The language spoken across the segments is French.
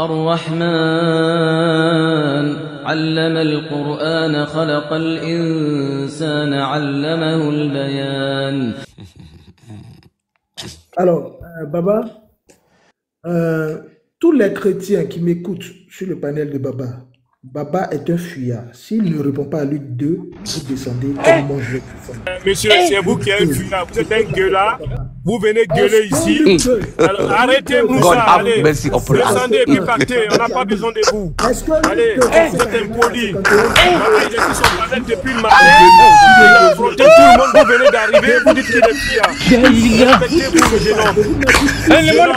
الرحمن علم القرآن خلق الإنسان علمه البيان. Alors, Baba, tous les chrétiens qui m'écoutent sur le panel de Baba, Baba est un fuyard. S'il ne répond pas à lui deux, vous descendez comme moi je vais descendre. Monsieur, c'est vous qui êtes un fuyard. Vous êtes un gueulard. Vous venez gueuler ici. Alors, arrêtez Moussa, allez. Descendez et puis partez. On n'a pas besoin de vous. Allez, vous êtes impoli. Maman, il est sur son panel depuis le matin. Il a affronté tout le monde. Vous venez d'arriver. Vous dites qu'il est fuyard. Respectez-vous, le jeune homme. Vous n'avez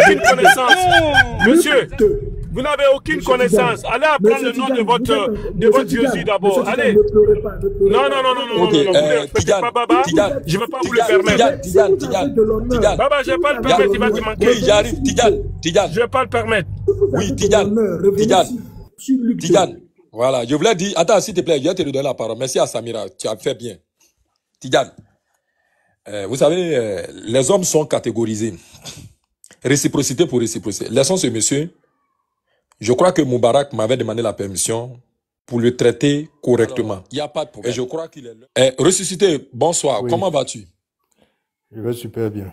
aucune connaissance. Monsieur, vous n'avez aucune connaissance. Allez apprendre le nom de votre Jésus d'abord. Allez. Non. Vous ne respectez pas Baba. Je ne vais pas vous le permettre. Baba, je ne vais pas le permettre. Il va te manquer. Oui, j'arrive. Tidjane. Je ne vais pas le permettre. Oui, Tidjane. Voilà, je voulais dire. Attends, s'il te plaît, je vais te donner la parole. Merci à Samira. Tu as fait bien. Tidjane. Vous savez, les hommes sont catégorisés. Réciprocité pour réciprocité. Laissons ce monsieur. Je crois que Moubarak m'avait demandé la permission pour le traiter correctement. Il n'y a pas de problème. Et je crois qu'il est... ressuscité, bonsoir. Oui. Comment vas-tu? Je vais super bien.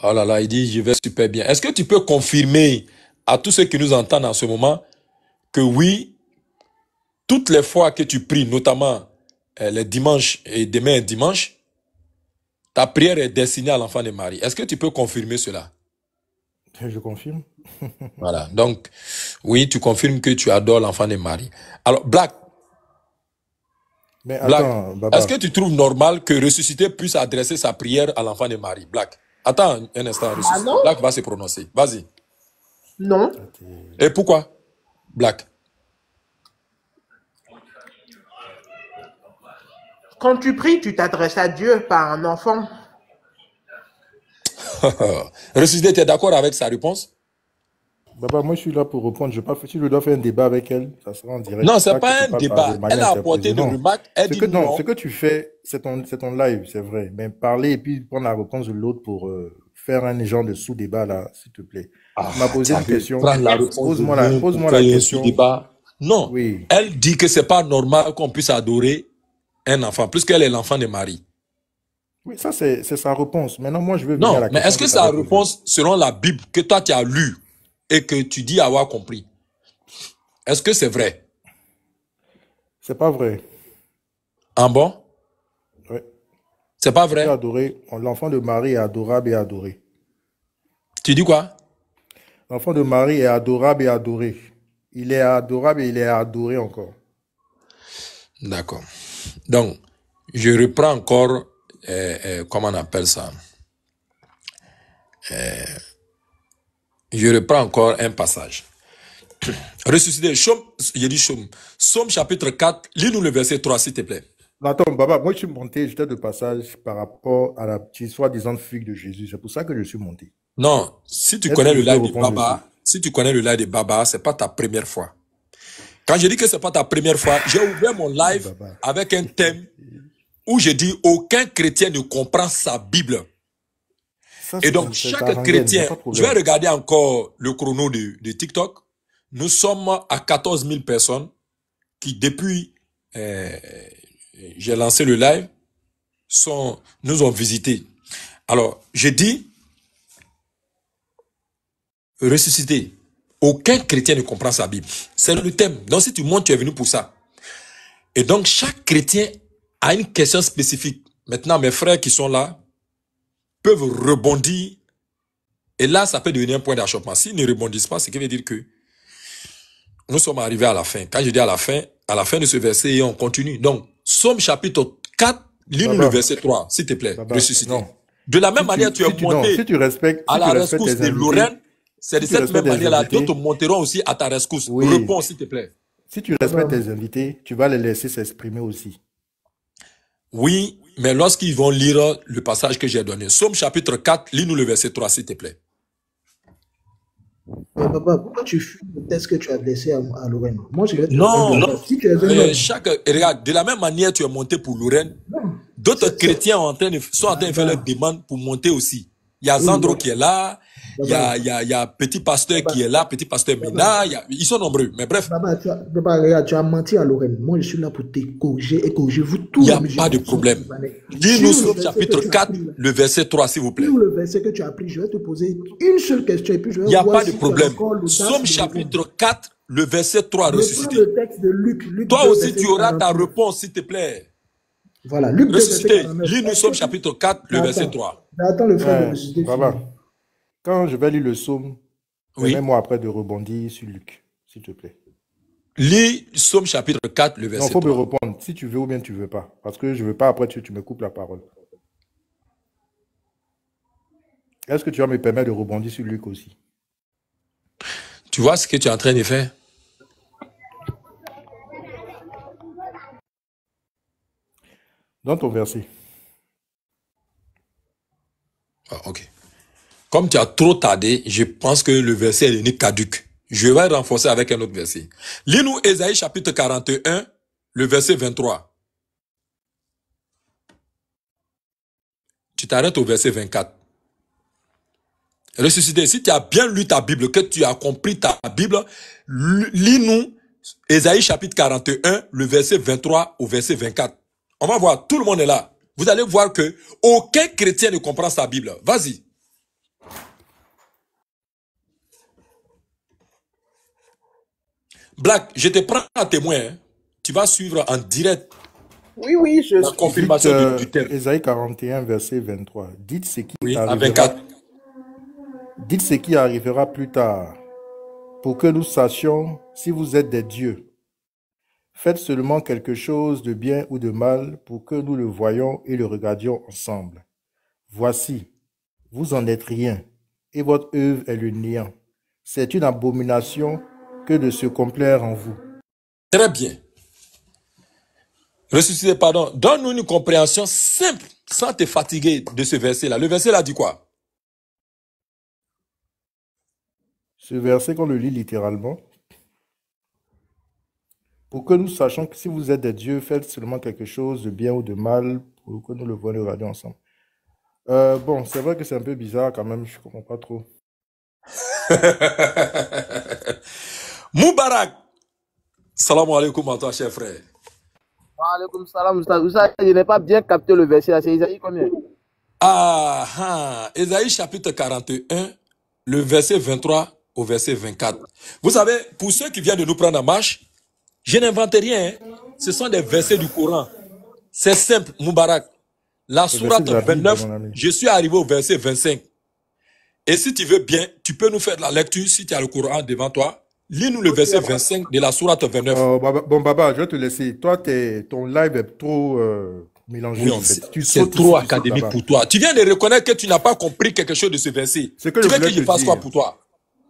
Oh là là, il dit je vais super bien. Est-ce que tu peux confirmer à tous ceux qui nous entendent en ce moment que oui, toutes les fois que tu pries, notamment les dimanches et demain dimanche, ta prière est destinée à l'enfant de Marie. Est-ce que tu peux confirmer cela? Je confirme. Voilà, donc, oui, tu confirmes que tu adores l'enfant de Marie. Alors, Black, est-ce que tu trouves normal que ressuscité puisse adresser sa prière à l'enfant de Marie? Black, attends un instant, Black va se prononcer. Vas-y. Non. Et pourquoi, Black? Quand tu pries, tu t'adresses à Dieu, pas à un enfant. Ressuscité, tu es d'accord avec sa réponse? Baba, moi je suis là pour répondre. Si je dois faire un débat avec elle, ça sera en direct. Non, c'est pas un débat. Elle a apporté une remarque. Elle dit non. Ce que tu fais, c'est ton live, c'est vrai. Mais parler et puis prendre la réponse de l'autre pour faire un genre de sous-débat là, s'il te plaît. Tu m'as posé une question. Pose-moi la question. Non. Oui. Elle dit que c'est pas normal qu'on puisse adorer un enfant, puisqu'elle est l'enfant de Marie. Oui, ça c'est sa réponse. Maintenant, moi je veux venir à la question. Non, mais est-ce que c'est sa réponse selon la Bible que toi tu as lu et que tu dis avoir compris? Est-ce que c'est vrai? C'est pas vrai. Ah bon? Oui. C'est pas vrai? L'enfant de Marie est adorable et adoré. Tu dis quoi? L'enfant de Marie est adorable et adoré. Il est adorable et il est adoré encore. D'accord. Donc, je reprends encore, comment on appelle ça? Je reprends encore un passage. Ressuscité, Somme chapitre 4, lis-nous le verset 3, s'il te plaît. Attends, Baba, moi je suis monté, j'étais de passage par rapport à la petite soi-disant fugue de Jésus. C'est pour ça que je suis monté. Non, si tu connais le live de Baba, c'est pas ta première fois. Quand je dis que c'est pas ta première fois, j'ai ouvert mon live avec un thème où je dis aucun chrétien ne comprend sa Bible. Ça, et donc, chaque chrétien, je vais regarder encore le chrono de TikTok. Nous sommes à 14 000 personnes qui, depuis j'ai lancé le live, nous ont visité. Alors, je dis, ressuscité. Aucun chrétien ne comprend sa Bible. C'est le thème. Donc, si tu montes, tu es venu pour ça. Et donc, chaque chrétien a une question spécifique. Maintenant, mes frères qui sont là peuvent rebondir. Et là, ça peut devenir un point d'achoppement. S'ils ne rebondissent pas, ce qui veut dire que nous sommes arrivés à la fin. Quand je dis à la fin de ce verset, on continue. Donc, Somme chapitre 4, lis-nous le verset 3, s'il te plaît. Ressuscité. De la même manière, tu es monté à la rescousse de Lorraine. C'est de cette même manière-là, d'autres monteront aussi à ta rescousse. Oui. Réponds, s'il te plaît. Si tu respectes tes invités, tu vas les laisser s'exprimer aussi. Oui, mais lorsqu'ils vont lire le passage que j'ai donné, Somme chapitre 4, lis-nous le verset 3, s'il te plaît. Mais papa, pourquoi tu fumes le test que tu as laissé à Lorraine? Moi, je vais te Non. Si tu es regarde, de la même manière, tu es monté pour Lorraine. D'autres chrétiens sont en train de faire leur demande pour monter aussi. Il y a Zandro qui est là. il y a Petit Pasteur qui est là, Petit Pasteur Mina, ils sont nombreux, mais bref. Regarde, tu as menti à Lorraine. Moi, je suis là pour te corriger et corriger vous tous. Il n'y a pas de problème. Dis-nous Somme chapitre 4, le verset 3, s'il vous plaît. Sur le verset que tu as pris, je vais te poser une seule question et puis je vais voir. Il n'y a pas si de problème. Somme chapitre 4, le verset 3, ressuscité. Le texte de Luc toi aussi, tu auras ta réponse, s'il te plaît. Voilà, Luc ressuscité. Lis-nous Somme chapitre 4, le verset 3. Attends le frère de ressuscité. Quand je vais lire le psaume, permets-moi après de rebondir sur Luc, s'il te plaît. Lis Somme chapitre 4, le verset 3. Non, il faut me répondre, si tu veux ou bien tu ne veux pas. Parce que je ne veux pas après tu me coupes la parole. Est-ce que tu vas me permettre de rebondir sur Luc aussi? Tu vois ce que tu es en train de faire? Dans ton verset. Ah, ok. Comme tu as trop tardé, je pense que le verset est devenu caduc. Je vais renforcer avec un autre verset. Lis-nous Ésaïe chapitre 41, le verset 23. Tu t'arrêtes au verset 24. Ressuscité, si tu as bien lu ta Bible, que tu as compris ta Bible, lis-nous Ésaïe chapitre 41, le verset 23 au verset 24. On va voir, tout le monde est là. Vous allez voir que aucun chrétien ne comprend sa Bible. Vas-y. Black, je te prends à témoin. Hein. Tu vas suivre en direct. Oui, je la confirmation du thème. Ésaïe 41, verset 23. Dites ce qui arrivera. 24. Dites ce qui arrivera plus tard, pour que nous sachions si vous êtes des dieux. Faites seulement quelque chose de bien ou de mal, pour que nous le voyions et le regardions ensemble. Voici, vous en êtes rien, et votre œuvre est le néant. C'est une abomination que de se complaire en vous. Très bien. Ressuscité, pardon. Donne-nous une compréhension simple, sans te fatiguer de ce verset-là. Le verset-là dit quoi? Ce verset, qu'on le lit littéralement. Pour que nous sachions que si vous êtes des dieux, faites seulement quelque chose de bien ou de mal, pour que nous le voyions et le regardions ensemble. Bon, c'est vrai que c'est un peu bizarre quand même, je ne comprends pas trop. Moubarak, salam alaikum à toi, cher frère. Wa alaikum salam, je n'ai pas bien capté le verset là, c'est Isaïe combien? Isaïe chapitre 41, le verset 23 au verset 24. Vous savez, pour ceux qui viennent de nous prendre en marche, je n'invente rien, hein. Ce sont des versets du Coran. C'est simple, Moubarak. La sourate 29, je suis arrivé au verset 25. Et si tu veux bien, tu peux nous faire de la lecture si tu as le Coran devant toi. Lis-nous le verset 25 de la sourate 29. Bon, Baba, je vais te laisser. Toi, ton live est trop mélangé, oui, en fait. C'est trop académique pour toi. Tu viens de reconnaître que tu n'as pas compris quelque chose de ce verset. Tu veux que je fasse quoi pour toi?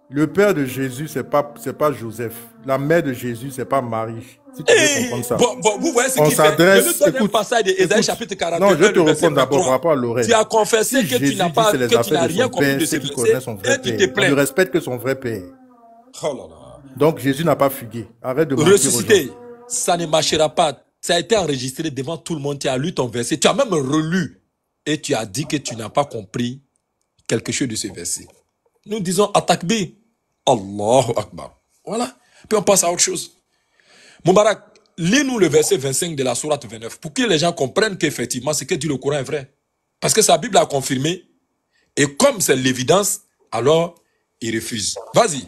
Le père de Jésus, c'est pas Joseph. La mère de Jésus, c'est pas Marie. Si tu veux comprendre ça. Bon, vous voyez ce qu'il fait. Je te donne un passage d'Ésaïe chapitre 41. Non, je te réponds d'abord par rapport à Lorraine. Tu as confessé que tu n'as pas, que tu n'as rien compris de ce verset et tu te plains. On ne respecte que son vrai père. Oh là là. Donc Jésus n'a pas fugué. Arrête de mentir. Ressuscité, ça ne marchera pas. Ça a été enregistré devant tout le monde. Tu as lu ton verset. Tu as même relu. Et tu as dit que tu n'as pas compris quelque chose de ce verset. Nous disons atakbi. Allahu Akbar. Voilà. Puis on passe à autre chose. Moubarak, lis-nous le verset 25 de la sourate 29 pour que les gens comprennent qu'effectivement ce que dit le Coran est vrai. Parce que sa Bible a confirmé. Et comme c'est l'évidence, alors il refuse. Vas-y.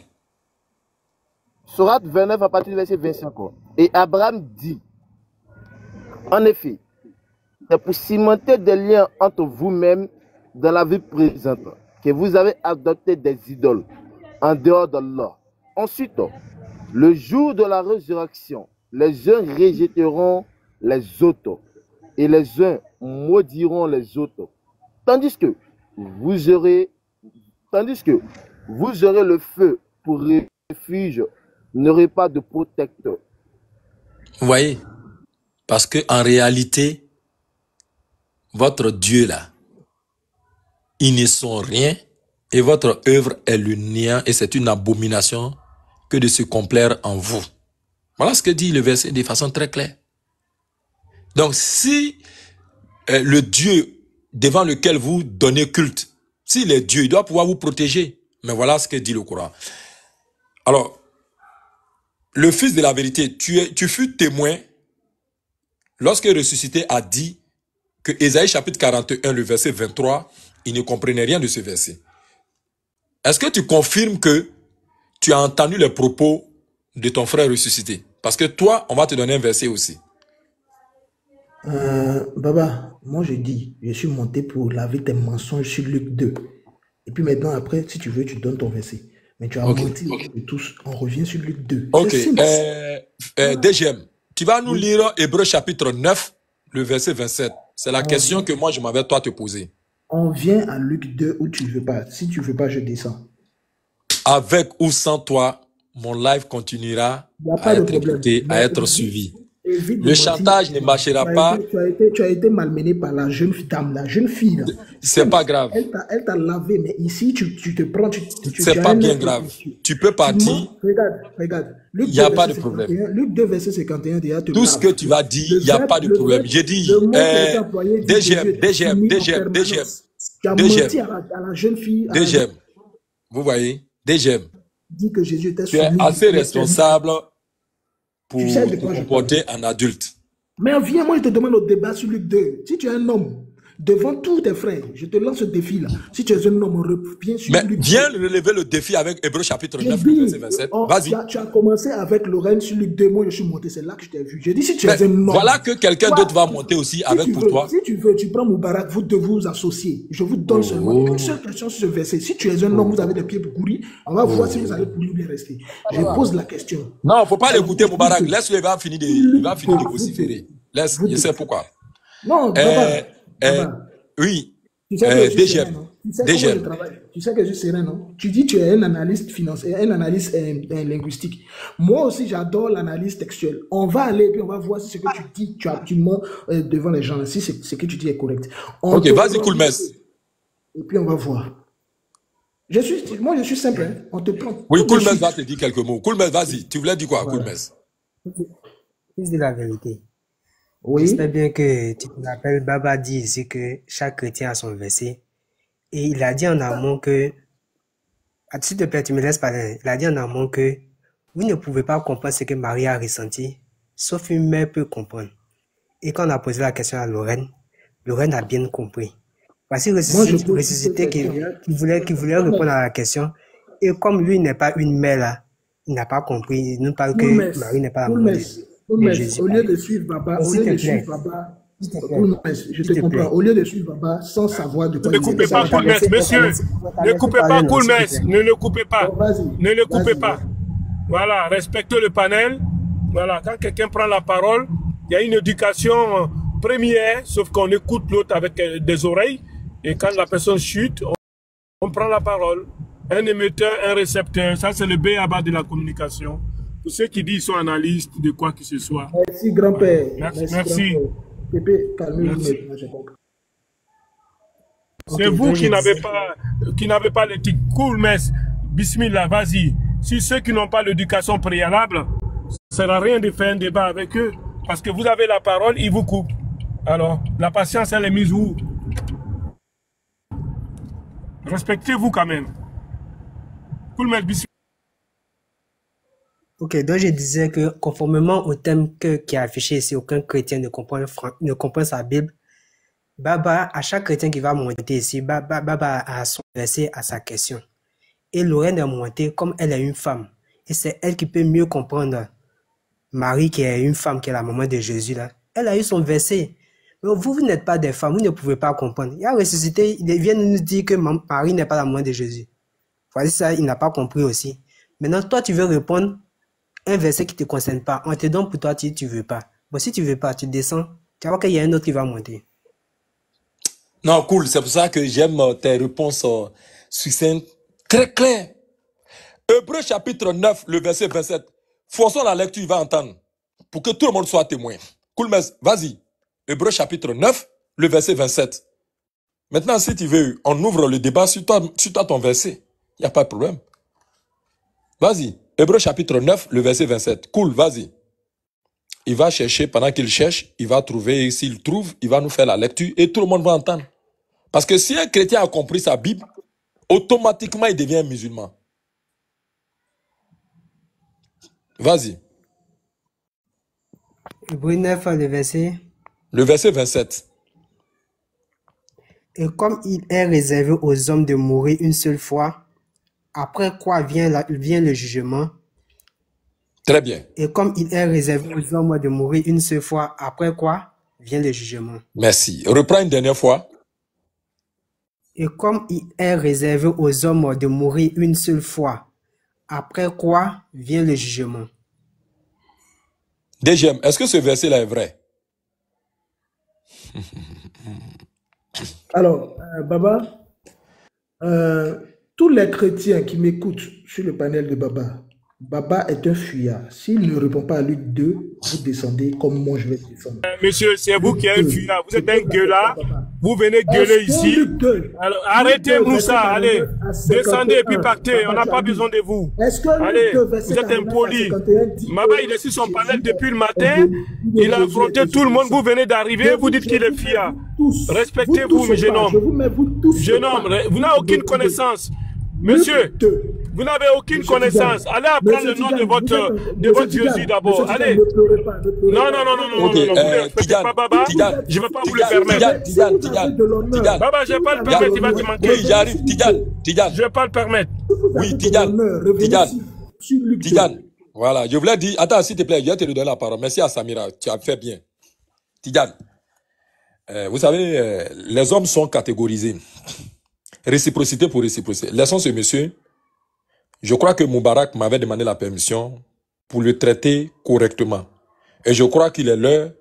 Sourate 29 à partir du verset 25. Et Abraham dit, en effet, c'est pour cimenter des liens entre vous-même dans la vie présente que vous avez adopté des idoles en dehors d'Allah. Ensuite, le jour de la résurrection, les uns rejetteront les autres et les uns maudiront les autres. Tandis que vous aurez le feu pour refuge, n'aurez pas de protecteur. Vous voyez? Parce que en réalité, votre Dieu là, ils ne sont rien et votre œuvre est le néant et c'est une abomination que de se complaire en vous. Voilà ce que dit le verset de façon très claire. Donc si le Dieu devant lequel vous donnez culte, s'il est Dieu, il doit pouvoir vous protéger. Mais voilà ce que dit le Coran. Alors, le Fils de la vérité, tu fus témoin lorsque ressuscité a dit que Ésaïe chapitre 41, le verset 23, il ne comprenait rien de ce verset. Est-ce que tu confirmes que tu as entendu les propos de ton frère ressuscité? Parce que toi, on va te donner un verset aussi. Baba, moi je dis, je suis monté pour laver tes mensonges sur Luc 2. Et puis maintenant, après, si tu veux, tu donnes ton verset. Mais tu as menti de tous. On revient sur Luc 2. Ok. DGM, tu vas nous lire Hébreux chapitre 9, le verset 27. C'est la question que moi, je m'avais toi te poser. On vient à Luc 2 où tu ne veux pas. Si tu ne veux pas, je descends. Avec ou sans toi, mon live continuera à être écouté, à être suivi. Le chantage ne marchera pas. Tu as été malmené par la jeune dame, la jeune fille. C'est pas grave. Elle t'a lavé, mais ici, tu te prends. C'est pas bien grave. Tu peux partir. Regarde. Il n'y a pas de problème. Luc 2, verset 51, déjà te tout ce que tu vas dire, il n'y a pas de problème. J'ai dit, DGM. Tu as menti à la jeune fille. DGM. Vous voyez, DGM. Dis que Jésus était tu es assez responsable pour te comporter en adulte. Mais viens, moi je te demande au débat sur Luc 2. Si tu es un homme, devant tous tes frères, je te lance ce défi là. Si tu es un homme, reviens sur Luc 2. Mais viens relever le défi avec Hébreux chapitre 9, verset 27. Vas-y. Tu as commencé avec Lorraine sur Luc 2. Moi je suis monté, c'est là que je t'ai vu. J'ai dit si tu es un homme. Voilà que quelqu'un d'autre va monter aussi avec pour toi. Si tu veux, tu prends Moubarak, vous devez vous associer. Je vous donne seulement une seule question sur ce verset. Si tu es un homme, vous avez des pieds pour courir, on va voir si vous allez courir ou bien rester. Je pose la question. Non, il ne faut pas l'écouter Moubarak. Laisse-le, il va finir de vociférer. Laisse, je sais pourquoi. Non, oui, DGM. Tu sais que je suis serein, non? Tu dis que tu es un analyste financier, un analyste linguistique. Moi aussi, j'adore l'analyse textuelle. On va aller, puis on va voir si ce que tu dis, tu mens devant les gens, si ce que tu dis est correct. Ok, vas-y, Koulmes. Et puis on va voir. Moi, je suis simple, hein. On te prend. Oui, Koulmes va te dire quelques mots. Koulmes, vas-y. Tu voulais dire quoi, Koulmes? Fils de la vérité. Oui. J'espère bien que tu te rappelles, Baba dit ici que chaque chrétien a son verset. Et il a dit en amont que, s'il te plaît, tu me laisses parler. Il a dit en amont que vous ne pouvez pas comprendre ce que Marie a ressenti, sauf une mère peut comprendre. Et quand on a posé la question à Lorraine a bien compris. Voici ressuscité qui voulait répondre à la question. Et comme lui n'est pas une mère là, il n'a pas compris. Il nous parle que Marie n'est pas la mère de Jésus. Au lieu de suivre Baba, je te comprends. Au lieu de suivre Baba sans savoir de quoi il s'agit. Ne coupez pas Koulmes, monsieur. Ne coupez pas Koulmes. Ne le coupez pas. Ne le coupez pas. Voilà, respectez le panel. Voilà, quand quelqu'un prend la parole, il y a une éducation première, sauf qu'on écoute l'autre avec des oreilles. Et quand la personne chute, on prend la parole. Un émetteur, un récepteur, ça c'est le B.A.B.A. de la communication. Pour ceux qui disent qu'ils sont analystes de quoi que ce soit. Merci grand-père. Merci. Pépé, calmez-vous maintenant, j'ai compris. C'est vous qui n'avez pas l'éthique. Koulmes, bismillah, vas-y. Si ceux qui n'ont pas l'éducation préalable, ça ne sert à rien de faire un débat avec eux. Parce que vous avez la parole, ils vous coupent. Alors, la patience, elle est mise où? Respectez-vous quand même. Koulmes, bismillah. Ok, donc je disais que conformément au thème qui est affiché ici, aucun chrétien ne comprend sa Bible. Baba, à chaque chrétien qui va monter ici, Baba a son verset à sa question. Et Lorraine est montée comme elle est une femme. Et c'est elle qui peut mieux comprendre Marie qui est une femme, qui est la maman de Jésus là. Elle a eu son verset. Mais vous n'êtes pas des femmes, vous ne pouvez pas comprendre. Il a ressuscité, il vient nous dire que Marie n'est pas la maman de Jésus. Voici ça, il n'a pas compris aussi. Maintenant, toi, tu veux répondre un verset qui ne te concerne pas. On te donne pour toi, tu ne veux pas. Bon, si tu ne veux pas, tu descends. Tu vas voir qu'il y a un autre qui va monter. Non, cool. C'est pour ça que j'aime tes réponses succinctes, très claires. Hébreux chapitre 9, le verset 27. Forçons la lecture, il va entendre. Pour que tout le monde soit témoin. Cool, vas-y. Hébreux chapitre 9, le verset 27. Maintenant, si tu veux, on ouvre le débat sur toi ton verset. Il n'y a pas de problème. Vas-y. Hébreux chapitre 9, le verset 27. Cool, vas-y. Il va chercher, pendant qu'il cherche, il va trouver, et s'il trouve, il va nous faire la lecture et tout le monde va entendre. Parce que si un chrétien a compris sa Bible, automatiquement, il devient musulman. Vas-y. Hébreux 9, le verset. Le verset 27. Et comme il est réservé aux hommes de mourir une seule fois, après quoi vient le jugement. Très bien. Et comme il est réservé aux hommes de mourir une seule fois, après quoi vient le jugement. Merci. Reprends une dernière fois. Et comme il est réservé aux hommes de mourir une seule fois, après quoi vient le jugement. Deuxième, est-ce que ce verset-là est vrai? Alors, Baba, tous les chrétiens qui m'écoutent sur le panel de Baba, Baba est un fuyard. S'il ne répond pas à Luc 2, vous descendez comme moi je vais descendre. Monsieur, c'est vous qui êtes un fuyard. Vous êtes un gueulard. Vous venez gueuler ici. Alors, arrêtez Moussa, allez. Descendez et puis partez. On n'a pas besoin de vous. Allez, vous êtes impoli. Baba, il est sur son panel depuis le matin. Il a affronté tout le monde. Vous venez d'arriver. Vous dites qu'il est fuyard. Respectez-vous, jeune homme. Jeune homme, vous n'avez aucune connaissance. Monsieur, vous n'avez aucune connaissance. Allez apprendre le nom de votre Jésus d'abord. Allez. Non. Ok, Vous ne respectez pas Baba. Je ne vais pas vous le permettre. Tidjane. Baba, je ne vais pas le permettre. Il va te manquer. Oui, j'arrive. Tidjane. Je ne vais pas le permettre. Oui, Tidjane. Voilà, je voulais dire. Attends, s'il te plaît, je vais te donner la parole. Merci à Samira. Tu as fait bien. Tidjane. Vous savez, les hommes sont catégorisés. Réciprocité pour réciprocité. Laissons ce monsieur. Je crois que Moubarak m'avait demandé la permission pour le traiter correctement. Et je crois qu'il est l'heure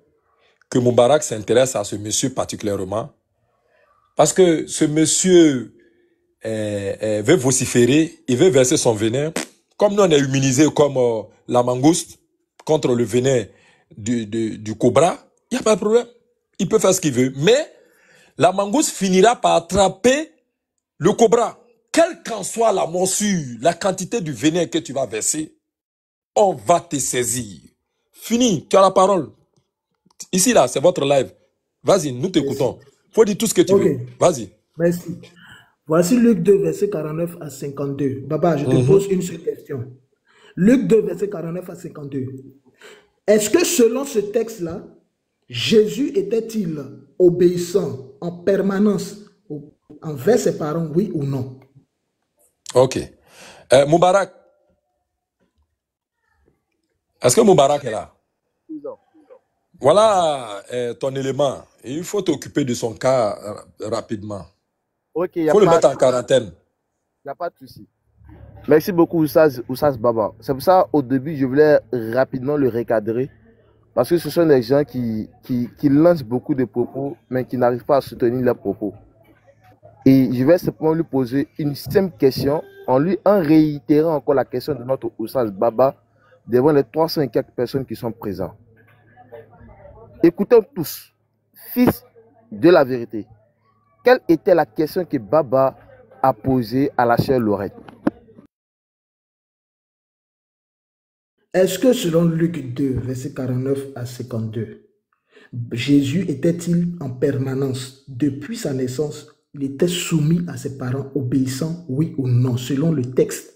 que Moubarak s'intéresse à ce monsieur particulièrement. Parce que ce monsieur veut vociférer, il veut verser son venin. Comme nous on est immunisé comme la mangouste contre le venin du cobra, il n'y a pas de problème. Il peut faire ce qu'il veut. Mais la mangouste finira par attraper le cobra. Quelle qu'en soit la morsure, la quantité du venin que tu vas verser, on va te saisir. Fini, tu as la parole. Ici, là, c'est votre live. Vas-y, nous t'écoutons. Faut dire tout ce que tu veux. Vas-y. Merci. Voici Luc 2, verset 49 à 52. Baba, je te pose une seule question. Luc 2, verset 49 à 52. Est-ce que selon ce texte-là, Jésus était-il obéissant en permanence envers ses parents, oui ou non? Ok. Moubarak. Est-ce que Moubarak est là? Voilà ton élément. Il faut t'occuper de son cas rapidement. Ok, il faut le mettre en quarantaine. Il n'y a pas de souci. Merci beaucoup, Oussaz Baba. C'est pour ça, au début, je voulais rapidement le recadrer. Parce que ce sont des gens qui lancent beaucoup de propos, mais qui n'arrivent pas à soutenir leurs propos. Et je vais simplement lui poser une simple question, en réitérant encore la question de notre Oussaz Baba devant les 300 et quelques personnes qui sont présentes. Écoutons tous, fils de la vérité, quelle était la question que Baba a posée à la sœur Laurette? Est-ce que selon Luc 2, verset 49 à 52, Jésus était-il en permanence, depuis sa naissance, il était soumis à ses parents, obéissant, oui ou non, selon le texte?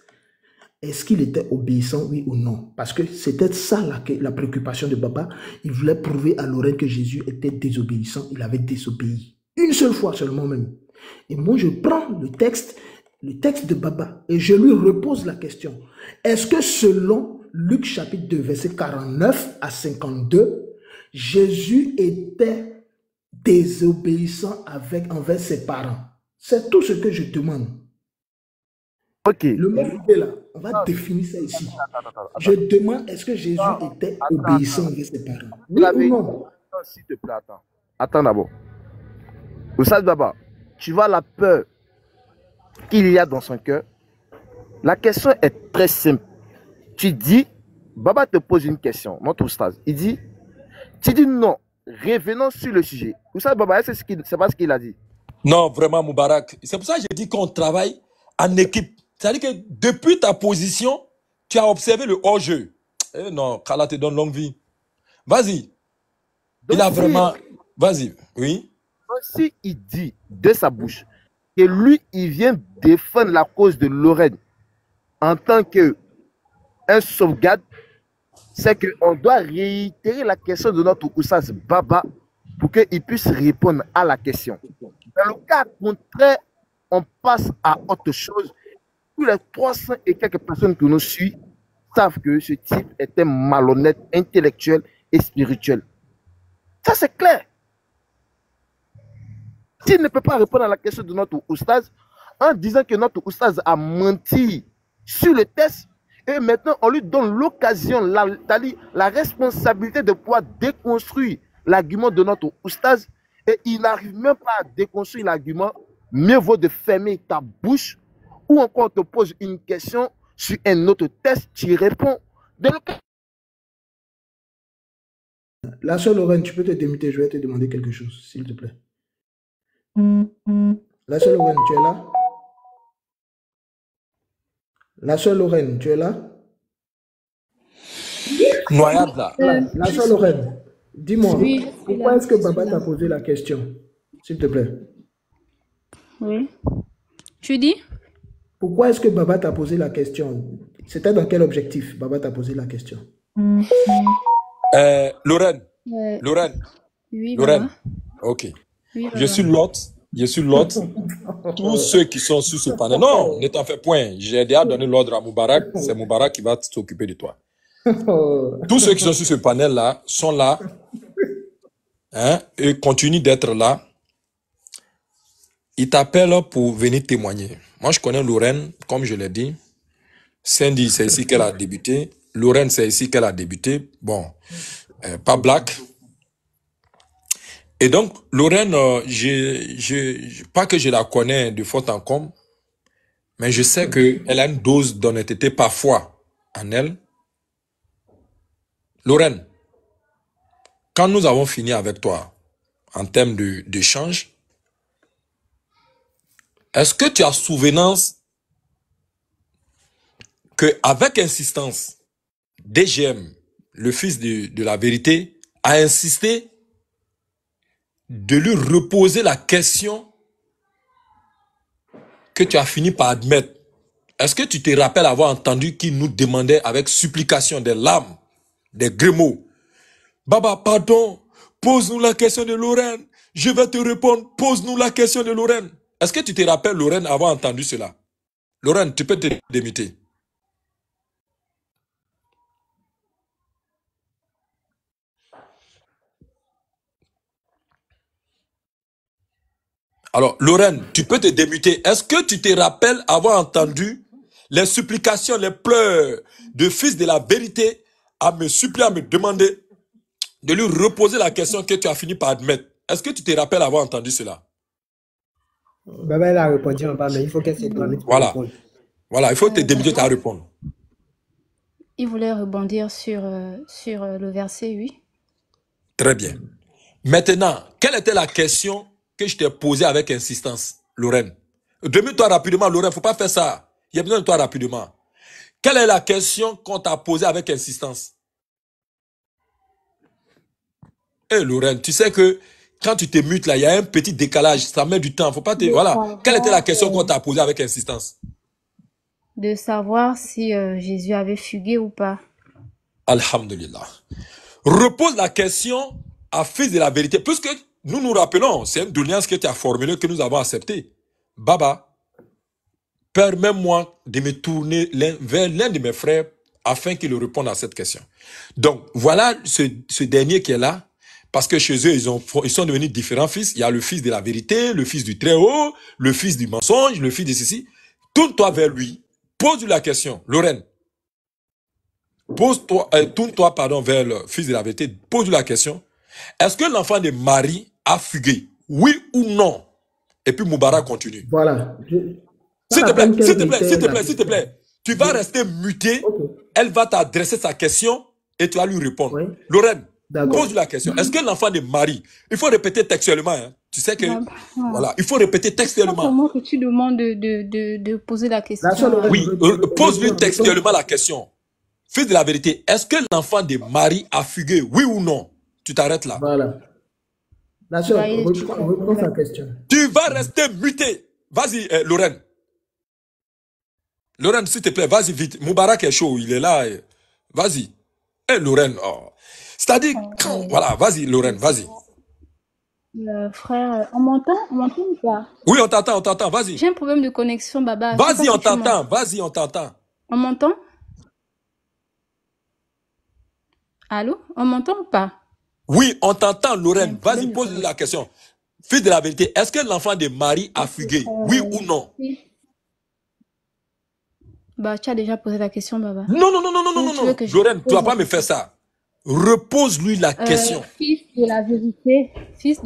Est-ce qu'il était obéissant, oui ou non? Parce que c'était ça la préoccupation de Baba. Il voulait prouver à Lorraine que Jésus était désobéissant, il avait désobéi. Une seule fois seulement même. Et moi, je prends le texte de Baba, et je lui repose la question. Est-ce que selon Luc chapitre 2, verset 49 à 52, Jésus était désobéissant envers ses parents? C'est tout ce que je demande. Ok. Le mot est là. On va définir ça ici. Je demande, est-ce que Jésus était obéissant envers ses parents? Oui ou non? S'il te plaît, attends. Attends d'abord. Oussaz Baba, tu vois la peur qu'il y a dans son cœur. La question est très simple. Tu dis, Baba te pose une question, notre Oustaz. Il dit, tu dis non, revenons sur le sujet. Oustaz Baba, c'est pas ce qu'il a dit. Non, vraiment, Moubarak. C'est pour ça que j'ai dit qu'on travaille en équipe. C'est-à-dire que depuis ta position, tu as observé le hors-jeu. Eh non, Kala te donne longue vie. Vas-y. Il a vraiment... Vas-y, oui. Donc, si il dit de sa bouche que lui, il vient défendre la cause de Lorraine en tant qu'un sauvegarde, c'est qu'on doit réitérer la question de notre Oussas Baba pour qu'il puisse répondre à la question. Dans le cas contraire, on passe à autre chose. Tous les 300 et quelques personnes qui nous suivent savent que ce type est un malhonnête intellectuel et spirituel. Ça, c'est clair. S'il ne peut pas répondre à la question de notre oustaz, en disant que notre oustaz a menti sur le test, et maintenant on lui donne l'occasion, la responsabilité de pouvoir déconstruire l'argument de notre oustaz, et il n'arrive même pas à déconstruire l'argument, mieux vaut de fermer ta bouche, ou encore on te pose une question sur un autre test, tu y réponds. La sœur Lorraine, tu peux te démuter, je vais te demander quelque chose, s'il te plaît. La sœur Lorraine, tu es là? La sœur Lorraine, tu es là? Noyade là. La sœur Lorraine, dis-moi, oui, pourquoi est-ce que Baba t'a posé la question, s'il te plaît? Oui. Tu dis? Pourquoi est-ce que Baba t'a posé la question? C'était dans quel objectif Baba t'a posé la question? Lorraine. Lorraine. Oui, Lorraine. Ok. Oui, je suis l'autre. Tous ceux qui sont sur ce panel. Non, ne t'en fais point. J'ai déjà donné l'ordre à Moubarak. C'est Moubarak qui va s'occuper de toi. Tous ceux qui sont sur ce panel-là sont là. Hein, et continuent d'être là. Ils t'appellent pour venir témoigner. Moi, je connais Lorraine, comme je l'ai dit. Cindy, c'est ici qu'elle a débuté. Lorraine, c'est ici qu'elle a débuté. Bon, pas Black. Et donc, Lorraine, pas que je la connais de faute en comble, mais je sais qu'elle a une dose d'honnêteté parfois en elle. Lorraine, quand nous avons fini avec toi, en termes d'échange, est-ce que tu as souvenance qu'avec insistance, DGM, le fils de la vérité, a insisté de lui reposer la question que tu as fini par admettre? Est-ce que tu te rappelles avoir entendu qu'il nous demandait avec supplication des larmes, des grémots, Baba, pardon, pose-nous la question de Lorraine, je vais te répondre, pose-nous la question de Lorraine. Est-ce que tu te rappelles, Lorraine, avoir entendu cela? Lorraine, tu peux te démuter. Alors, Lorraine, tu peux te démuter. Est-ce que tu te rappelles avoir entendu les supplications, les pleurs de fils de la vérité à me supplier, à me demander de lui reposer la question que tu as fini par admettre? Est-ce que tu te rappelles avoir entendu cela? Baba, elle a répondu en bas, mais il faut qu'elle se démute. Voilà. Voilà, il faut te démuter à répondre. Il voulait rebondir sur le verset, oui. Très bien. Maintenant, quelle était la question que je t'ai posée avec insistance, Lorraine? Demute-toi rapidement, Lorraine, il ne faut pas faire ça. Il y a besoin de toi rapidement. Quelle est la question qu'on t'a posée avec insistance? Lorraine, tu sais que quand tu te mutes là, il y a un petit décalage, ça met du temps, faut pas te... Voilà. Quelle était la question qu'on t'a posée avec insistance? De savoir si Jésus avait fugué ou pas. Alhamdulillah. Repose la question à fils de la vérité, puisque nous nous rappelons, c'est une doléance que tu as formulée, que nous avons acceptée. Baba, permets-moi de me tourner vers l'un de mes frères afin qu'il réponde à cette question. Donc, voilà ce dernier qui est là, parce que chez eux, ils sont devenus différents fils. Il y a le fils de la vérité, le fils du Très-Haut, le fils du mensonge, le fils de ceci. Tourne-toi vers lui, pose-lui la question. Lorraine, tourne-toi vers le fils de la vérité, pose-lui la question. Est-ce que l'enfant de Marie a fugué? Oui ou non? Et puis Moubarak continue. Voilà. S'il te plaît. Tu vas rester muté. Okay. Elle va t'adresser sa question et tu vas lui répondre. Oui. Lorraine, pose la question. Est-ce que l'enfant de Marie, il faut répéter textuellement, hein? Tu sais que, voilà, il faut répéter textuellement. Comment que tu demandes de poser la question? Oui, pose-lui textuellement la question. Fils de la vérité, est-ce que l'enfant de Marie a fugué, oui ou non? Tu t'arrêtes là. Voilà. La soeur, reprends sa question. Tu vas rester muté. Vas-y, Lorraine. Lorraine, s'il te plaît, vas-y vite. Moubarak est chaud, il est là. Vas-y. Lorraine, oh. C'est-à-dire, voilà, vas-y, Lorraine, vas-y. Frère, on m'entend ou pas? Oui, on t'entend, vas-y. J'ai un problème de connexion, Baba. Vas-y, on t'entend, On m'entend? Allô? On m'entend ou pas? Oui, on t'entend, Lorraine. Vas-y, pose la question. Fils de la vérité, est-ce que l'enfant de Marie a fugué? Oui ou non? Oui. Bah, tu as déjà posé la question, Baba. Non. Lorraine, tu vas pas me faire ça. Repose-lui la question. Fils de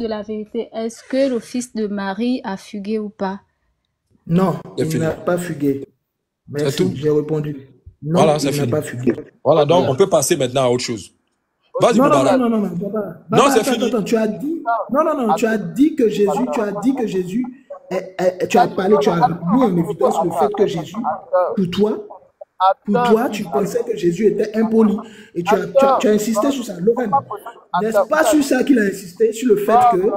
la vérité, est-ce que le fils de Marie a fugué ou pas? Non, il n'a pas fugué. Merci, j'ai répondu. Non, voilà, il n'a pas fugué. Voilà, donc on peut passer maintenant à autre chose. Vas-y, non, Moubarak. non, Baba, c'est fini. Attends, tu as dit... Non, tu as dit que Jésus... tu as parlé, tu as mis en évidence le fait que Jésus, pour toi, tu pensais que Jésus était impoli. Et tu as insisté sur ça. Lorraine, n'est-ce pas sur ça qu'il a insisté, sur le fait que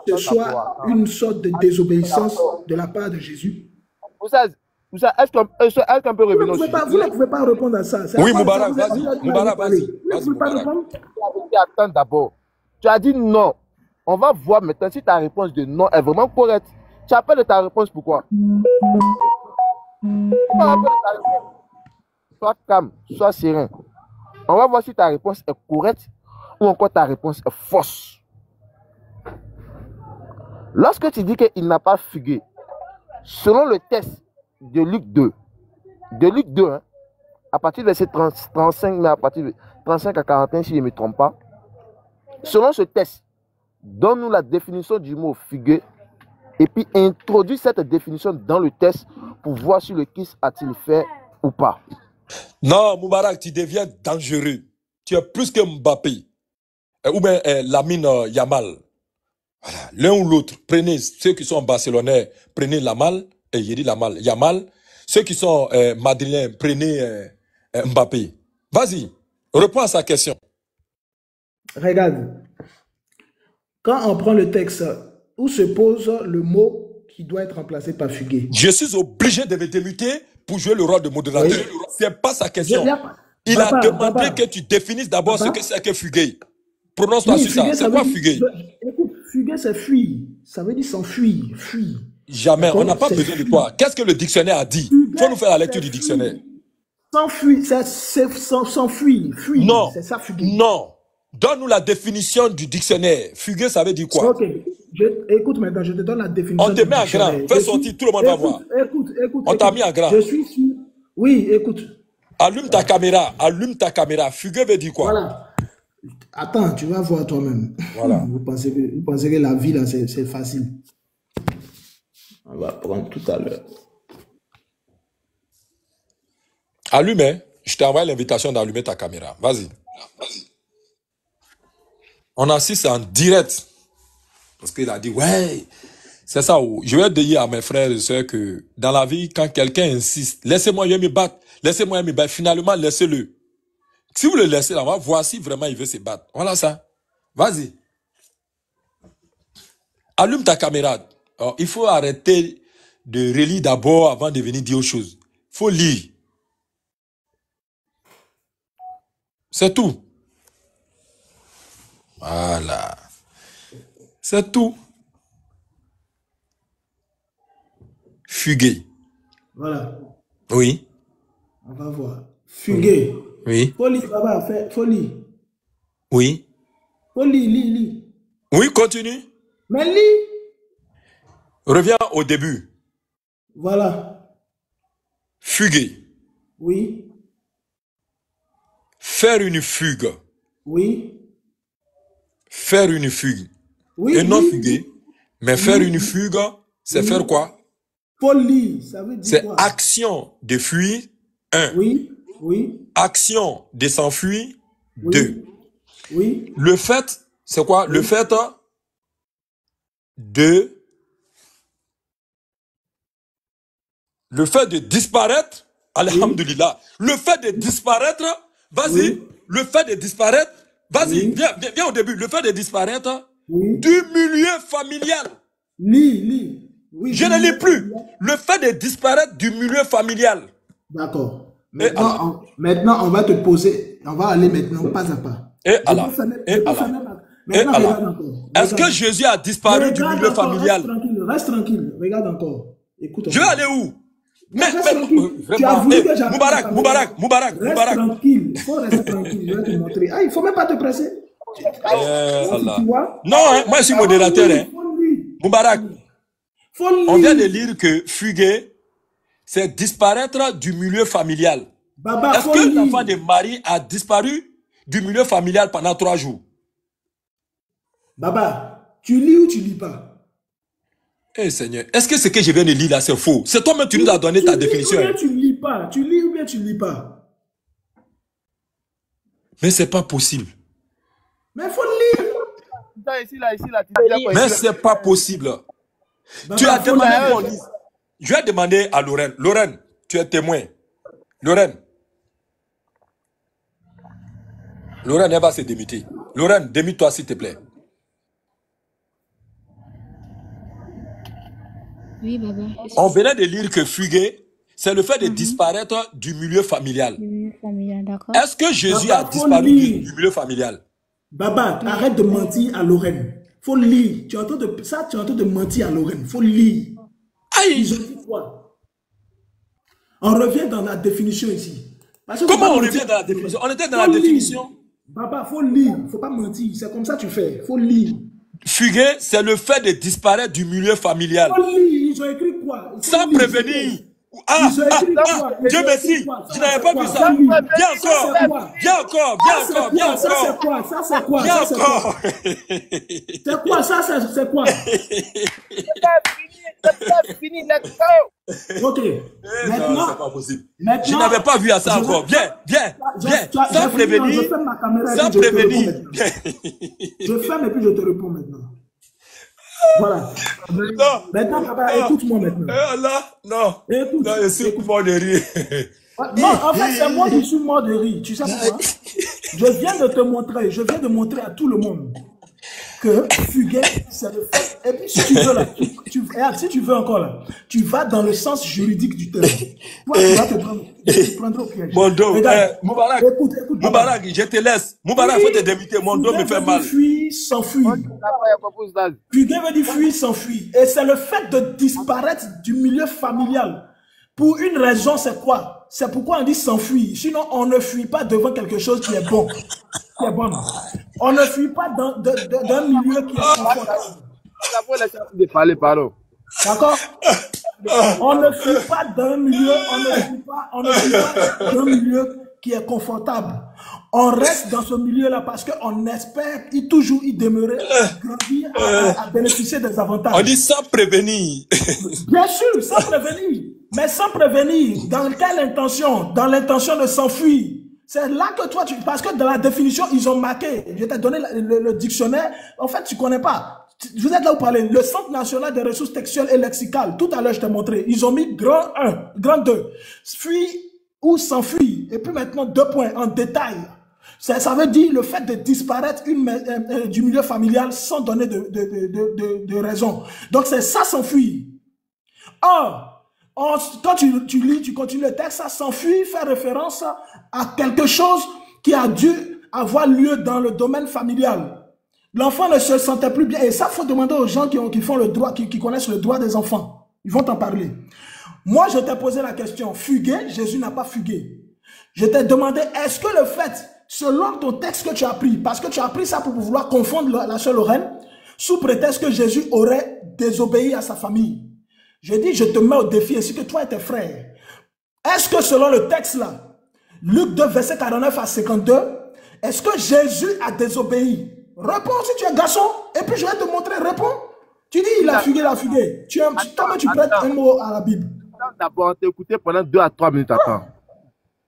ce soit une sorte de désobéissance de la part de Jésus? Est-ce qu'on peut revenir Vous ne pouvez pas répondre à ça. Oui, Moubarak, vas-y. Moubarak, vas-y. Vous ne pouvez pas répondre? Attends d'abord. Tu as dit non. On va voir maintenant si ta réponse de non est vraiment correcte. Tu appelles de ta réponse pourquoi? Sois calme, sois serein. On va voir si ta réponse est correcte ou encore ta réponse est fausse. Lorsque tu dis qu'il n'a pas fugué, selon le test de Luc 2, hein, à partir de verset 35, mais à partir de 35 à 41, si je ne me trompe pas, selon ce test, donne-nous la définition du mot fuguer et puis introduis cette définition dans le test pour voir si le Christ a-t-il fait ou pas. Non, Moubarak, tu deviens dangereux. Tu es plus que Mbappé. Ou bien Lamine Yamal. Voilà. L'un ou l'autre. Prenez ceux qui sont barcelonais, prenez Yamal. Ceux qui sont madrilènes, prenez Mbappé. Vas-y, réponds à sa question. Regarde. Quand on prend le texte, où se pose le mot qui doit être remplacé par fuguer? Je suis obligé de me démuter pour jouer le rôle de modérateur. Oui. C'est pas sa question. Il a demandé que tu définisses d'abord ce que c'est que fuguer. Prononce-toi sur ça. C'est quoi fuguer? Écoute, fuguer, c'est fuir. Ça veut dire s'enfuir. Fuir. Jamais. On n'a pas besoin de toi. Qu'est-ce que le dictionnaire a dit? Il faut nous faire la lecture du dictionnaire. S'enfuir, c'est s'enfuir. Fuir. Non. C'est ça, fuguer. Non. Donne-nous la définition du dictionnaire. Fuguer, ça veut dire quoi? Ok. Écoute maintenant, je te donne la définition. On te met en grand. Fais sortir, tout le monde va voir. Écoute. On t'a mis en grand. Je suis sûr. Oui, écoute. Allume ta caméra. Fuguer veut dire quoi? Voilà. Attends, tu vas voir toi-même. Voilà. Vous pensez que la vie, là, c'est facile. On va prendre tout à l'heure. Allume, hein? Je t'ai envoyé l'invitation d'allumer ta caméra. Vas-y. On assiste en direct. Parce qu'il a dit, ouais, c'est ça. Je vais dire à mes frères et sœurs que dans la vie, quand quelqu'un insiste, laissez-moi me battre, finalement, laissez-le. Si vous le laissez là, on va voir si vraiment il veut se battre. Voilà ça. Vas-y. Allume ta caméra. Alors, il faut arrêter de relire d'abord avant de venir dire autre chose. Il faut lire. C'est tout. Voilà. C'est tout. Fuguer. Voilà. Oui. On va voir. Fuguer. Oui. Faut lire, Baba, faut lire. Oui. Faut lire. Oui, continue. Mais lis. Reviens au début. Voilà. Fuguer. Oui. Faire une fugue. Oui. Faire une fugue. Oui. Et non fuguer. Mais faire une fugue, c'est faire quoi? Folie, ça veut dire quoi? C'est action de fuir, 1. Oui. Action de s'enfuir, 2. Oui. Le fait, c'est quoi? Le fait de... Le fait de disparaître, alhamdulillah. Le fait de disparaître, vas-y. Oui. Le fait de disparaître, vas-y, viens au début. Le fait de disparaître du milieu familial. Lis. Oui, je ne lis plus. Le fait de disparaître du milieu familial. D'accord. Maintenant, on va te poser, on va aller maintenant pas à pas. Et Allah. Est-ce que Jésus a disparu du milieu familial? Reste tranquille, regarde encore. Écoute. Je vais aller où? Mais tu as voulu que j'appelle. Moubarak. Reste tranquille, il faut rester tranquille, je vais te montrer. Ah, il ne faut même pas te presser. Allah. Non, hein, moi je suis modérateur. Hein. Moubarak, on vient de lire que fuguer, c'est disparaître du milieu familial. Est-ce que l'enfant de Marie a disparu du milieu familial pendant 3 jours? Baba, tu lis ou tu lis pas? Eh Seigneur, est-ce que ce que je viens de lire là c'est faux? C'est toi-même tu nous as donné ta définition. Tu lis pas, tu lis ou bien tu lis pas? Mais c'est pas possible. Mais il faut lire. Mais c'est pas possible. Baba, tu as demandé qu'on lise. Je vais demander à Lorraine. Lorraine, tu es témoin. Lorraine, elle va se démiter. Lorraine, démite-toi s'il te plaît. Oui, Baba. On venait de lire que fuguer, c'est le fait de disparaître du milieu familial. D'accord. Est-ce que Jésus a disparu du milieu familial? Baba, arrête de mentir à Lorraine. Faut lire. Tu es en train de mentir à Lorraine. Faut lire. Aïe. Ils ont dit quoi? On revient dans la définition ici. Comment on revient dans la définition? On était dans la définition. Baba, faut lire. Faut pas mentir. C'est comme ça que tu fais. Faut lire. Fuguer, c'est le fait de disparaître du milieu familial. Faut lire. Ils ont écrit quoi? Sans prévenir. Dieu merci. Je n'avais pas vu ça. Viens encore. Ça c'est quoi? C'est quoi ça? C'est quoi? C'est fini, let's go. Ok. Maintenant, c'est pas possible. Je n'avais pas vu ça encore. Viens. Sans prévenir. Sans prévenir. Je ferme et puis je te réponds maintenant. Voilà. Maintenant, papa, écoute-moi maintenant. Non, je suis mort de rire. Non, en fait, c'est moi qui suis mort de rire. Tu sais pourquoi? Je viens de montrer à tout le monde que fuguer, c'est le fait. Et puis, si tu veux là, si tu veux encore là, tu vas dans le sens juridique du terme. Toi, tu vas te prendre au piège. Mondo, Moubarak, Moubarak, je te laisse. Moubarak, faut te démiter. Mondo me fait mal. Fuir, s'enfuir. Fuguer veut dire fuir, s'enfuir. Et c'est le fait de disparaître du milieu familial. Pour une raison, c'est quoi? C'est pourquoi on dit s'enfuir. Sinon, on ne fuit pas devant quelque chose qui est bon. On ne fuit pas d'un milieu qui est confortable. D'accord? On ne fuit pas d'un milieu, on ne fuit pas d'un milieu qui est confortable. On reste dans ce milieu-là parce qu'on espère toujours y demeurer, grandir, à bénéficier des avantages. On dit sans prévenir. Bien sûr, sans prévenir. Mais sans prévenir, dans quelle intention? Dans l'intention de s'enfuir. C'est là que toi, parce que dans la définition, ils ont marqué. Je t'ai donné le dictionnaire. En fait, tu ne connais pas. Vous êtes là où parler. Le Centre national des ressources textuelles et lexicales. Tout à l'heure, je t'ai montré. Ils ont mis grand 1, grand 2. Fuir ou s'enfuir. Et puis maintenant, 2 points en détail. Ça veut dire le fait de disparaître du milieu familial sans donner de raison. Donc, c'est ça s'enfuir. Or, quand tu lis, tu continues le texte, ça s'enfuit, fait référence à quelque chose qui a dû avoir lieu dans le domaine familial. L'enfant ne se sentait plus bien. Et ça, il faut demander aux gens qui font le droit, qui connaissent le droit des enfants. Ils vont t'en parler. Moi, je t'ai posé la question. Fuguer, Jésus n'a pas fugué. Je t'ai demandé, est-ce que le fait, selon ton texte que tu as pris, parce que tu as pris ça pour vouloir confondre la sœur Lorraine, sous prétexte que Jésus aurait désobéi à sa famille. Je dis, je te mets au défi, ainsi que toi et tes frères. Est-ce que selon le texte là, Luc 2, verset 49 à 52, est-ce que Jésus a désobéi? Réponds si tu es garçon, et puis je vais te montrer, réponds. Tu dis, il a fugué, il a fugué. Tu prêtes un mot à la Bible. D'abord, t'écouter pendant 2 à 3 minutes, attends.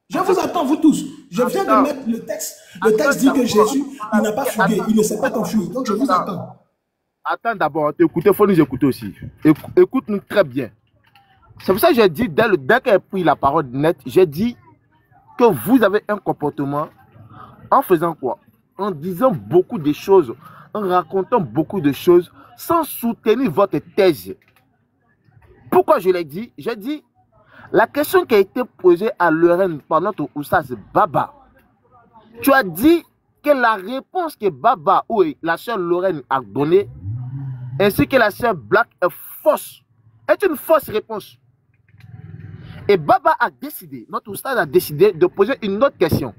Je vous attends, vous tous. Je viens de mettre le texte. Le texte dit que Jésus, il n'a pas fugué, il ne s'est pas enfui. Donc je vous attends. Attends d'abord, t'écouter, il faut nous écouter aussi. Écoute-nous très bien. C'est pour ça que j'ai dit, dès qu'elle a pris la parole nette, j'ai dit que vous avez un comportement en faisant quoi? En disant beaucoup de choses, en racontant beaucoup de choses, sans soutenir votre thèse. Pourquoi je l'ai dit? J'ai dit, la question qui a été posée à Lorraine par notre Oustaz Baba, tu as dit que la réponse que Baba ou la sœur Lorraine a donnée, ainsi que la sœur Black est fausse, est une fausse réponse. Et Baba a décidé, notre Oustaz a décidé de poser une autre question.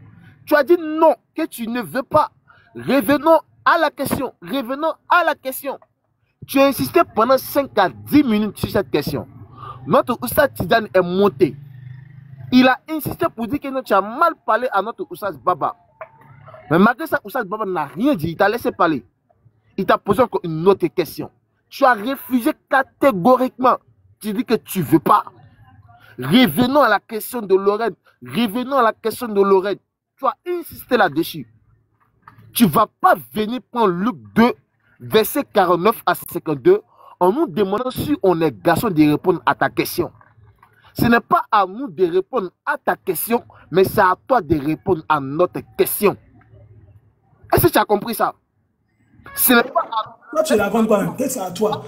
Tu as dit non, que tu ne veux pas. Revenons à la question. Revenons à la question. Tu as insisté pendant 5 à 10 minutes sur cette question. Notre Oustaz Tidjane est monté. Il a insisté pour dire que tu as mal parlé à notre Oustaz Baba. Mais malgré ça, Oustaz Baba n'a rien dit. Il t'a laissé parler. Il t'a posé encore une autre question. Tu as refusé catégoriquement. Tu dis que tu ne veux pas. Revenons à la question de Lorraine. Revenons à la question de Lorraine. Tu as insisté là-dessus. Tu ne vas pas venir prendre Luc 2, verset 49 à 52, en nous demandant si on est garçon de répondre à ta question. Ce n'est pas à nous de répondre à ta question, mais c'est à toi de répondre à notre question. Est-ce que tu as compris ça? Ce n'est pas à toi. Tu la comptes quand même. Qu'est-ce que c'est à toi?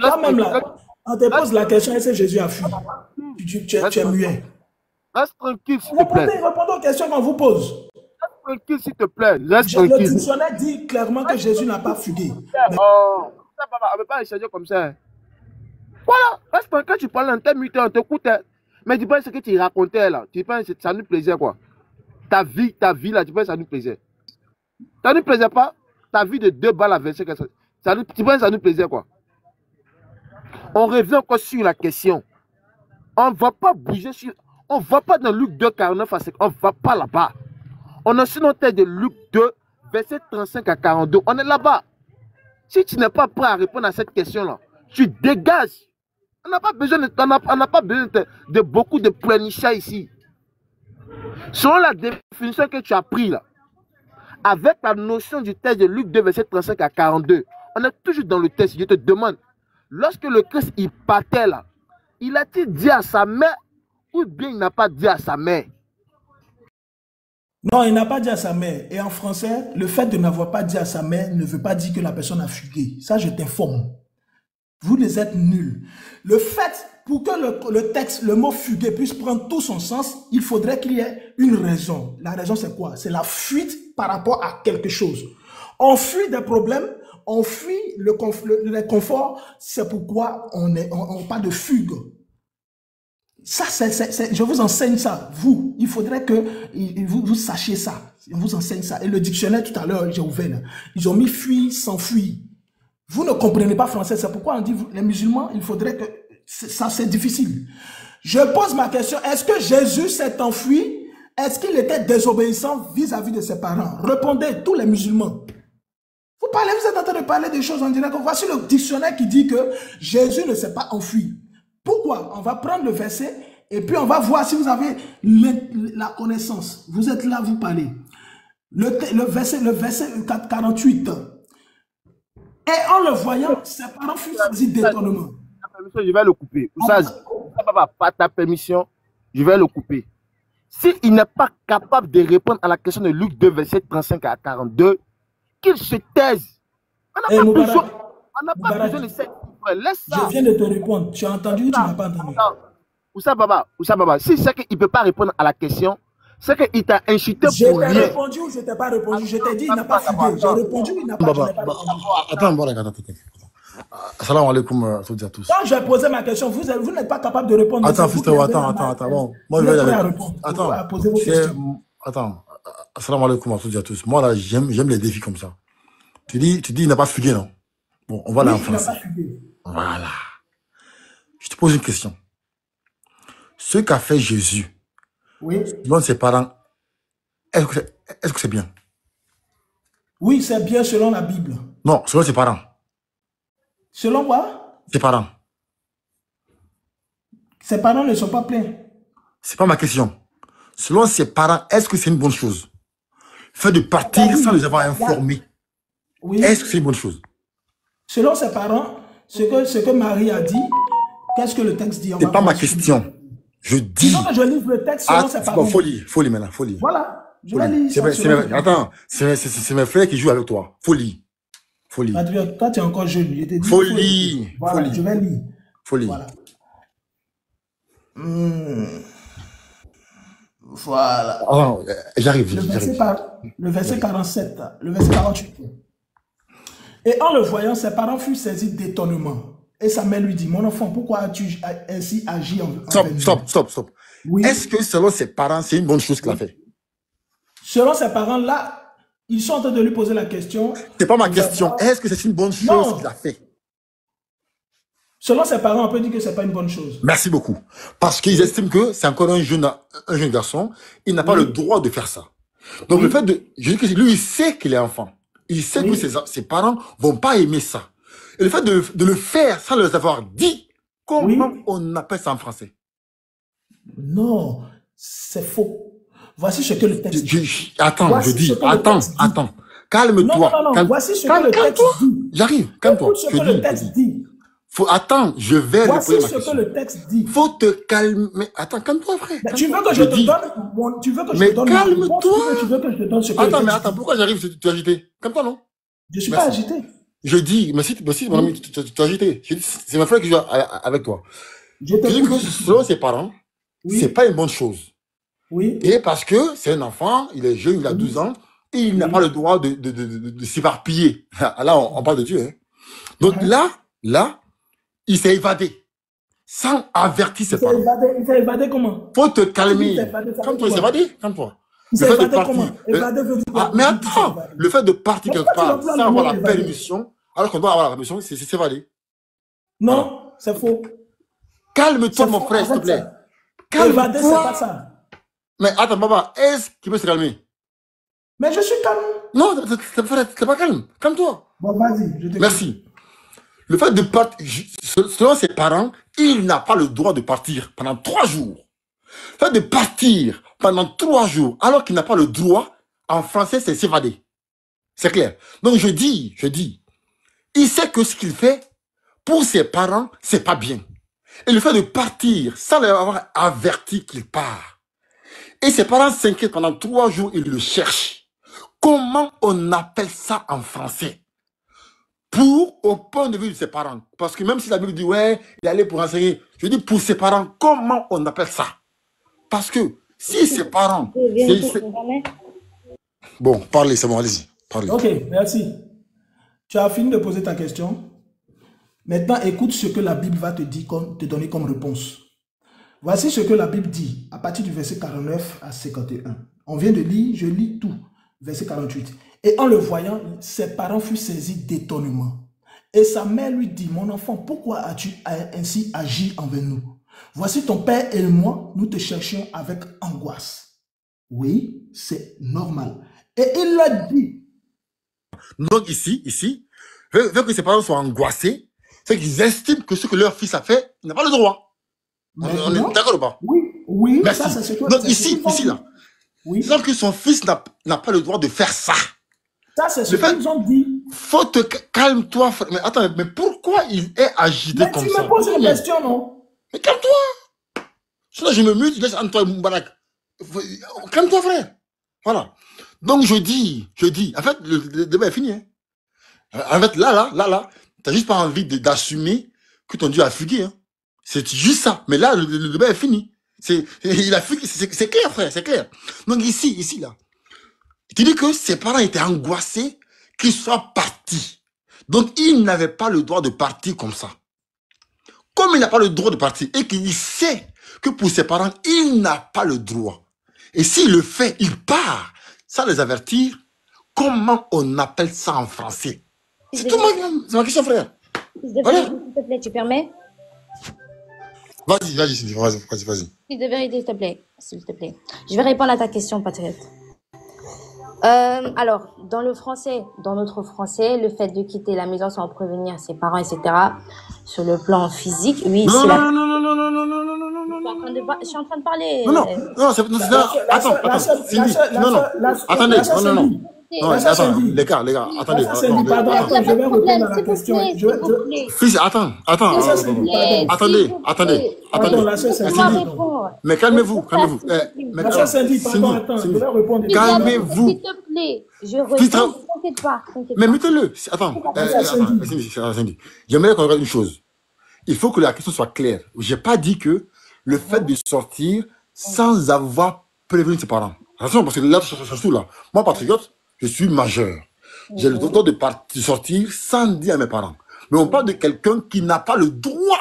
Toi-même là, on te pose la question, est-ce que Jésus a fui? Tu es muet. Reste tranquille, s'il te plaît. Répondons aux questions qu'on vous pose. Reste tranquille, s'il te plaît. Reste tranquille. Le dictionnaire dit clairement que Jésus n'a pas fugué. Oh, ça, papa, on ne peut pas échanger comme ça. Voilà, reste tranquille, quand tu parles en termes mutés, on t'écoute. Mais tu penses ce que tu racontais là. Tu penses que ça nous plaisait quoi? Ta vie là, tu penses que ça nous plaisait? Ça nous plaisait pas? Ta vie de 2 balles à 25, tu penses que ça nous plaisait quoi? On revient encore sur la question. On ne va pas bouger sur... On ne va pas dans Luc 2, 49 à 50. On ne va pas là-bas. On est sur notre tête de Luc 2, verset 35 à 42. On est là-bas. Si tu n'es pas prêt à répondre à cette question-là, tu dégages. On n'a pas besoin de beaucoup de pleurnichage ici. Selon la définition que tu as prise là, avec la notion du texte de Luc 2, verset 35 à 42, on est toujours dans le texte. Je te demande, lorsque le Christ il partait là, il a-t-il dit à sa mère ou bien il n'a pas dit à sa mère? Non, il n'a pas dit à sa mère. Et en français, le fait de n'avoir pas dit à sa mère ne veut pas dire que la personne a fugué. Ça, je t'informe. Vous les êtes nuls. Le fait, pour que le texte, le mot fuguer puisse prendre tout son sens, il faudrait qu'il y ait une raison. La raison, c'est quoi? C'est la fuite par rapport à quelque chose. On fuit des problèmes, on fuit le confort, c'est pourquoi on parle de fugue. Ça, je vous enseigne ça, vous. Il faudrait que vous sachiez ça. Je vous enseigne ça. Et le dictionnaire, tout à l'heure, j'ai ouvert là. Ils ont mis fuir, s'enfuir. Vous ne comprenez pas français. C'est pourquoi on dit, les musulmans, il faudrait que... Ça, c'est difficile. Je pose ma question. Est-ce que Jésus s'est enfui? Est-ce qu'il était désobéissant vis-à-vis de ses parents? Répondez, tous les musulmans. Vous êtes en train de parler des choses en direct. Voici le dictionnaire qui dit que Jésus ne s'est pas enfui. Pourquoi? On va prendre le verset et puis on va voir si vous avez la connaissance. Vous êtes là, vous parlez. Le verset 48. Et en le voyant, ses parents furent saisis d'étonnement. Je vais le couper. Pas ta permission, je vais le couper. S'il n'est pas capable de répondre à la question de Luc 2, verset 35 à 42, qu'il se taise. On n'a pas besoin de cette... Laisse ça. Je viens de te répondre. Tu as entendu ou tu n'as pas entendu? Oussa Baba, si c'est qu'il ne peut pas répondre à la question, c'est qu'il t'a insulté pour rien. Je t'ai répondu ou je ne t'ai pas répondu? Je t'ai dit il n'a pas fugué. J'ai répondu il n'a pas répondu. Attends. Assalamu alaikum à toutes et à tous. Quand j'ai posé ma question, vous n'êtes pas capable de répondre. Attends, attends. Bon, moi, je vais y aller. Attends. Assalamu alaikum à toutes et à tous. Moi, là, j'aime les défis comme ça. Tu dis il n'a pas fugué, non? Bon, on va aller en français. Voilà. Je te pose une question. Ce qu'a fait Jésus, selon ses parents, est-ce que c'est bien? Oui, c'est bien selon la Bible. Non, selon ses parents. Selon quoi? Ses parents. Ses parents ne sont pas pleins. C'est pas ma question. Selon ses parents, est-ce que c'est une bonne chose? Fait de partir sans les avoir informés. Oui. Est-ce que c'est une bonne chose? Selon ses parents, ce que Marie a dit, qu'est-ce que le texte dit? C'est pas ma question. Je dis... Sinon que je livre le texte selon ses parents. Folie maintenant, folie. Voilà, je vais lire. Attends, c'est mes frères qui jouent avec toi. Folie. Toi, tu es encore jeune. Je te dis folie. Voilà, folie. je vais lire. Folie. Voilà. Voilà. Oh, j'arrive. Le verset 47, le verset 48. Et en le voyant, ses parents furent saisis d'étonnement. Et sa mère lui dit, mon enfant, pourquoi as-tu ainsi agi Stop. Oui. Est-ce que selon ses parents, c'est une bonne chose qu'il a fait? Selon ses parents, là, ils sont en train de lui poser la question. C'est pas ma question. Est-ce que c'est une bonne chose qu'il a fait? Selon ses parents, on peut dire que c'est pas une bonne chose. Merci beaucoup. Parce qu'ils estiment que c'est encore un jeune garçon. Il n'a pas le droit de faire ça. Donc le fait de... Je dis que lui, il sait qu'il est enfant. Il sait que ses parents vont pas aimer ça. Et le fait de le faire sans les avoir dit, comment on appelle ça en français? Non, c'est faux. Voici ce que le texte dit. Attends. Calme-toi. Non. Voici ce que le texte dit. J'arrive, calme-toi. Ce que le texte dit. Attends, je vais Voici répondre à ma ce question. que le texte dit. Faut te calmer. Attends, calme-toi, frère. Tu veux que je te donne... Tu veux que je te donne... Mais calme-toi. Tu veux que je te donne ce que le texte dit. Mais attends, pourquoi j'arrive, tu es agité? Calme-toi, non? Je suis pas agité. Je dis, merci, mon ami, tu es agité. C'est ma frère qui joue avec toi. Je dis que selon ses parents, c'est pas une bonne chose. Oui. Et parce que c'est un enfant, il est jeune, il a 12 ans, et il n'a pas le droit de s'éparpiller. Là, on parle de Dieu. Hein. Donc là, il s'est évadé. Sans avertir ses parents. Il s'est évadé comment? Faut te calmer. Calme-toi, il s'est évadé. Calme-toi. Il s'est évadé comment? Évadé veut dire mais attends, le fait de partir quelque part sans avoir la permission, alors qu'on doit avoir la permission, c'est s'évader. Non, c'est faux. Calme-toi, mon frère, s'il te plaît. Évadé, c'est pas ça. Mais attends, papa, est-ce qu'il peut se calmer? Mais je suis calme. Non, t'es pas calme. Calme-toi. Bon, vas-y, je te Merci. Le fait de partir, selon ses parents, il n'a pas le droit de partir pendant 3 jours. Le fait de partir pendant 3 jours, alors qu'il n'a pas le droit, en français, c'est s'évader. C'est clair. Donc je dis, il sait que ce qu'il fait, pour ses parents, c'est pas bien. Et le fait de partir sans leur avoir averti qu'il part. Et ses parents s'inquiètent pendant 3 jours, ils le cherchent. Comment on appelle ça en français? Au point de vue de ses parents. Parce que même si la Bible dit, ouais, il est allé pour enseigner, je dis pour ses parents, comment on appelle ça? Parce que si ses parents... Bon, parlez, c'est bon, allez-y. Parlez. Ok, merci. Tu as fini de poser ta question. Maintenant, écoute ce que la Bible va te donner comme réponse. Voici ce que la Bible dit à partir du verset 49 à 51. On vient de lire, je lis tout. Verset 48. Et en le voyant, ses parents furent saisis d'étonnement. Et sa mère lui dit, mon enfant, pourquoi as-tu ainsi agi envers nous? Voici ton père et moi, nous te cherchions avec angoisse. Oui, c'est normal. Et il l'a dit. Donc ici, vu que ses parents sont angoissés, c'est qu'ils estiment que ce que leur fils a fait, il n'a pas le droit. On est d'accord ou pas? Oui. Merci. Ça, c'est ce que, donc ici là. Oui. Donc que son fils n'a pas le droit de faire ça. Ça, c'est ce qu'ils ont dit. Faut te calme-toi, frère. Mais attends, mais pourquoi il est agité comme ça? Mais tu me poses une question, non? Mais calme-toi. Sinon, je me mute, je laisse Antoine Moubarak. Calme-toi, frère. Voilà. Donc, je dis, en fait, le débat est fini. Hein. En fait, là, t'as juste pas envie d'assumer que ton Dieu a fugué. Hein. C'est juste ça. Mais là, le débat est fini. Il a fugué, c'est clair, frère, c'est clair. Donc, ici, là. Tu dis que ses parents étaient angoissés qu'il soit parti. Donc, il n'avait pas le droit de partir comme ça. Comme il n'a pas le droit de partir et qu'il sait que pour ses parents, il n'a pas le droit. Et s'il le fait, il part sans les avertir. Comment on appelle ça en français? C'est tout ma question, frère. Voilà. S'il te plaît, tu permets? Vas-y. S'il te plaît. Je vais répondre à ta question, patriote. Alors, dans notre français, le fait de quitter la maison sans prévenir ses parents, etc., sur le plan physique, oui, c'est la... Je suis en train de parler. Attendez, les gars, attendez. Je vais répondre à la question. Fils, attendez. Mais calmez-vous. Calmez-vous. S'il te plaît, je réponds, t'inquiète pas. Mais mettez-le. Attends, Cindy, j'aimerais qu'on regarde une chose. Il faut que la question soit claire. J'ai pas dit que le fait de sortir sans avoir prévenu ses parents. Attention, parce que là, surtout là, moi, patriote, je suis majeur. J'ai le droit de sortir sans dire à mes parents. Mais on parle de quelqu'un qui n'a pas le droit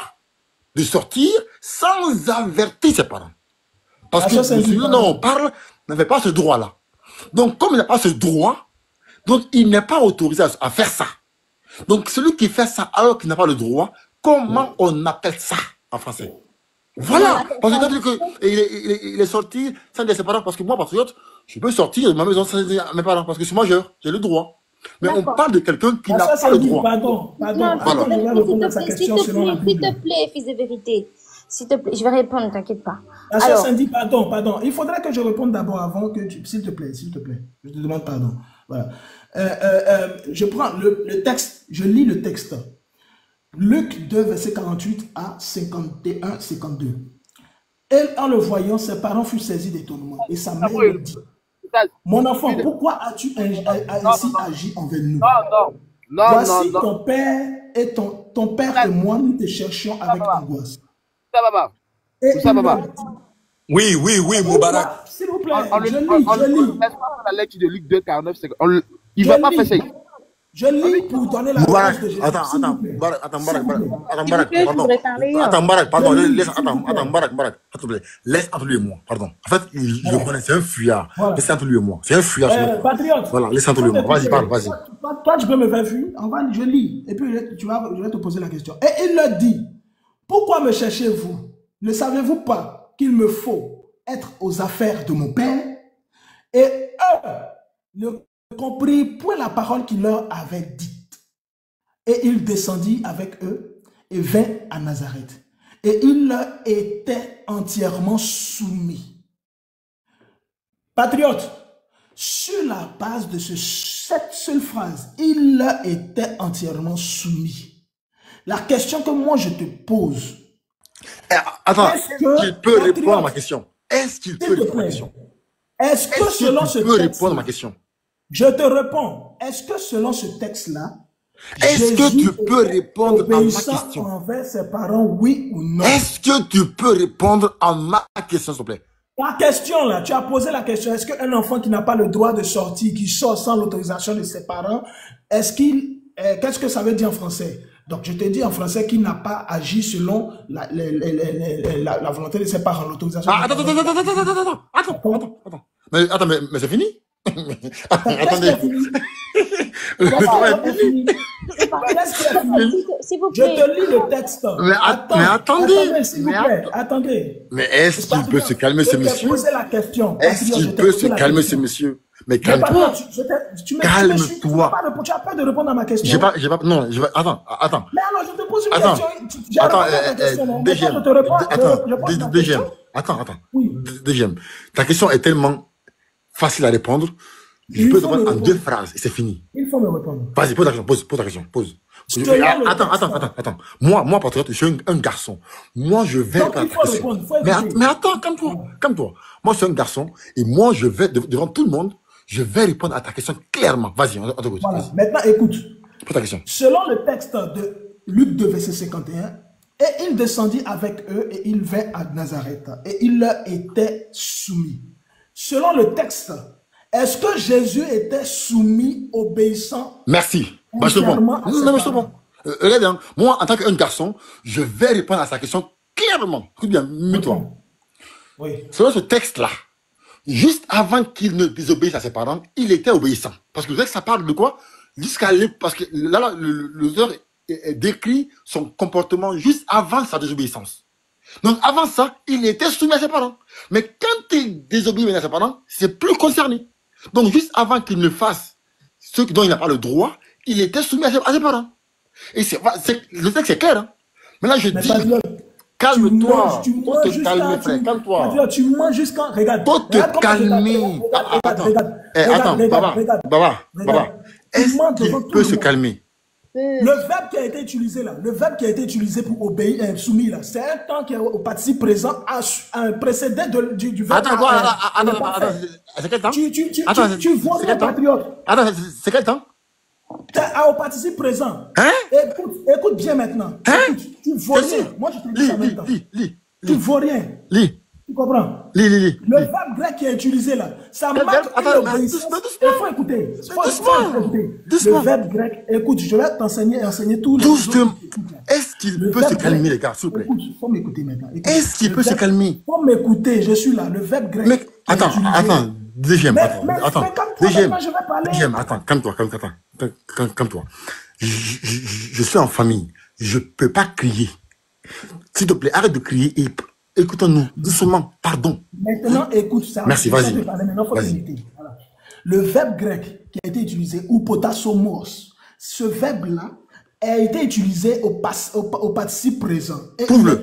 de sortir sans avertir ses parents. Parce que celui dont on parle n'avait pas ce droit-là. Donc, comme il n'a pas ce droit, donc il n'est pas autorisé à faire ça. Donc, celui qui fait ça alors qu'il n'a pas le droit, comment on appelle ça en français? Voilà. Parce que il est sorti sans dire à ses parents. Parce que moi, patriote, je peux sortir de ma maison sans dire à mes parents. Parce que je suis majeur, j'ai le droit. Mais on parle de quelqu'un qui n'a pas le droit. Pardon. S'il te plaît, fils de vérité. S'il te plaît, je vais répondre, t'inquiète pas. La sœur Cindy, pardon. Il faudrait que je réponde d'abord avant que tu... S'il te plaît. Je te demande pardon. Voilà. Je prends le texte, je lis le texte. Luc 2, verset 48 à 51, 52. Et en le voyant, ses parents furent saisis d'étonnement. Et sa mère lui dit, mon enfant, pourquoi as-tu ainsi agi envers nous? Voici ton père et ton père et moi, nous te cherchions avec angoisse. Oui, Moubarak. S'il vous plaît, je lis. La lecture de Luc 2, 49, il ne va pas faire ça. Je lis pour donner la réponse de Jésus. Laisse entre lui et moi, pardon. En fait, je le connais, c'est un fuyard. Laisse entre lui et moi. C'est un fuyard. Patriote. Voilà, laisse entre lui et moi. Vas-y, parle, vas-y. Toi, tu peux me faire fuir. Je lis. Et puis, je vais te poser la question. Et il leur dit, pourquoi me cherchez-vous? Ne savez-vous pas qu'il me faut être aux affaires de mon père? Et eux ne comprirent point la parole qu'il leur avait dite. Et il descendit avec eux et vint à Nazareth. Et il leur était entièrement soumis. Patriote, sur la base de cette seule phrase, il leur était entièrement soumis. La question que moi je te pose, attends, tu peux répondre à ma question. Est-ce qu'il peut répondre à ma question? Est-ce que selon ce texte, répondre à ma question? Je te réponds. Est-ce que selon ce texte-là, est-ce que tu peux répondre à ma question? Envers ses parents, oui ou non? Est-ce que tu peux répondre à ma question, s'il te plaît? La question là, tu as posé la question. Est-ce qu'un enfant qui n'a pas le droit de sortir, qui sort sans l'autorisation de ses parents, est-ce qu'il, qu'est-ce que ça veut dire en français? Donc, je te dis en français qu'il n'a pas agi selon la volonté de ses parents, l'autorisation. Attends. Mais c'est fini? Attendez. Je te lis le texte. Mais attendez. Attendez. Mais est-ce qu'il peut se calmer, ce monsieur? Est-ce qu'il peut se calmer, ce monsieur? Mais calme-toi. Calme-toi. Tu as peur de répondre à ma question. Non, attends. Mais alors, je te pose une question. Deuxième. Attends. Deuxième. Ta question est tellement facile à répondre. Je peux te répondre en 2 phrases et c'est fini. Il faut me répondre. Vas-y, pose ta question. Attends. Moi, patriote, je suis un garçon. Moi, je vais répondre à ta question. Mais attends, calme-toi. Moi, je suis un garçon et moi, je vais, devant tout le monde, je vais répondre à ta question clairement. Vas-y, on t'écoute. Voilà. Maintenant, écoute. Pose ta question. Selon le texte de Luc 2, verset 51, et il descendit avec eux et il vint à Nazareth et il leur était soumis. Selon le texte, est-ce que Jésus était soumis, obéissant? Merci. C'est bon. Regarde bien. Moi, en tant qu'un garçon, je vais répondre à sa question clairement. Écoute bien, mets-toi. Oui. Selon ce texte-là, juste avant qu'il ne désobéisse à ses parents, il était obéissant. Parce que le texte, ça parle de quoi? Parce que là, l'auteur décrit son comportement juste avant sa désobéissance. Donc, avant ça, il était soumis à ses parents. Mais quand il désobéit à ses parents, c'est plus concerné. Donc, juste avant qu'il ne fasse ce dont il n'a pas le droit, il était soumis à ses parents. Et le texte est clair. Hein? Mais là, je dis, calme-toi. Faut te calmer, frère. Calme-toi. Tu manges jusqu'à... Regarde. Faut te calmer. Attends, Baba. Est-ce qu'il peut se calmer? Le verbe qui a été utilisé là, pour obéir, soumis là, c'est un temps qui est au participe présent à un précédent du verbe. Attends, c'est quel temps? Tu vois le patriote. Attends, c'est quel temps? Au participe présent. Hein? Écoute bien maintenant. Hein? Tu vois. Moi je te dis ça maintenant. Lis. Tu ne vaux rien. Lis. Tu comprends? Lis. Le verbe grec qui est utilisé là, ça marque l'obéissance. Il faut écouter. Le verbe grec, écoute, je vais t'enseigner tous les doucement. Est-ce qu'il peut se calmer, les gars, s'il vous plaît? Il faut m'écouter maintenant. Est-ce qu'il peut se calmer? Il faut m'écouter, je suis là. Le verbe grec. Mais attends, deuxième, calme-toi. Je suis en famille. Je ne peux pas crier. S'il te plaît, arrête de crier et écoute-nous doucement. Pardon. Maintenant, écoute ça. Merci, vas-y. Voilà. Le verbe grec qui a été utilisé, ou potassomos, ce verbe-là a été utilisé au participe présent. Et prouve-le.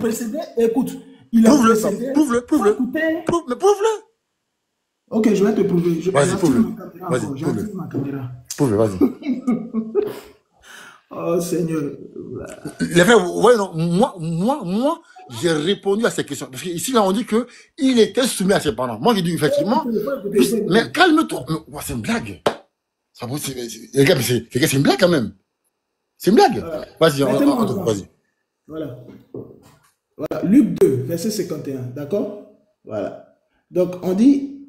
Écoute, prouve-le. Prouve-le. Prouve-le. Ok, je vais te prouver. Vas-y, prouve-le. Prouve-le, vas-y. Oh Seigneur. Les frères, vous voyez, non, moi, j'ai répondu à ces questions. Parce qu'ici, là, on dit qu'il était soumis à ses parents. Moi, j'ai dit effectivement, mais calme-toi. C'est une blague. Les gars, c'est une blague quand même. C'est une blague. Vas-y, vas-y. Voilà. Luc 2, verset 51. D'accord? Voilà. Donc, on dit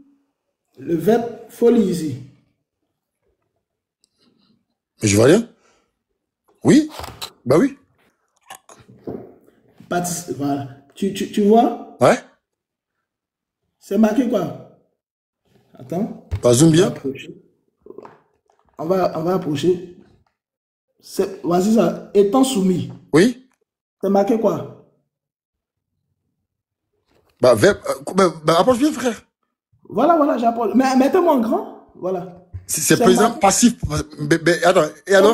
le verbe folie ici. Mais je vois rien. Oui, bah oui. Voilà. Tu vois? Ouais. C'est marqué quoi? Attends. Pas zoom bien. On va approcher. Vas-y ça. Étant soumis. Oui. C'est marqué quoi? Bah approche bien, frère. Voilà, j'approche. Mais mettez-moi en grand. Voilà. C'est présent passif. Mais attends, et alors?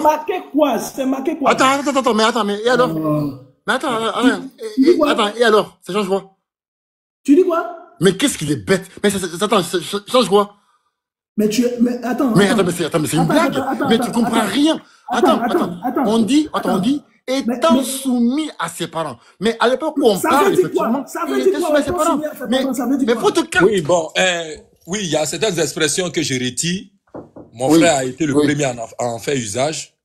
C'est marqué quoi? Attends, mais et alors? Mais attends, et alors? Ça change quoi? Tu dis quoi? Mais qu'est-ce qu'il est bête? Mais attends, ça change quoi? Mais attends. Mais c'est une blague. Mais tu comprends rien. Attends. On dit, étant soumis à ses parents. Mais à l'époque où on parle, effectivement, il était soumis à ses parents. Mais faut te calmer. Oui, bon, oui, il y a certaines expressions que je retire. Mon frère a été le premier à en faire usage.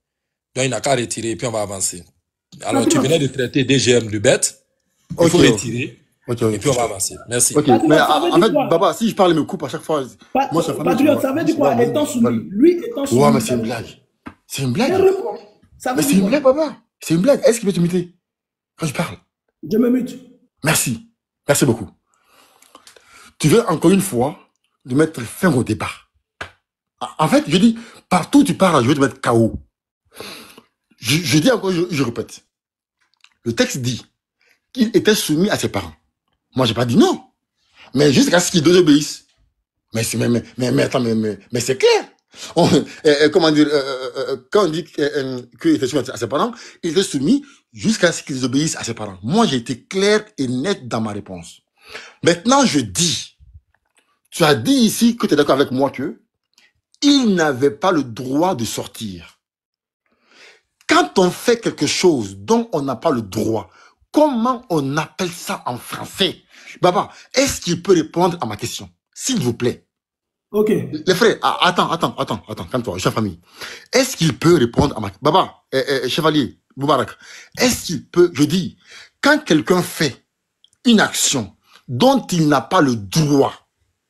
Donc, il n'a qu'à retirer et puis on va avancer. Alors, tu venais de traiter DGM de bête. Il faut retirer. Et puis on va avancer. Merci. Mais en fait, Baba, si je parle, il me coupe à chaque fois. Moi, Patriote, ça veut dire quoi? Étant soumis. Lui étant soumis. Ouais, mais c'est une blague. C'est une blague. Mais c'est une blague, Baba. C'est une blague. Est-ce qu'il peut te muter quand je parle? Je me mute. Merci. Merci beaucoup. Tu veux encore une fois de mettre fin au débat. En fait, je dis, partout où tu parles, je vais te mettre KO. Je dis encore, je répète. Le texte dit qu'il était soumis à ses parents. Moi, j'ai pas dit non. Mais jusqu'à ce qu'ils désobéissent. Mais attends, mais c'est clair. Comment dire, quand on dit qu'il était soumis à ses parents, il était soumis jusqu'à ce qu'ils désobéissent à ses parents. Moi, j'ai été clair et net dans ma réponse. Maintenant, je dis, tu as dit ici que tu es d'accord avec moi que il n'avait pas le droit de sortir. Quand on fait quelque chose dont on n'a pas le droit, comment on appelle ça en français? Baba, est-ce qu'il peut répondre à ma question? S'il vous plaît. Ok. Les frères, attends, calme-toi, chef famille. Est-ce qu'il peut répondre à ma... Baba, chevalier, Boubarak, est-ce qu'il peut, je dis, quand quelqu'un fait une action dont il n'a pas le droit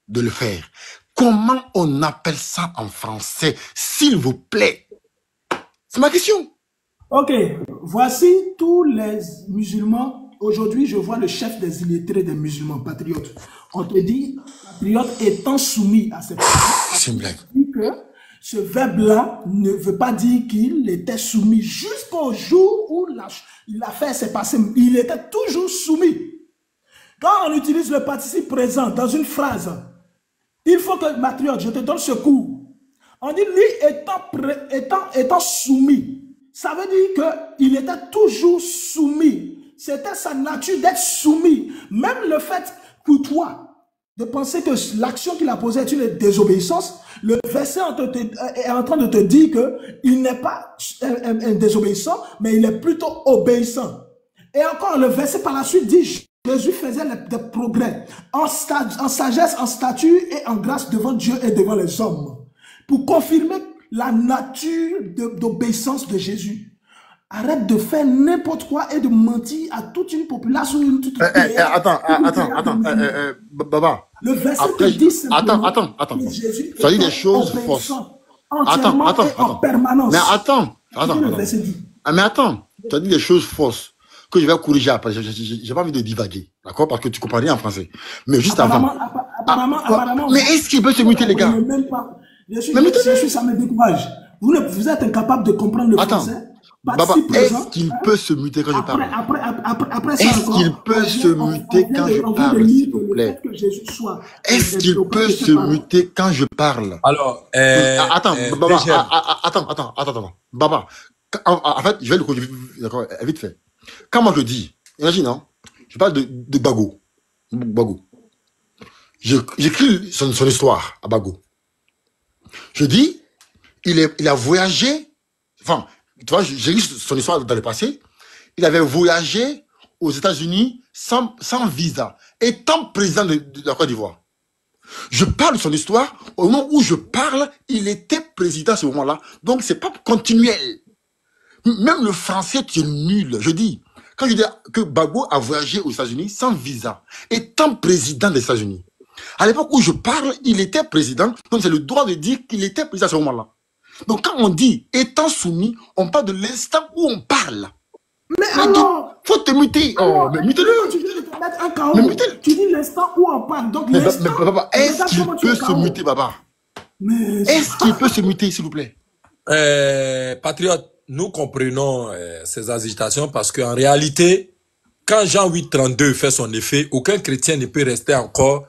de le faire, comment on appelle ça en français, s'il vous plaît? C'est ma question. Ok, voici tous les musulmans. Aujourd'hui, je vois le chef des illettrés des musulmans, patriotes. On te dit, patriote étant soumis à cette c'est une blague. Que ce verbe-là ne veut pas dire qu'il était soumis jusqu'au jour où l'affaire s'est passée. Il était toujours soumis. Quand on utilise le participe présent dans une phrase, il faut que, patriote, je te donne ce cours. On dit, lui étant soumis. Ça veut dire qu'il était toujours soumis. C'était sa nature d'être soumis. Même le fait pour toi de penser que l'action qu'il a posée est une désobéissance, le verset est en train de te dire qu'il n'est pas un désobéissant, mais il est plutôt obéissant. Et encore, le verset par la suite dit, Jésus faisait des progrès en sagesse, en statut et en grâce devant Dieu et devant les hommes. Pour confirmer la nature d'obéissance de Jésus. Arrête de faire n'importe quoi et de mentir à toute une population. Attends, Baba. Le verset te dit simplement attends. que Jésus Ça dit des choses fausses. Entièrement et en permanence. Mais attends. Mais attends, tu as dit des choses fausses que je vais corriger après. J'ai pas envie de divaguer, d'accord? Parce que tu comprends rien en français. Mais juste avant. Apparemment. Mais est-ce qu'il peut se muter, les gars? Même pas. Je suis, ça me décourage. Vous êtes incapable de comprendre le français. Baba, est-ce qu'il peut se muter quand je parle? Est-ce qu'il peut se muter quand je parle, s'il vous plaît? Est-ce qu'il peut se muter quand je parle? Alors, attends, Baba, en fait, je vais le corriger, d'accord, vite fait. Quand moi je dis, imagine, hein, je parle de Bago. J'écris son histoire à Bago. Je dis, il a voyagé, enfin, tu vois, j'ai lu son histoire dans le passé. Il avait voyagé aux États-Unis sans visa, étant président de la Côte d'Ivoire. Je parle de son histoire. Au moment où je parle, il était président à ce moment-là. Donc, c'est pas continuel. Même le français, tu es nul. Je dis, quand je dis que Bago a voyagé aux États-Unis sans visa, étant président des États-Unis. À l'époque où je parle, il était président. Donc, c'est le droit de dire qu'il était président à ce moment-là. Donc, quand on dit étant soumis, on parle de l'instant où on parle. Mais alors, faut te muter. Oh, mais mute-le. Tu viens de te mettre un chaos. Tu dis l'instant où on parle. Donc, Baba, est-ce qu'il peut se muter, Baba? Est-ce qu'il peut se muter, s'il vous plaît? Patriote, nous comprenons ces agitations parce qu'en réalité, quand Jean 8,32 fait son effet, aucun chrétien ne peut rester encore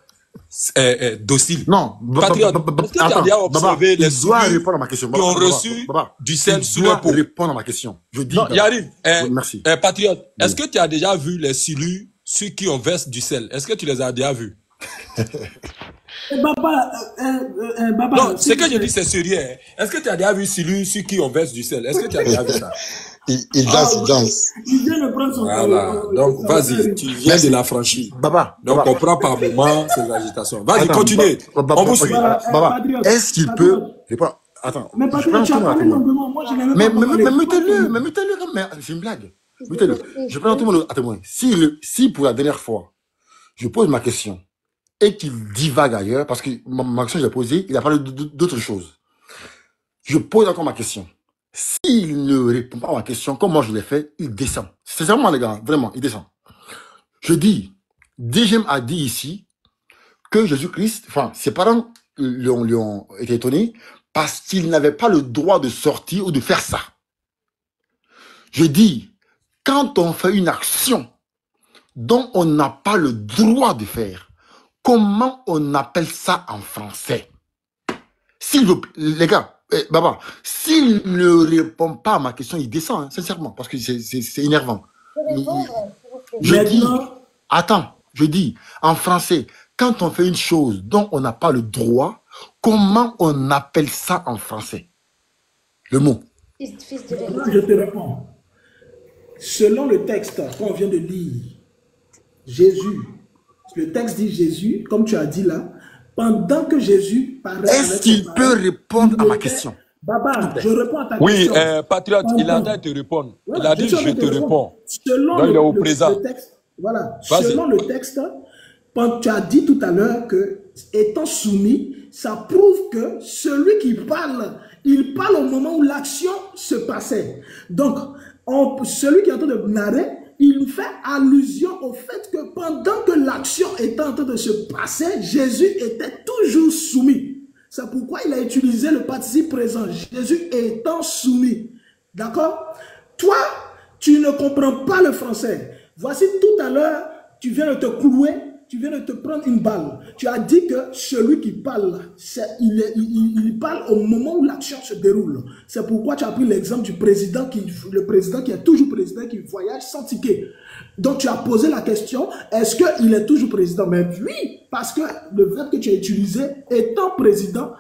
docile. Non, Patriote, est-ce que tu as déjà observé les souillures qui ont reçu du sel sur leur peau? Répondre à ma question. Je dis. Non, il arrive. Merci. Patriote, est-ce que tu as déjà vu les souillures sur qui on verse du sel? Est-ce que tu les as déjà vus? Baba, non, ce que je dis, c'est sérieux. Est-ce que tu as déjà vu celui sur qui on verse du sel? Est-ce que tu as déjà vu ça? Il danse. Il vient de prendre son voilà. Donc, vas-y, tu viens de la franchir. Baba. Donc, on prend par moment ces agitations. Vas-y, continue. On vous suit. Baba, est-ce qu'il peut... Attends. Mais Patrick, tu as parlé longuement. Moi, je n'ai même pas parlé. Mais mettez-le. C'est une blague. Mettez-le. Je prends tout le monde à témoin. Si pour la dernière fois, je pose ma question et qu'il divague ailleurs, parce que ma question, je l'ai posée, il a parlé d'autres choses. Je pose encore ma question. S'il ne répond pas à ma question, comme moi je l'ai fait, il descend. C'est vraiment, les gars, vraiment, il descend. Je dis, DGM a dit ici que Jésus-Christ, enfin, ses parents lui ont été étonnés parce qu'il n'avait pas le droit de sortir ou de faire ça. Je dis, quand on fait une action dont on n'a pas le droit de faire, comment on appelle ça en français? S'il vous plaît, les gars, Baba, s'il ne répond pas à ma question, il descend, hein, sincèrement, parce que c'est énervant. Je dis, en français, quand on fait une chose dont on n'a pas le droit, comment on appelle ça en français? Le mot. Je te réponds. Selon le texte qu'on vient de lire, Jésus, le texte dit Jésus, comme tu as dit là, pendant que Jésus parlait. Est-ce qu'il peut répondre à ma question? Baba, je réponds à ta question. Oui, Patriote, il a dit te répondre. Il a dit je te réponds. Donc il est au présent. Voilà, selon le texte, tu as dit tout à l'heure que, étant soumis, ça prouve que celui qui parle, il parle au moment où l'action se passait. Donc, celui qui est en train de narrer, il fait allusion au fait que pendant que l'action était en train de se passer, Jésus était toujours soumis. C'est pourquoi il a utilisé le participe présent. Jésus étant soumis. D'accord? Toi, tu ne comprends pas le français. Voici tout à l'heure, tu viens de te clouer, tu viens de te prendre une balle. Tu as dit que celui qui parle, il parle au moment où l'action se déroule. C'est pourquoi tu as pris l'exemple du président, le président qui est toujours président, qui voyage sans ticket. Donc tu as posé la question, est-ce qu'il est toujours président? Mais oui, parce que le verbe que tu as utilisé, étant président,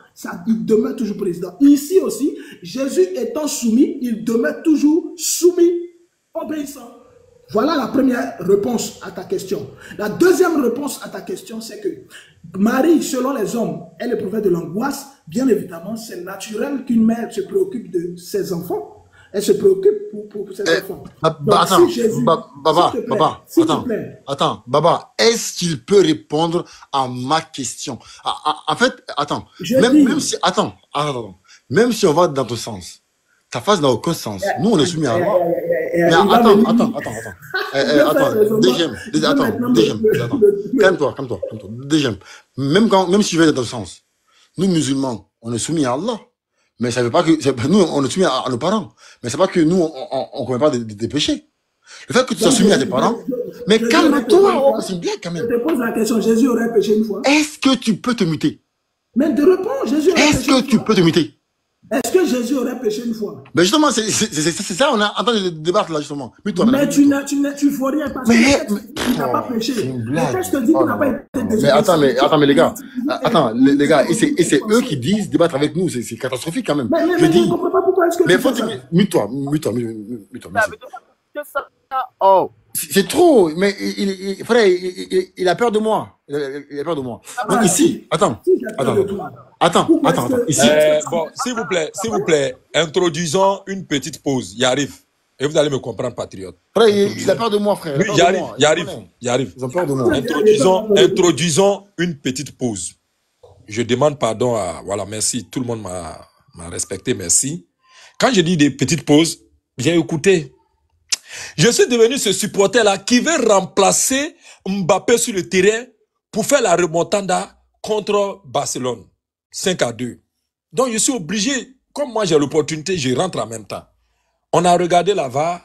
il demeure toujours président. Ici aussi, Jésus étant soumis, il demeure toujours soumis, obéissant. Voilà la première réponse à ta question. La deuxième réponse à ta question, c'est que Marie, selon les hommes, elle éprouvait de l'angoisse. Bien évidemment, c'est naturel qu'une mère se préoccupe de ses enfants. Elle se préoccupe pour ses enfants. Attends, si Jésus, Baba, est-ce qu'il peut répondre à ma question? En fait, attends, même si on va dans ton sens, ta phrase n'a aucun sens. Nous, on est soumis à Allah. Mais attends. Calme-toi. Même si je vais dans ton sens, nous, musulmans, on est soumis à Allah. Mais ça ne veut pas que... Nous, on est soumis à nos parents. Mais ce n'est pas que nous, on ne commet pas des péchés. Le fait que tu sois soumis à tes parents... Mais calme-toi, c'est bien quand même. Je te pose la question, Jésus aurait péché une fois? Est-ce que tu peux te muter? Mais te réponds, Jésus aurait péché une fois. Est-ce que tu peux te muter? Est-ce que Jésus aurait péché une fois? Mais justement, c'est ça, on a entendu débattre là, justement. Mais tu fais rien parce que tu n'as pas péché. Le texte dit qu'il n'a pas été désobéissant. Attends, mais les gars, et c'est eux qui disent débattre avec nous, c'est catastrophique quand même. Je ne comprends pas pourquoi est-ce que mais tu fais ça. Mute-toi. Oh. C'est trop, mais frère, il a peur de moi. Il a peur de moi. Donc ici, attends. Ici. Bon, s'il vous plaît, introduisons une petite pause. Il arrive. Et vous allez me comprendre, patriote. Frère, il a peur de moi, frère. Oui, il arrive. Ils ont peur de moi. Introduisons une petite pause. Je demande pardon à... Voilà, merci. Tout le monde m'a respecté, merci. Quand je dis des petites pauses, j'ai écouté. Je suis devenu ce supporter-là qui veut remplacer Mbappé sur le terrain pour faire la remontada contre Barcelone. 5-2. Donc, je suis obligé, comme moi j'ai l'opportunité, je rentre en même temps. On a regardé la VAR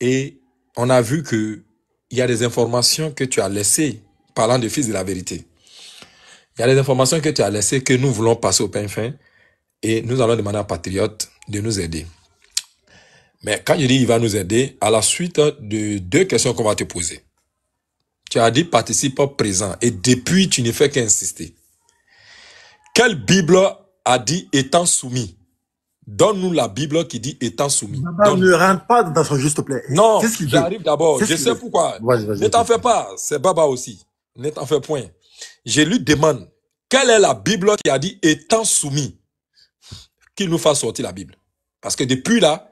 et on a vu que il y a des informations que tu as laissées, parlant de fils de la vérité. Il y a des informations que tu as laissées que nous voulons passer au pain fin et nous allons demander à Patriote de nous aider. Mais quand je dis il va nous aider, à la suite de 2 questions qu'on va te poser. Tu as dit participe présent et depuis tu ne fais qu'insister. Quelle Bible a dit étant soumis? Donne-nous la Bible qui dit étant soumis. Ne rentre pas dans son juste plaît. Non, j'arrive d'abord. Je sais pourquoi. Ne t'en fais pas. C'est Baba aussi. Ne t'en fais point. Je lui demande quelle est la Bible qui a dit étant soumis? Qu'il nous fasse sortir la Bible. Parce que depuis là,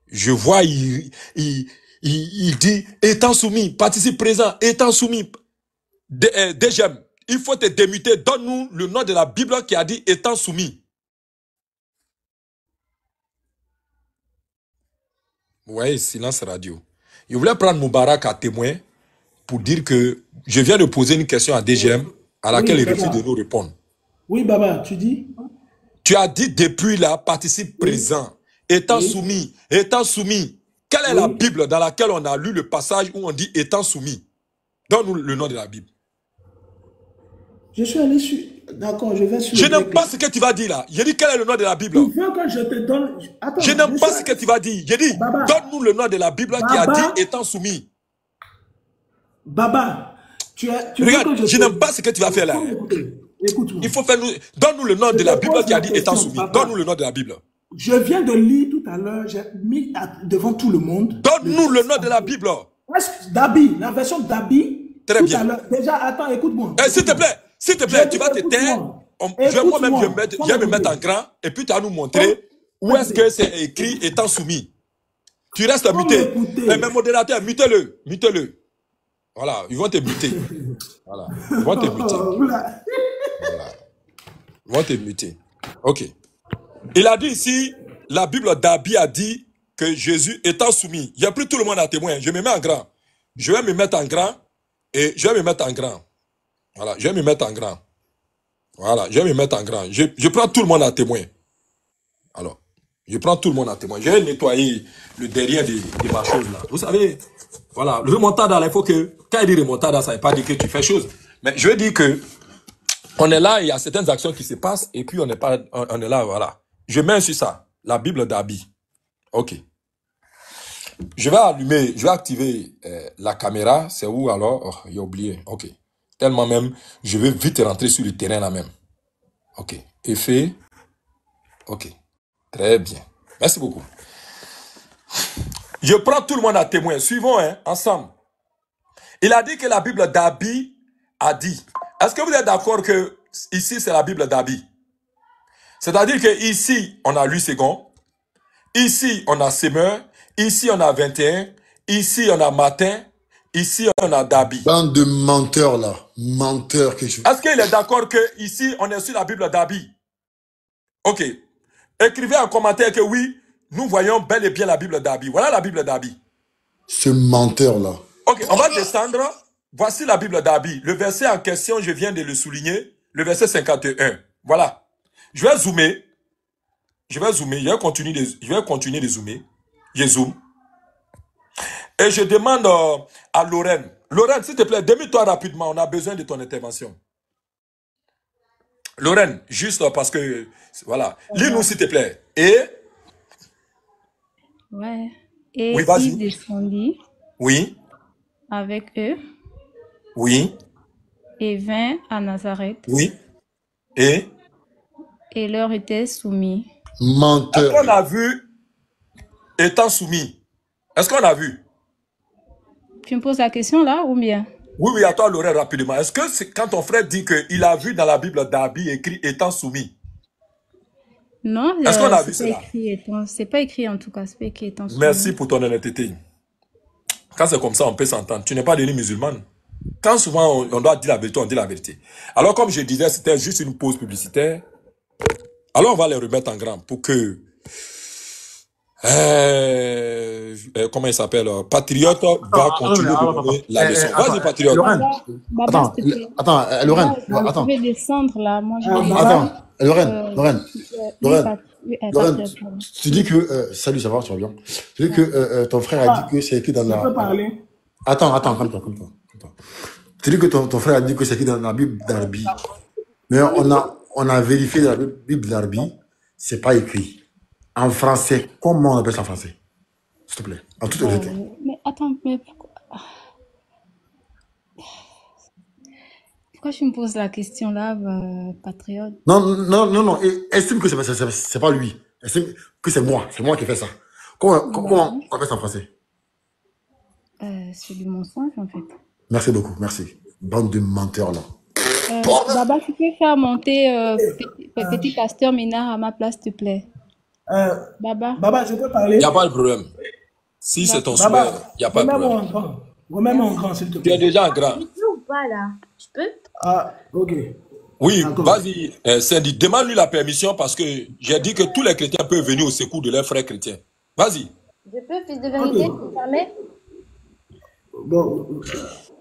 je vois, il dit, étant soumis, participe présent, étant soumis, DGM, il faut te démuter, donne-nous le nom de la Bible qui a dit, étant soumis. Ouais, silence radio. Je voulais prendre Moubarak à témoin pour dire que je viens de poser une question à DGM à laquelle il refuse de nous répondre. Oui, Baba, tu dis? Tu as dit depuis là, participe présent. Étant soumis, étant soumis. Quelle est la Bible dans laquelle on a lu le passage où on dit étant soumis? Donne-nous le nom de la Bible. Je suis allé sur... D'accord, je vais sur... Je n'aime pas ce que tu vas dire là. J'ai dit quel est le nom de la Bible. Il faut que je te donne... Attends, je n'aime pas ce que tu vas dire. J'ai dit, donne-nous le nom de la Bible qui a dit étant soumis. Baba, regarde, je n'aime pas ce que tu vas faire là. Écoute-moi. Il faut faire... Donne-nous le nom de la Bible qui a dit étant soumis. Donne-nous le nom de la Bible. Je viens de lire tout à l'heure, j'ai mis devant tout le monde. Donne-nous le nom de la Bible. Dabi, la version Dabi. Très bien. Déjà, attends, écoute-moi. S'il te plaît, tu vas te taire. Moi-même, je vais me mettre en grand et puis tu vas nous montrer où est-ce que c'est écrit étant soumis. Tu restes muté. Mais modérateur, mutez-le. Voilà, ils vont te muter. Voilà, ils vont te muter. Voilà. Ils vont te muter. Ok. Il a dit ici, la Bible d'Abi a dit que Jésus étant soumis. Il n'y a plus tout le monde à témoin. Je me mets en grand. Je vais me mettre en grand. Et je vais me mettre en grand. Voilà, je vais me mettre en grand. Voilà, je vais me mettre en grand. Je prends tout le monde à témoin. Alors, je prends tout le monde à témoin. Je vais nettoyer le derrière de ma chose là. Vous savez, voilà, le remontada, il faut que, quand il dit remontada, ça ne veut pas dire que tu fais chose. Mais je veux dire que, on est là, il y a certaines actions qui se passent, et puis on est là, voilà. Je mets sur ça, la Bible d'Abi. Ok. Je vais activer la caméra. C'est où alors? Oh, j'ai oublié. Ok. Tellement même, je vais vite rentrer sur le terrain là même. Ok. Effet. Ok. Très bien. Merci beaucoup. Je prends tout le monde à témoin. Suivons, hein, ensemble. Il a dit que la Bible d'Abi a dit. Est-ce que vous êtes d'accord que ici c'est la Bible d'Abi? C'est-à-dire que ici on a lu second Ici, on a semeur. Ici, on a 21. Ici, on a matin. Ici, on a Dabi. Bande de menteurs, là. Menteurs que je... Est-ce qu'il est d'accord que ici, on est sur la Bible d'Abi? Ok. Écrivez en commentaire que oui, nous voyons bel et bien la Bible d'Abi. Voilà la Bible d'Abi. Ce menteur-là. Ok, on va descendre. Voici la Bible d'Abi. Le verset en question, je viens de le souligner. Le verset 51. Voilà. Je vais zoomer. Je vais continuer de zoomer. Je zoome. Et je demande à Lorraine. Lorraine, s'il te plaît, démute-toi rapidement. On a besoin de ton intervention. Lorraine, juste parce que... Voilà. Lis-nous, s'il te plaît. Et... Ouais. Et oui, il descendit. Oui. Avec eux. Oui. Et vint à Nazareth. Oui. Et leur était soumis. Menteur. Est-ce qu'on a vu étant soumis? Est-ce qu'on a vu? Tu me poses la question là ou bien? Oui, oui, à toi, Lorraine, rapidement. Est-ce que c'est quand ton frère dit qu'il a vu dans la Bible d'Abi écrit étant soumis? Non, est-ce qu'on a vu cela? C'est pas écrit en tout cas, c'est pas écrit étant soumis. Merci pour ton honnêteté. Quand c'est comme ça, on peut s'entendre. Tu n'es pas devenu musulmane. Quand souvent on doit dire la vérité, on dit la vérité. Alors comme je disais, c'était juste une pause publicitaire. Alors on va les remettre en grand pour que... comment il s'appelle? Patriote va continuer de donner la leçon. Vas-y, Patriote. Attends, Lorraine. Je vais descendre là. Moi, je vais Lorraine, tu dis que... salut, ça va, tu vas bien? Tu dis que ton frère a dit que c'est écrit dans la... Tu peux parler? Attends, calme-toi. Tu dis que ton frère a dit que c'est écrit dans la Bible d'Arbi. Mais on a vérifié dans la Bible d'Arbi, c'est pas écrit. En français, comment on appelle ça en français? S'il te plaît, en toute honnêteté. Mais attends, mais pourquoi tu me poses la question là, Patriote? Non. Estime que c'est pas lui. Estime que c'est moi qui fais ça. Comment on appelle ça en français? C'est du mensonge en fait. Merci beaucoup, merci. Bande de menteurs là. Baba, tu peux faire monter petit pasteur Ménard à ma place, s'il te plaît? Baba, je peux parler? Il n'y a pas de problème. Si c'est ton souhait, il n'y a pas de problème. Remets-moi en grand, s'il te plaît. Tu es déjà en grand. Tu peux ou pas là? Tu peux? Ah, ok. Oui, vas-y, Cindy, demande-lui la permission parce que j'ai dit que tous les chrétiens peuvent venir au secours de leurs frères chrétiens. Vas-y. Je peux, fils de vérité, tu me permets? Bon,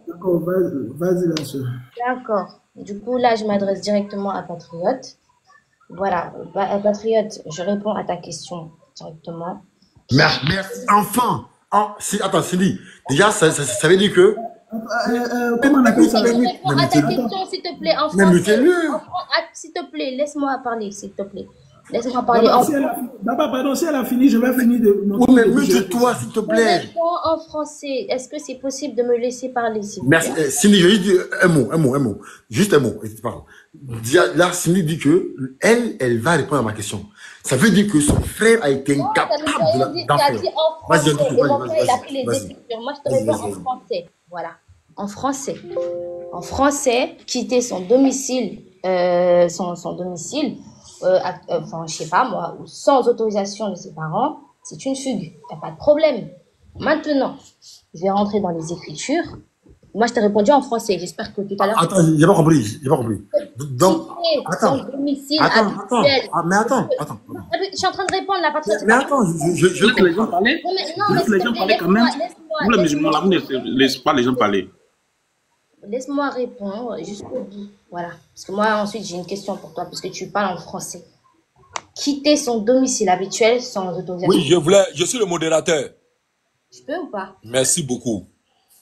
d'accord, vas-y là-dessus. D'accord. Du coup, là, je m'adresse directement à Patriote. Voilà, Patriote, je réponds à ta question directement. Merci, enfin. Attends, Cindy, déjà, ça veut dire que... comment on appelle ça? Réponds à ta question, s'il te plaît, en français. S'il te plaît, laisse-moi parler, s'il te plaît. Laisse-moi parler. Pardon, si elle a fini, je vais finir de... Oui, mais mute-toi, s'il te plaît. Réponds en français. Est-ce que c'est possible de me laisser parler, s'il vous plaît? Merci. Cindy, je vais juste dire un mot. Juste un mot. Là, Cindy dit que elle va répondre à ma question. Ça veut dire que son frère a été incapable d'en faire. Vas-y, il a pris les écritures. Moi, je te réponds en français. Voilà. En français. En français, quitter son domicile, enfin, je sais pas moi, sans autorisation de ses parents, c'est une fugue. Il n'y a pas de problème. Maintenant, je vais rentrer dans les écritures. Moi, je t'ai répondu en français. J'espère que tout à l'heure... Attends, j'ai pas compris. Donc, attends. Mais attends. Je suis en train de répondre, la patronne. Mais attends, je veux que les gens parlent. Je veux que les gens parlent quand même. Vous, les musulmans, là, vous ne laissez pas les gens parler. Laisse-moi répondre jusqu'au bout. Voilà. Parce que moi, ensuite, j'ai une question pour toi, parce que tu parles en français. Quitter son domicile habituel sans autorisation. Oui, je suis le modérateur. Je peux ou pas? Merci beaucoup.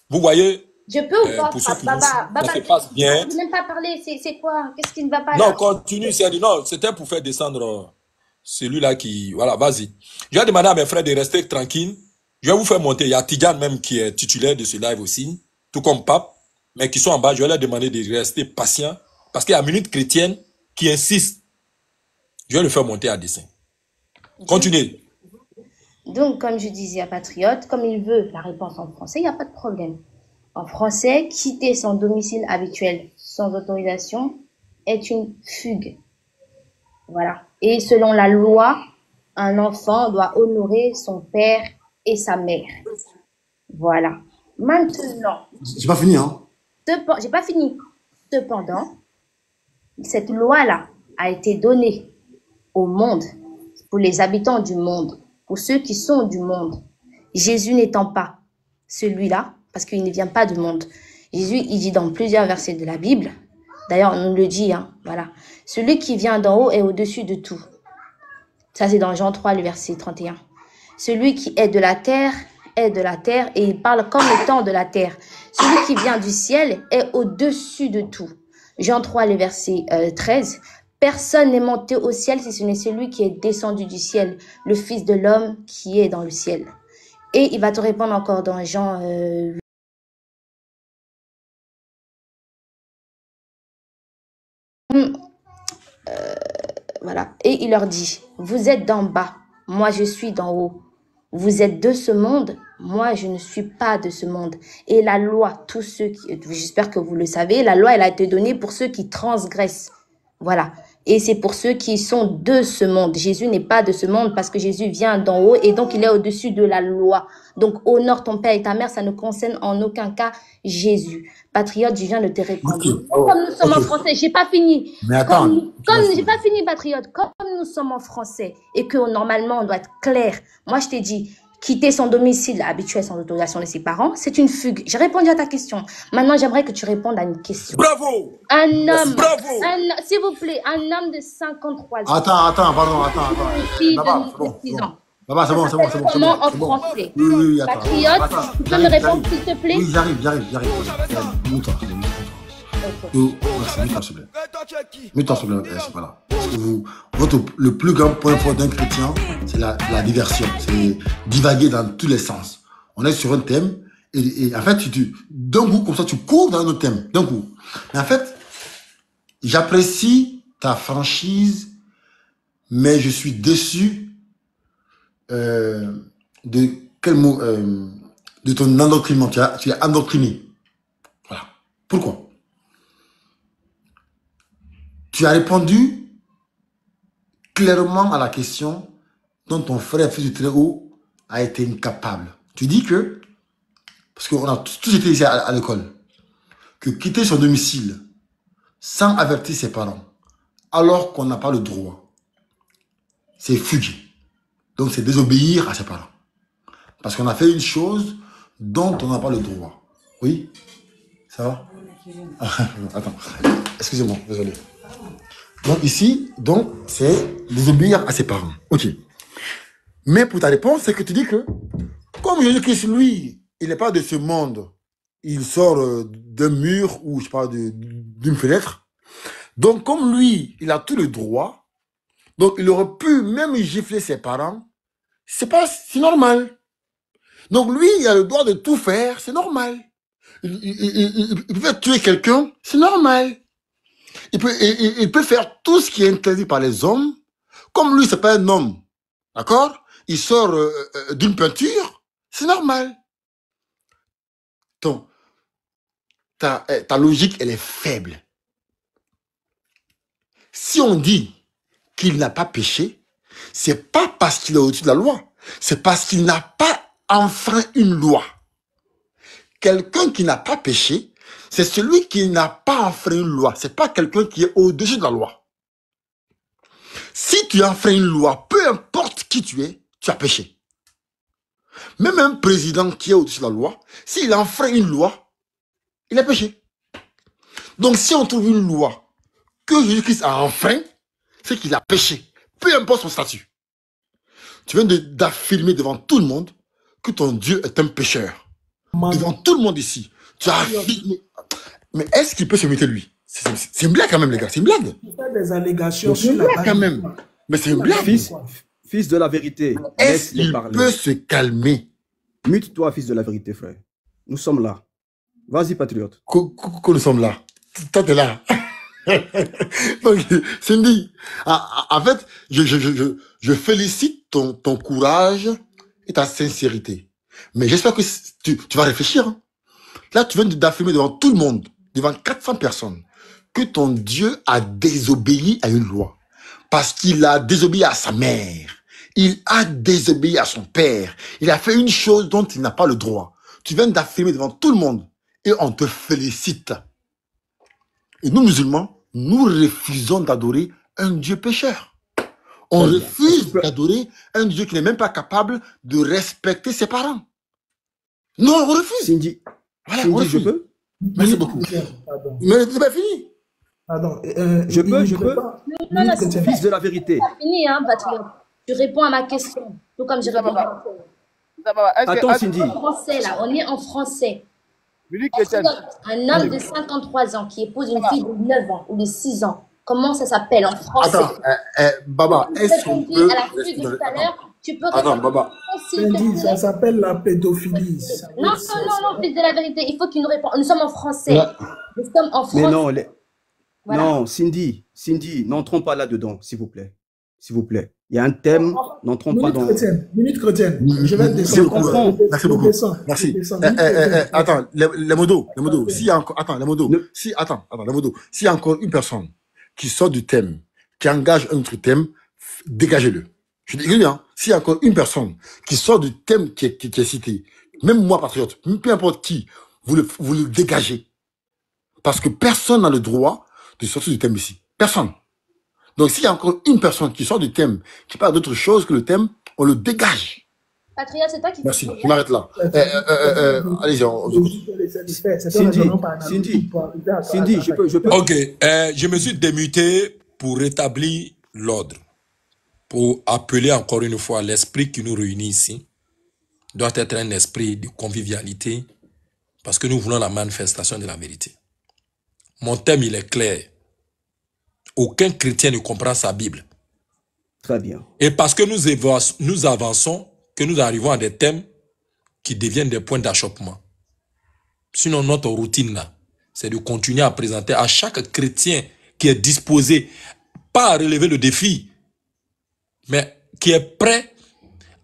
Vous voyez... Je peux ou pas? Pour ceux qui Baba, ça se passe bien. Tu n'aimes pas parler, c'est quoi? Qu'est-ce qui ne va pas là? Non, continue, non, c'était pour faire descendre celui-là qui... Voilà, vas-y. Je vais demander à mes frères de rester tranquilles. Je vais vous faire monter. Il y a Tidjane même qui est titulaire de ce live aussi, tout comme Pape, mais qui sont en bas. Je vais leur demander de rester patients parce qu'il y a Minute Chrétienne qui insiste. Je vais le faire monter à dessin. Continuez. Donc, comme je disais à Patriote, comme il veut la réponse en français, il n'y a pas de problème. En français, quitter son domicile habituel sans autorisation est une fugue. Voilà. Et selon la loi Un enfant doit honorer son père et sa mère. Voilà. Maintenant, J'ai pas fini, hein. j'ai pas fini. Cependant, cette loi-là a été donnée au monde, pour les habitants du monde, pour ceux qui sont du monde. Jésus n'étant pas celui-là, parce qu'il ne vient pas du monde. Jésus, il dit dans plusieurs versets de la Bible, d'ailleurs, on nous le dit, hein, voilà. Celui qui vient d'en haut est au-dessus de tout. Ça, c'est dans Jean 3, le verset 31. Celui qui est de la terre et il parle comme étant de la terre. Celui qui vient du ciel est au-dessus de tout. Jean 3, le verset 13. Personne n'est monté au ciel si ce n'est celui qui est descendu du ciel, le Fils de l'homme qui est dans le ciel. Et il va te répondre encore dans Jean 8. Voilà. Et il leur dit, vous êtes d'en bas, moi je suis d'en haut. Vous êtes de ce monde, moi je ne suis pas de ce monde. Et la loi, tous ceux qui, j'espère que vous le savez, la loi elle a été donnée pour ceux qui transgressent. Voilà. Et c'est pour ceux qui sont de ce monde. Jésus n'est pas de ce monde parce que Jésus vient d'en haut et donc il est au-dessus de la loi. Donc honore ton père et ta mère, ça ne concerne en aucun cas Jésus. Patriote, je viens de te répondre. Ok. Oh, Comme nous sommes ok. en français, j'ai pas fini. Mais attends. Comme j'ai pas fini, patriote. Comme nous sommes en français et que normalement on doit être clair. Moi, je t'ai dit, quitter son domicile habituel sans autorisation de ses parents, c'est une fugue. J'ai répondu à ta question. Maintenant, j'aimerais que tu répondes à une question. Bravo! Un homme, Bravo! s'il vous plaît, un homme de 53 ans. Attends, pardon, attends. Une fille Baba, de 6 ans. Baba, c'est bon. Comment en français? Oui, attends. Patriote, tu peux me répondre s'il te plaît? Oui, j'arrive. Mets-toi. Merci, mets-toi, s'il te plaît. Mets-toi, s'il te plaît, voilà. Parce que le plus grand point fort d'un chrétien, c'est la diversion. C'est divaguer dans tous les sens. On est sur un thème, et en fait, d'un coup, comme ça, tu cours dans un autre thème, d'un coup. Mais en fait, j'apprécie ta franchise, mais je suis déçu de quel mot, de ton endoctrinement. Tu es endoctriné. Voilà. Pourquoi? Tu as répondu clairement à la question dont ton frère, fils du Très-Haut, a été incapable. Tu dis que, parce qu'on a tous été ici à l'école, que quitter son domicile sans avertir ses parents, alors qu'on n'a pas le droit, c'est fuguer. Donc c'est désobéir à ses parents. Parce qu'on a fait une chose dont on n'a pas le droit. Oui? Ça va? Attends, excusez-moi, désolé. Donc ici, c'est désobéir à ses parents. Ok. Mais pour ta réponse, c'est que tu dis que, comme Jésus-Christ, lui, il n'est pas de ce monde, il sort d'un mur ou, je sais pas, d'une fenêtre. Donc, comme lui, il a tout le droit, donc il aurait pu même gifler ses parents, c'est normal. Donc lui, il a le droit de tout faire, c'est normal. Il peut tuer quelqu'un, c'est normal. Il peut faire tout ce qui est interdit par les hommes. Comme lui, c'est pas un homme, d'accord? Il sort d'une peinture, c'est normal. Donc, ta logique, elle est faible. Si on dit qu'il n'a pas péché, c'est pas parce qu'il est au-dessus de la loi, c'est parce qu'il n'a pas enfreint une loi. Quelqu'un qui n'a pas péché, c'est celui qui n'a pas enfreint une loi. C'est pas quelqu'un qui est au-dessus de la loi. Si tu enfreins une loi, peu importe qui tu es, tu as péché. Même un président qui est au-dessus de la loi, s'il enfreint une loi, il a péché. Donc si on trouve une loi que Jésus-Christ a enfreint, c'est qu'il a péché. Peu importe son statut. Tu viens d'affirmer devant tout le monde que ton Dieu est un pécheur. Devant tout le monde ici. Tu as affirmé. Mais est-ce qu'il peut se mettre lui? C'est une blague quand même, les gars. C'est une blague. Il fait des allégations sur la blague quand même. Mais c'est une blague. Fils de la vérité. Est-ce qu'il peut se calmer? Mute-toi, fils de la vérité, frère. Nous sommes là. Vas-y, patriote. Que nous sommes là. Toi, t'es là. Donc, Cindy, en fait, je félicite ton courage et ta sincérité. Mais j'espère que tu vas réfléchir. Hein. Là, tu viens d'affirmer devant tout le monde, devant 400 personnes, que ton Dieu a désobéi à une loi. Parce qu'il a désobéi à sa mère. Il a désobéi à son père. Il a fait une chose dont il n'a pas le droit. Tu viens d'affirmer devant tout le monde et on te félicite. Et nous, musulmans, nous refusons d'adorer un Dieu pécheur. On refuse d'adorer un Dieu qui n'est même pas capable de respecter ses parents. Non, on refuse. Cindy, voilà, Cindy, je peux? Merci beaucoup. Mais le débat est fini. Pardon. Je peux? Non, c'est fils de la vérité. C'est fini, hein, patriote. Tu réponds à ma question. Tout comme je réponds à Attends, Cindy. En français, là, on est en français. Un homme de 53 ans qui épouse une fille de 9 ans ou de 6 ans, comment ça s'appelle en français? Attends, Baba, est-ce qu'on peut... À la fille de tout à l'heure, tu peux Attends, Baba. Ça s'appelle la pédophilie. Non, fils de la vérité, il faut qu'il nous réponde. Nous sommes en français. Nous sommes en français. Mais non, non, Cindy, n'entrons pas là-dedans, s'il vous plaît. S'il vous plaît. Il y a un thème, n'entrons pas dans... Minute chrétienne. Je vais descendre. Je comprends. Merci beaucoup. Merci. Attends, les modos. S'il y a encore... Attends, les modos. Attends, les modos. S'il y a encore une personne qui sort du thème, qui engage un autre thème, dégagez-le. Je dis bien, s'il y a encore une personne qui sort du thème qui est cité, même moi, patriote, peu importe qui, vous le dégagez. Parce que personne n'a le droit de sortir du thème ici. Personne. Donc, s'il y a encore une personne qui sort du thème, qui parle d'autre chose que le thème, on le dégage. Patriote, c'est toi qui... Merci, je m'arrête là. Allez-y, on Cindy, je peux... Ok, je me suis démuté pour rétablir l'ordre. Pour appeler encore une fois l'esprit qui nous réunit ici. Doit être un esprit de convivialité. Parce que nous voulons la manifestation de la vérité. Mon thème, il est clair. Aucun chrétien ne comprend sa Bible. Très bien. Et parce que nous avançons, que nous arrivons à des thèmes qui deviennent des points d'achoppement. Sinon, notre routine là, c'est de continuer à présenter à chaque chrétien qui est disposé, pas à relever le défi, mais qui est prêt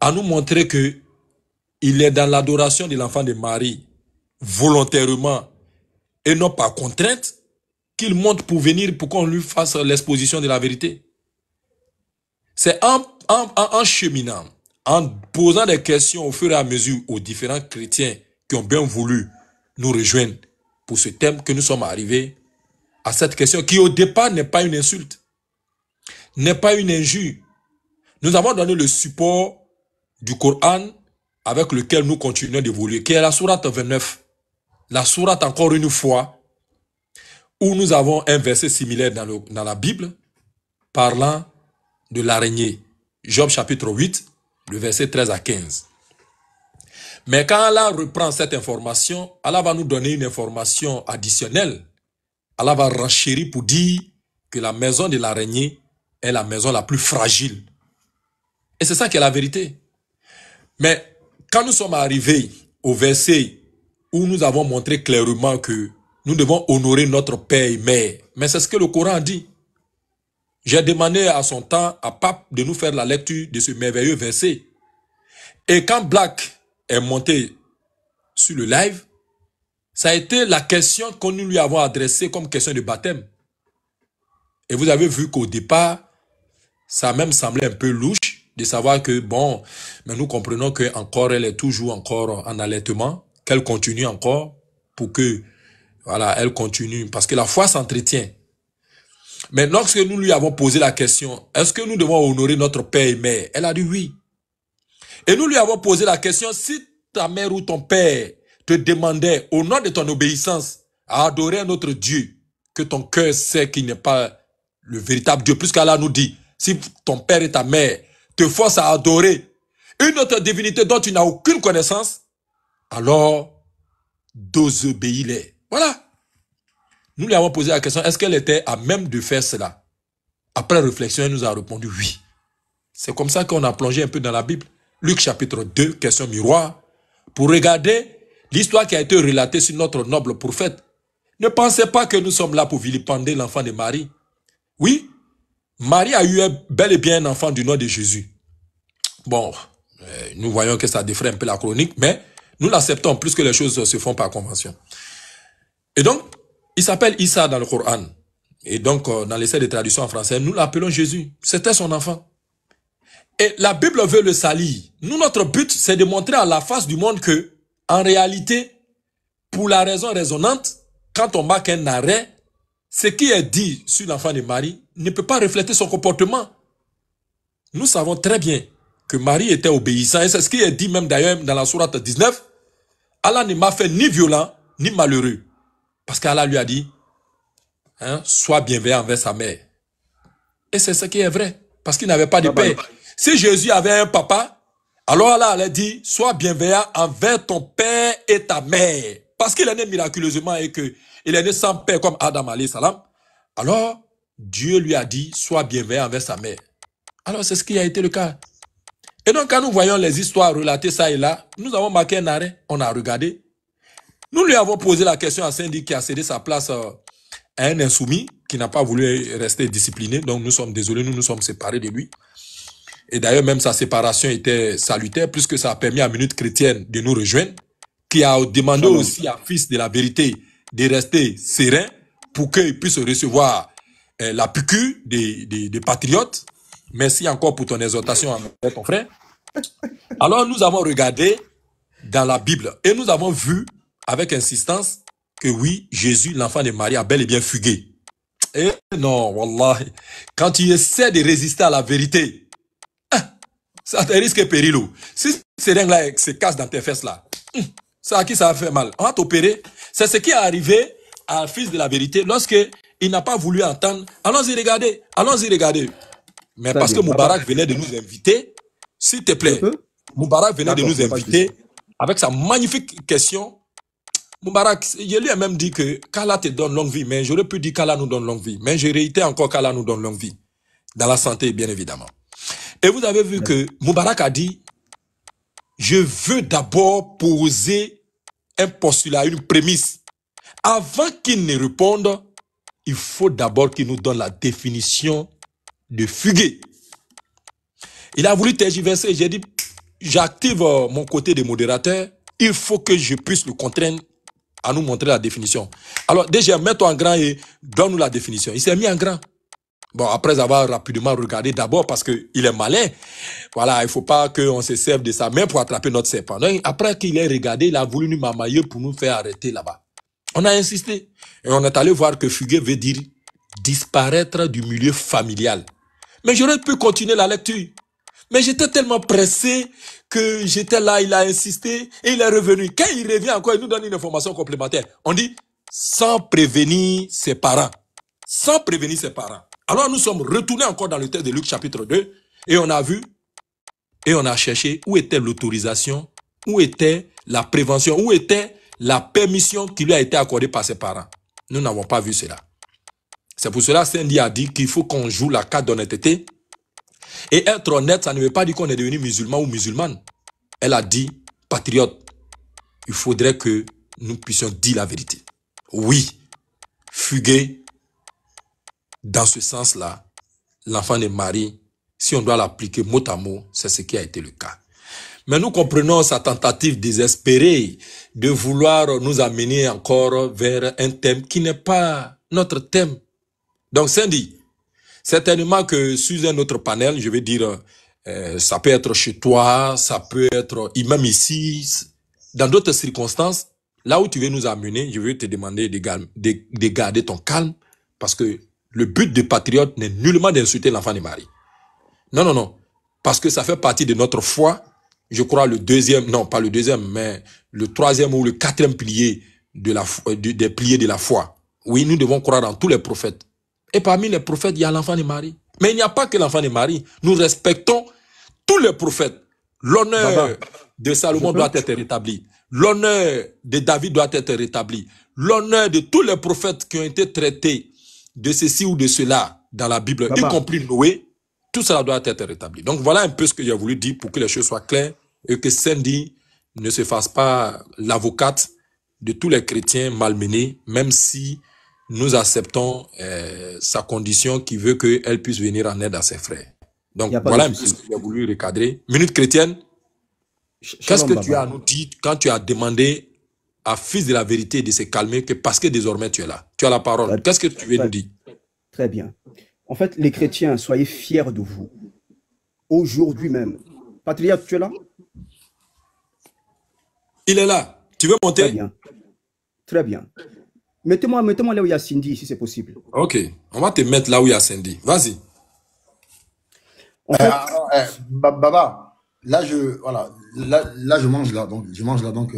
à nous montrer que il est dans l'adoration de l'enfant de Marie, volontairement, et non pas contrainte, qu'il monte pour venir, pour qu'on lui fasse l'exposition de la vérité. C'est en cheminant, en posant des questions au fur et à mesure aux différents chrétiens qui ont bien voulu nous rejoindre pour ce thème que nous sommes arrivés à cette question qui au départ n'est pas une insulte, n'est pas une injure. Nous avons donné le support du Coran avec lequel nous continuons d'évoluer, qui est la sourate 29. La sourate, encore une fois, où nous avons un verset similaire dans la Bible, parlant de l'araignée. Job chapitre 8, le verset 13 à 15. Mais quand Allah reprend cette information, Allah va nous donner une information additionnelle. Allah va renchérir pour dire que la maison de l'araignée est la maison la plus fragile. Et c'est ça qui est la vérité. Mais quand nous sommes arrivés au verset où nous avons montré clairement que nous devons honorer notre père et mère, mais c'est ce que le Coran dit. J'ai demandé à son temps à Pape de nous faire la lecture de ce merveilleux verset. Et quand Black est monté sur le live, ça a été la question que nous lui avons adressée comme question de baptême. Et vous avez vu qu'au départ, ça a même semblé un peu louche de savoir que, bon, mais nous comprenons qu'encore elle est toujours encore en allaitement, qu'elle continue encore pour que, voilà, elle continue. Parce que la foi s'entretient. Mais lorsque nous lui avons posé la question, est-ce que nous devons honorer notre père et mère? Elle a dit oui. Et nous lui avons posé la question, si ta mère ou ton père te demandait, au nom de ton obéissance, à adorer un autre Dieu, que ton cœur sait qu'il n'est pas le véritable Dieu, puisqu'Allah nous dit, si ton père et ta mère te forcent à adorer une autre divinité dont tu n'as aucune connaissance, alors désobéis-les. Voilà. Nous lui avons posé la question, est-ce qu'elle était à même de faire cela? Après réflexion, elle nous a répondu oui. C'est comme ça qu'on a plongé un peu dans la Bible. Luc chapitre 2, question miroir, pour regarder l'histoire qui a été relatée sur notre noble prophète. Ne pensez pas que nous sommes là pour vilipender l'enfant de Marie. Oui, Marie a eu bel et bien un enfant du nom de Jésus. Bon, nous voyons que ça défraie un peu la chronique, mais nous l'acceptons plus que les choses se font par convention. Et donc, il s'appelle Issa dans le Coran. Et donc, dans l'essai de traduction en français, nous l'appelons Jésus. C'était son enfant. Et la Bible veut le salir. Nous, notre but, c'est de montrer à la face du monde que, en réalité, pour la raison raisonnante, quand on marque un arrêt, ce qui est dit sur l'enfant de Marie ne peut pas refléter son comportement. Nous savons très bien que Marie était obéissante. Et c'est ce qui est dit même d'ailleurs dans la sourate 19. Allah ne m'a fait ni violent, ni malheureux. Parce qu'Allah lui a dit, hein, sois bienveillant envers sa mère. Et c'est ce qui est vrai. Parce qu'il n'avait pas de père. Si Jésus avait un papa, alors Allah allait dire, sois bienveillant envers ton père et ta mère. Parce qu'il est né miraculeusement et qu'il est né sans père comme Adam alayhi salam. Alors, Dieu lui a dit, sois bienveillant envers sa mère. Alors, c'est ce qui a été le cas. Et donc, quand nous voyons les histoires relatées ça et là, nous avons marqué un arrêt, on a regardé. Nous lui avons posé la question à Cindy qui a cédé sa place à un insoumis qui n'a pas voulu rester discipliné. Donc, nous sommes désolés, nous nous sommes séparés de lui. Et d'ailleurs, même sa séparation était salutaire puisque ça a permis à Minute Chrétienne de nous rejoindre, qui a demandé aussi à Fils de la Vérité de rester serein pour qu'il puisse recevoir la piqûre des patriotes. Merci encore pour ton exhortation avec ton frère. Alors, nous avons regardé dans la Bible et nous avons vu avec insistance que oui, Jésus, l'enfant de Marie, a bel et bien fugué. Et non, wallah, quand tu essaies de résister à la vérité, ça te risque péril. Si ces règles-là se cassent dans tes fesses là, ça à qui ça va faire mal? On va t'opérer. C'est ce qui est arrivé à Fils de la Vérité lorsqu'il n'a pas voulu entendre. Allons-y regarder, allons-y regarder. Mais parce que Moubarak venait de nous inviter, s'il te plaît, Moubarak venait de nous inviter avec sa magnifique question. Moubarak, je lui ai même dit que qu'Allah te donne longue vie, mais j'aurais pu dire qu'Allah nous donne longue vie. Mais je réitère encore qu'Allah nous donne longue vie. Dans la santé, bien évidemment. Et vous avez vu que Moubarak a dit, je veux d'abord poser un postulat, une prémisse. Avant qu'il ne réponde, il faut d'abord qu'il nous donne la définition de fuguer. Il a voulu tergiverser. J'ai dit, j'active mon côté de modérateur. Il faut que je puisse le contraindre à nous montrer la définition. Alors, déjà, mets-toi en grand et donne-nous la définition. Il s'est mis en grand. Bon, après avoir rapidement regardé d'abord parce qu'il est malin. Voilà, il ne faut pas qu'on se serve de sa main pour attraper notre serpent. Donc, après qu'il ait regardé, il a voulu nous mamailler pour nous faire arrêter là-bas. On a insisté. Et on est allé voir que fuguer veut dire disparaître du milieu familial. Mais j'aurais pu continuer la lecture. Mais j'étais tellement pressé que j'étais là, il a insisté et il est revenu. Quand il revient encore, il nous donne une information complémentaire. On dit, sans prévenir ses parents. Sans prévenir ses parents. Alors nous sommes retournés encore dans le texte de Luc chapitre 2 et on a vu et on a cherché où était l'autorisation, où était la prévention, où était la permission qui lui a été accordée par ses parents. Nous n'avons pas vu cela. C'est pour cela que Cindy a dit qu'il faut qu'on joue la carte d'honnêteté. Et être honnête, ça ne veut pas dire qu'on est devenu musulman ou musulmane. Elle a dit, patriote, il faudrait que nous puissions dire la vérité. Oui, fuguer, dans ce sens-là, l'enfant de Marie, si on doit l'appliquer mot à mot, c'est ce qui a été le cas. Mais nous comprenons sa tentative désespérée de vouloir nous amener encore vers un thème qui n'est pas notre thème. Donc, Cindy, certainement que sur un autre panel, je vais dire, ça peut être chez toi, ça peut être même ici, dans d'autres circonstances, là où tu veux nous amener, je vais te demander de garder ton calme, parce que le but des patriotes n'est nullement d'insulter l'enfant de Marie. Non, non, non. Parce que ça fait partie de notre foi. Je crois le deuxième, non pas le deuxième, mais le troisième ou le quatrième pilier de la, des piliers de la foi. Oui, nous devons croire en tous les prophètes. Et parmi les prophètes, il y a l'enfant de Marie. Mais il n'y a pas que l'enfant de Marie. Nous respectons tous les prophètes. L'honneur de Salomon doit être rétabli. L'honneur de David doit être rétabli. L'honneur de tous les prophètes qui ont été traités de ceci ou de cela dans la Bible, y compris Noé, tout cela doit être rétabli. Donc voilà un peu ce que j'ai voulu dire pour que les choses soient claires et que Cindy ne se fasse pas l'avocate de tous les chrétiens malmenés, même si nous acceptons sa condition qui veut qu'elle puisse venir en aide à ses frères. Donc voilà un peu ce que j'ai voulu recadrer. Minute chrétienne, qu'est-ce que tu as à nous dire quand tu as demandé à Fils de la Vérité de se calmer, que parce que désormais tu es là, tu as la parole. Qu'est-ce que tu veux nous dire? Très bien. En fait, les chrétiens, soyez fiers de vous. aujourd'hui même. Patriarche, tu es là? Il est là. Tu veux monter? Très bien. Très bien. Mettez-moi là où il y a Cindy, si c'est possible. Ok. On va te mettre là où il y a Cindy. Vas-y. En fait, Baba, là je mange là, donc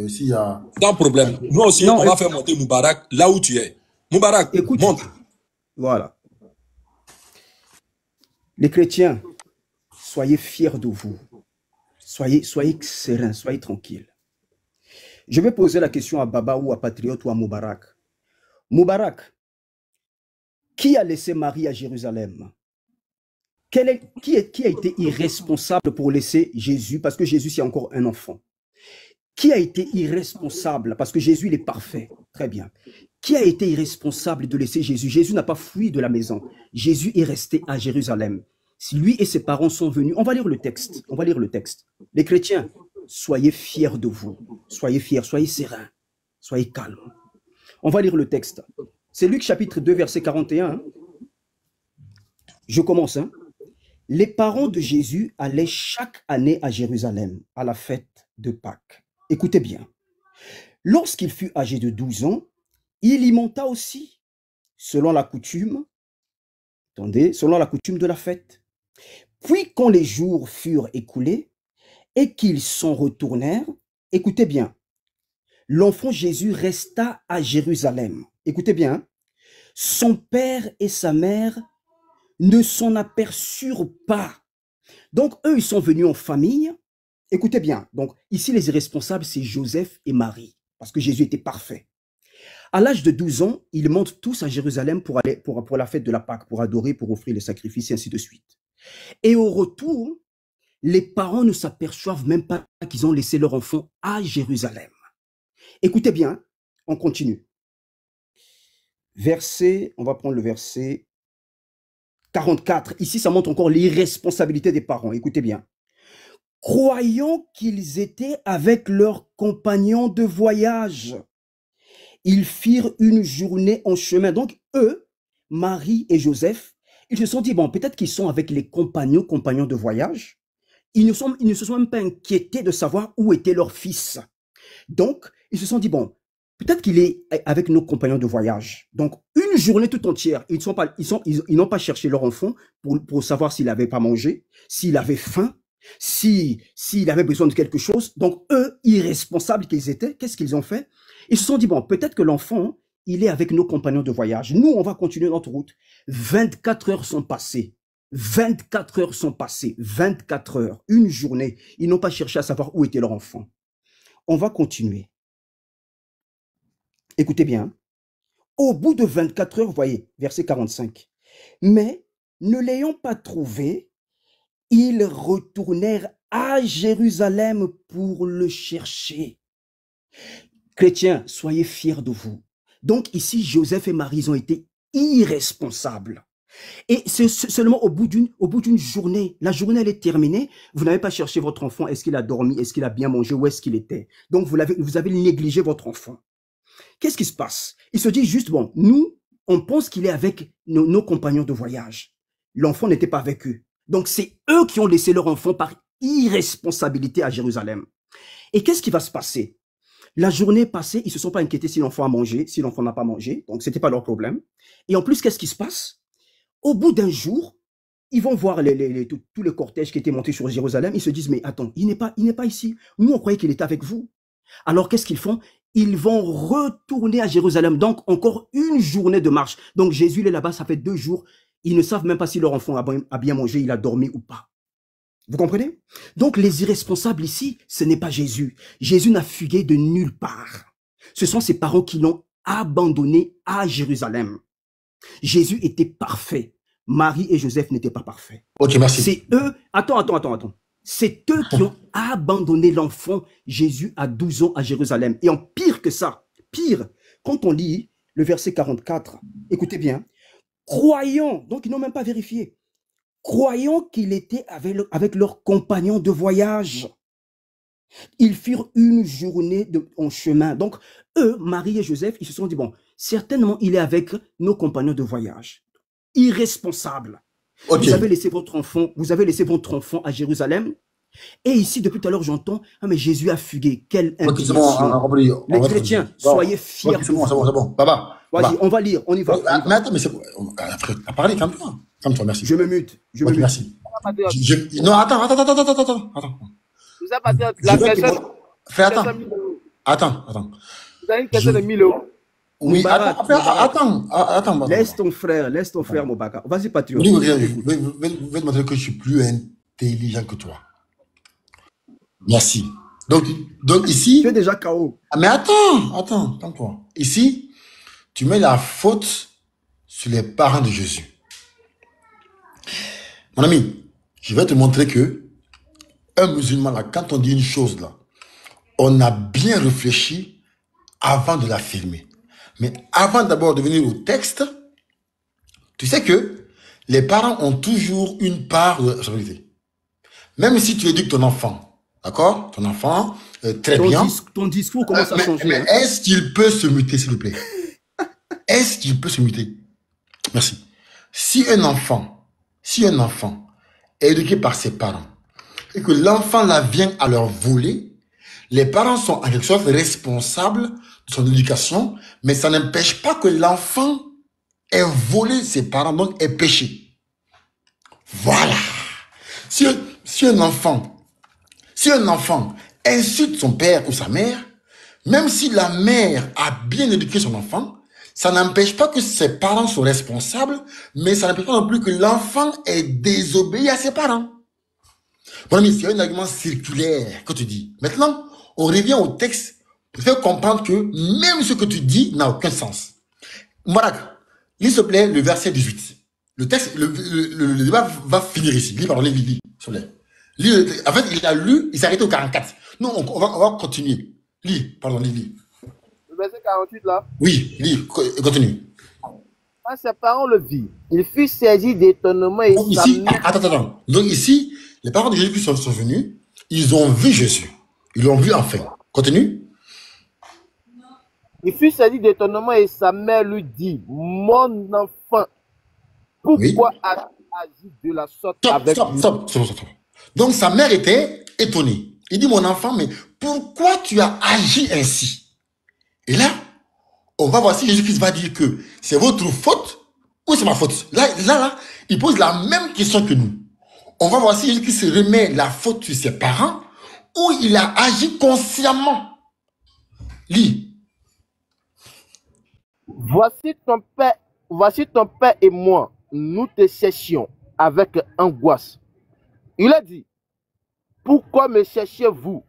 s'il y a... Sans problème. Nous aussi, on va faire monter Moubarak là où tu es. Moubarak, écoute, monte. Voilà. Les chrétiens, soyez fiers de vous. Soyez sereins, soyez tranquilles. Je vais poser la question à Baba ou à Patriote ou à Moubarak. Moubarak, qui a laissé Marie à Jérusalem? Qui a été irresponsable pour laisser Jésus, parce que Jésus c'est encore un enfant? Qui a été irresponsable, parce que Jésus il est parfait? Très bien. Qui a été irresponsable de laisser Jésus? Jésus n'a pas fui de la maison. Jésus est resté à Jérusalem. Si lui et ses parents sont venus, on va lire le texte. On va lire le texte. Les chrétiens, soyez fiers de vous. Soyez fiers, soyez sereins, soyez calmes. On va lire le texte. C'est Luc chapitre 2, verset 41. Hein. Je commence. Hein. Les parents de Jésus allaient chaque année à Jérusalem, à la fête de Pâques. Écoutez bien. Lorsqu'il fut âgé de 12 ans, il y monta aussi, selon la coutume, selon la coutume de la fête. Puis quand les jours furent écoulés et qu'ils s'en retournèrent, écoutez bien, l'enfant Jésus resta à Jérusalem. Écoutez bien, son père et sa mère ne s'en aperçurent pas. Donc, eux, ils sont venus en famille. Écoutez bien, donc ici, les irresponsables, c'est Joseph et Marie, parce que Jésus était parfait. À l'âge de 12 ans, ils montent tous à Jérusalem pour aller pour la fête de la Pâque, pour adorer, pour offrir les sacrifices, et ainsi de suite. Et au retour, les parents ne s'aperçoivent même pas qu'ils ont laissé leur enfant à Jérusalem. Écoutez bien, on continue. On va prendre le verset 44. Ici, ça montre encore l'irresponsabilité des parents. Écoutez bien. Croyant qu'ils étaient avec leurs compagnons de voyage, ils firent une journée en chemin. Donc, eux, Marie et Joseph, ils se sont dit, bon, peut-être qu'ils sont avec les compagnons de voyage. Ils ne se sont même pas inquiétés de savoir où était leur fils. Donc, ils se sont dit, bon, peut-être qu'il est avec nos compagnons de voyage. Donc, une journée tout entière, ils n'ont pas cherché leur enfant pour savoir s'il n'avait pas mangé, s'il avait faim, s'il avait besoin de quelque chose. Donc, eux, irresponsables qu'ils étaient, qu'est-ce qu'ils ont fait? Ils se sont dit, bon, peut-être que l'enfant, il est avec nos compagnons de voyage. Nous, on va continuer notre route. 24 heures sont passées. 24 heures sont passées. 24 heures. Une journée. Ils n'ont pas cherché à savoir où était leur enfant. On va continuer. Écoutez bien. Au bout de 24 heures, vous voyez, verset 45. Mais, ne l'ayant pas trouvé, ils retournèrent à Jérusalem pour le chercher. Chrétiens, soyez fiers de vous. Donc ici, Joseph et Marie ont été irresponsables. Et c'est seulement au bout d'une journée, la journée elle est terminée, vous n'avez pas cherché votre enfant, est-ce qu'il a dormi, est-ce qu'il a bien mangé, où est-ce qu'il était. Donc vous avez négligé votre enfant. Qu'est-ce qui se passe? Il se dit juste, bon, nous, on pense qu'il est avec nos compagnons de voyage. L'enfant n'était pas avec eux. Donc c'est eux qui ont laissé leur enfant par irresponsabilité à Jérusalem. Et qu'est-ce qui va se passer? La journée passée, ils ne se sont pas inquiétés si l'enfant a mangé, si l'enfant n'a pas mangé. Donc, ce n'était pas leur problème. Et en plus, qu'est-ce qui se passe? Au bout d'un jour, ils vont voir tous les cortèges qui étaient montés sur Jérusalem. Ils se disent, mais attends, il n'est pas ici. Nous, on croyait qu'il était avec vous. Alors, qu'est-ce qu'ils font? Ils vont retourner à Jérusalem. Donc, encore une journée de marche. Donc, Jésus, il est là-bas, ça fait 2 jours. Ils ne savent même pas si leur enfant a bien mangé, il a dormi ou pas. Vous comprenez? Donc, les irresponsables ici, ce n'est pas Jésus. Jésus n'a fugué de nulle part. Ce sont ses parents qui l'ont abandonné à Jérusalem. Jésus était parfait. Marie et Joseph n'étaient pas parfaits. Ok, merci. C'est eux... Attends. C'est eux qui ont abandonné l'enfant Jésus à 12 ans à Jérusalem. Et en pire que ça, quand on lit le verset 44, écoutez bien, croyant, donc ils n'ont même pas vérifié, croyant qu'il était avec leurs compagnons de voyage. Ils firent une journée en chemin. Donc, eux, Marie et Joseph, ils se sont dit, bon, certainement, il est avec nos compagnons de voyage. Irresponsables. Ok. Vous avez laissé votre enfant à Jérusalem. Et ici, depuis tout à l'heure, j'entends, ah mais Jésus a fugué. Quelle C'est indignation. bon, Les chrétiens, soyez fiers. C'est bon, c'est bon. Baba. Vas-y, on va lire, on y va. Mais attends, mais c'est bon. Frère, t'as parlé, calme-toi. Calme-toi, merci. Je me mute. Ok, merci. Non, attends. Vous avez passé la question. Frère, attends. Vous avez une question de 1000 euros. Oui, attends. Laisse ton frère, Mobaka. Vas-y, patriote. Je vais te montrer que je suis plus intelligent que toi. Merci. Donc ici... Tu es déjà KO. Mais attends, calme-toi. Ici, tu mets la faute sur les parents de Jésus. Mon ami, je vais te montrer que un musulman, là, quand on dit une chose, là, on a bien réfléchi avant de l'affirmer. Mais avant d'abord de venir au texte, tu sais que les parents ont toujours une part de responsabilité. Même si tu éduques ton enfant, d'accord? Ton enfant, très bien. Ton discours commence à changer. Mais est-ce qu'il peut se muter, s'il vous plaît? Est-ce qu'il peut se muter? Merci. Si un enfant est éduqué par ses parents et que l'enfant là vient à leur voler, les parents sont en quelque sorte responsables de son éducation, mais ça n'empêche pas que l'enfant ait volé ses parents, donc ait péché. Voilà. Si un enfant insulte son père ou sa mère, même si la mère a bien éduqué son enfant, ça n'empêche pas que ses parents sont responsables, mais ça n'empêche pas non plus que l'enfant ait désobéi à ses parents. Bon ami, c'est un argument circulaire que tu dis. Maintenant, on revient au texte pour faire comprendre que même ce que tu dis n'a aucun sens. Moubarak, lis s'il te plaît le verset 18. Le texte, le débat va finir ici. Lis, pardon, lis, s'il te plaît. En fait, il a lu, il s'est arrêté au 44. Non, on va continuer. Lis. Le verset 48 là. Oui, lis, continue. Quand ses parents le virent, il fut saisi d'étonnement et ici, attends. Donc ici, les parents de Jésus sont venus, ils ont vu Jésus. Ils l'ont vu enfin. Continue. Il fut saisi d'étonnement et sa mère lui dit, mon enfant, pourquoi as-tu agi de la sorte avec lui? Stop. Donc sa mère était étonnée. Il dit, mon enfant, mais pourquoi tu as agi ainsi? Et là, on va voir si Jésus-Christ va dire que c'est votre faute ou c'est ma faute. Là, il pose la même question que nous. On va voir si Jésus-Christ se remet la faute sur ses parents ou il a agi consciemment. Lis. Voici ton père et moi, nous te cherchions avec angoisse. Il a dit, pourquoi me cherchez-vous?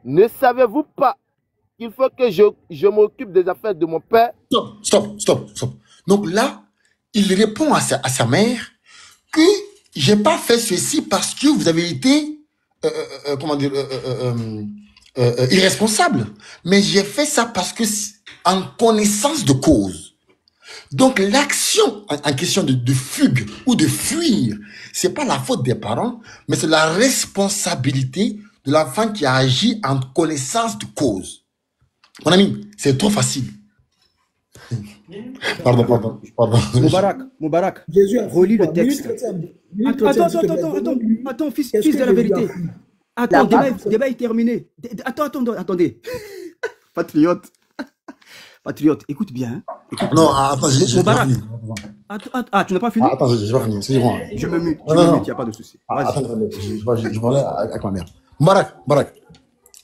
Ne savez-vous pas qu'il faut que je m'occupe des affaires de mon père? Stop. Donc là, il répond à sa mère que j'ai pas fait ceci parce que vous avez été, irresponsable. Mais j'ai fait ça parce que en connaissance de cause. Donc l'action en question de fugue ou de fuir, c'est pas la faute des parents, mais c'est la responsabilité de l'enfant qui a agi en connaissance de cause. Mon ami, c'est trop facile. Pardon. Moubarak, relis le texte. Attends, fils de la vérité. Attends, débat est terminé. Attendez. Patriote, écoute bien. Non, attends, j'ai pas fini. Tu n'as pas fini? Attends, j'ai pas fini, excusez-moi. Je me mute, il n'y a pas de souci. Attends, je parlais avec ma mère. Moubarak,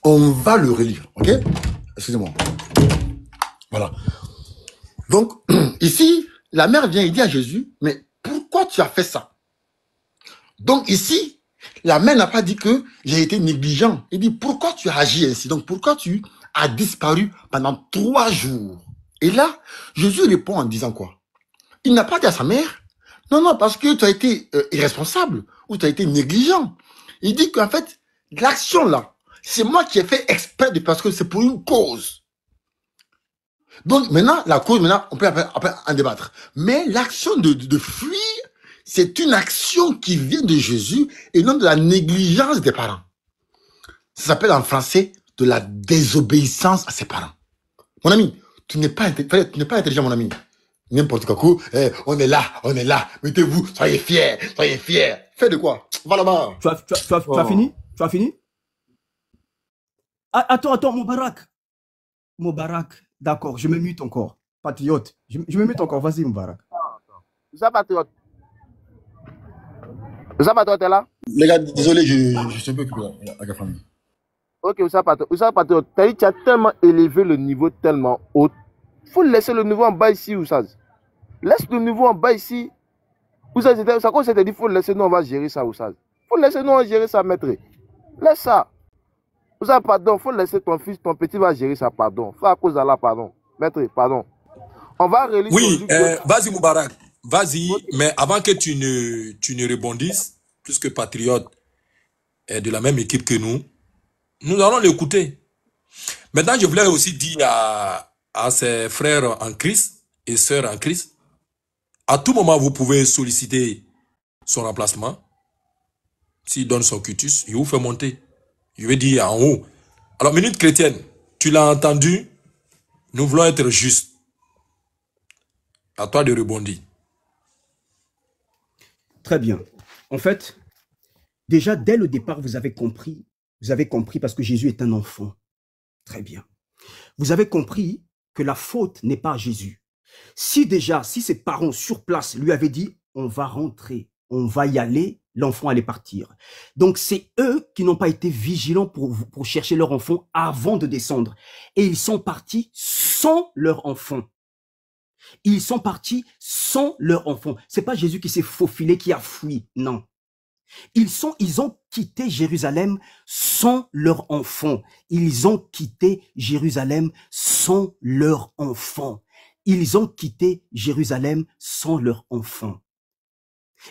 on va le relire, ok? Excusez-moi. Voilà. Donc, ici, la mère vient et dit à Jésus, mais pourquoi tu as fait ça? Donc ici, la mère n'a pas dit que j'ai été négligent. Il dit, pourquoi tu as agi ainsi? Donc, pourquoi tu as disparu pendant 3 jours? Et là, Jésus répond en disant quoi? Il n'a pas dit à sa mère, non, parce que tu as été irresponsable ou tu as été négligent. Il dit qu'en fait, l'action là, c'est moi qui ai fait exprès parce que c'est pour une cause. Donc maintenant, la cause, on peut après en débattre. Mais l'action de fuir, c'est une action qui vient de Jésus et non de la négligence des parents. Ça s'appelle en français de la désobéissance à ses parents. Mon ami, tu n'es pas intelligent, mon ami. N'importe quoi. On est là. Mettez-vous, soyez fiers. Fais de quoi? Va là-bas. Tu as fini? Tu as fini? Attends, Moubarak. D'accord, je me mute encore. Patriote, je me mute encore. Vas-y, Moubarak. Ça, patriote. Ça, patriote est là? Les gars, désolé, je suis un peu occupé avec la famille. Ok, ça, patriote. Tu as tellement élevé le niveau tellement haut. Il faut laisser le niveau en bas ici, Oussaz. Laisse le niveau en bas ici. Oussaz, ça quoi c'était dit, il faut laisser nous, on va gérer ça, Oussaz. Il faut laisser nous, on va gérer ça, maître. Laisse ça. Oussaz, pardon, il faut laisser ton fils, ton petit va gérer ça, pardon. Fais à cause de là, pardon. Maître, pardon. On va relire. Oui, vas-y, Moubarak. Vas-y, mais avant que tu ne rebondisses, puisque Patriote est de la même équipe que nous allons l'écouter. Maintenant, je voulais aussi dire à ses frères en Christ et sœurs en Christ, à tout moment, vous pouvez solliciter son remplacement. S'il donne son cutus, il vous fait monter. Je vais dire en haut. Alors, minute chrétienne, tu l'as entendu, nous voulons être justes. À toi de rebondir. Très bien. En fait, déjà, dès le départ, vous avez compris parce que Jésus est un enfant. Très bien. Vous avez compris que la faute n'est pas à Jésus. Si ses parents sur place lui avaient dit, on va rentrer, on va y aller, l'enfant allait partir. Donc, c'est eux qui n'ont pas été vigilants pour chercher leur enfant avant de descendre. Et ils sont partis sans leur enfant. Ils sont partis sans leur enfant. C'est pas Jésus qui s'est faufilé, qui a fui. Non. Ils ont quitté Jérusalem sans leur enfant. Ils ont quitté Jérusalem sans leur enfant. Ils ont quitté Jérusalem sans leur enfant.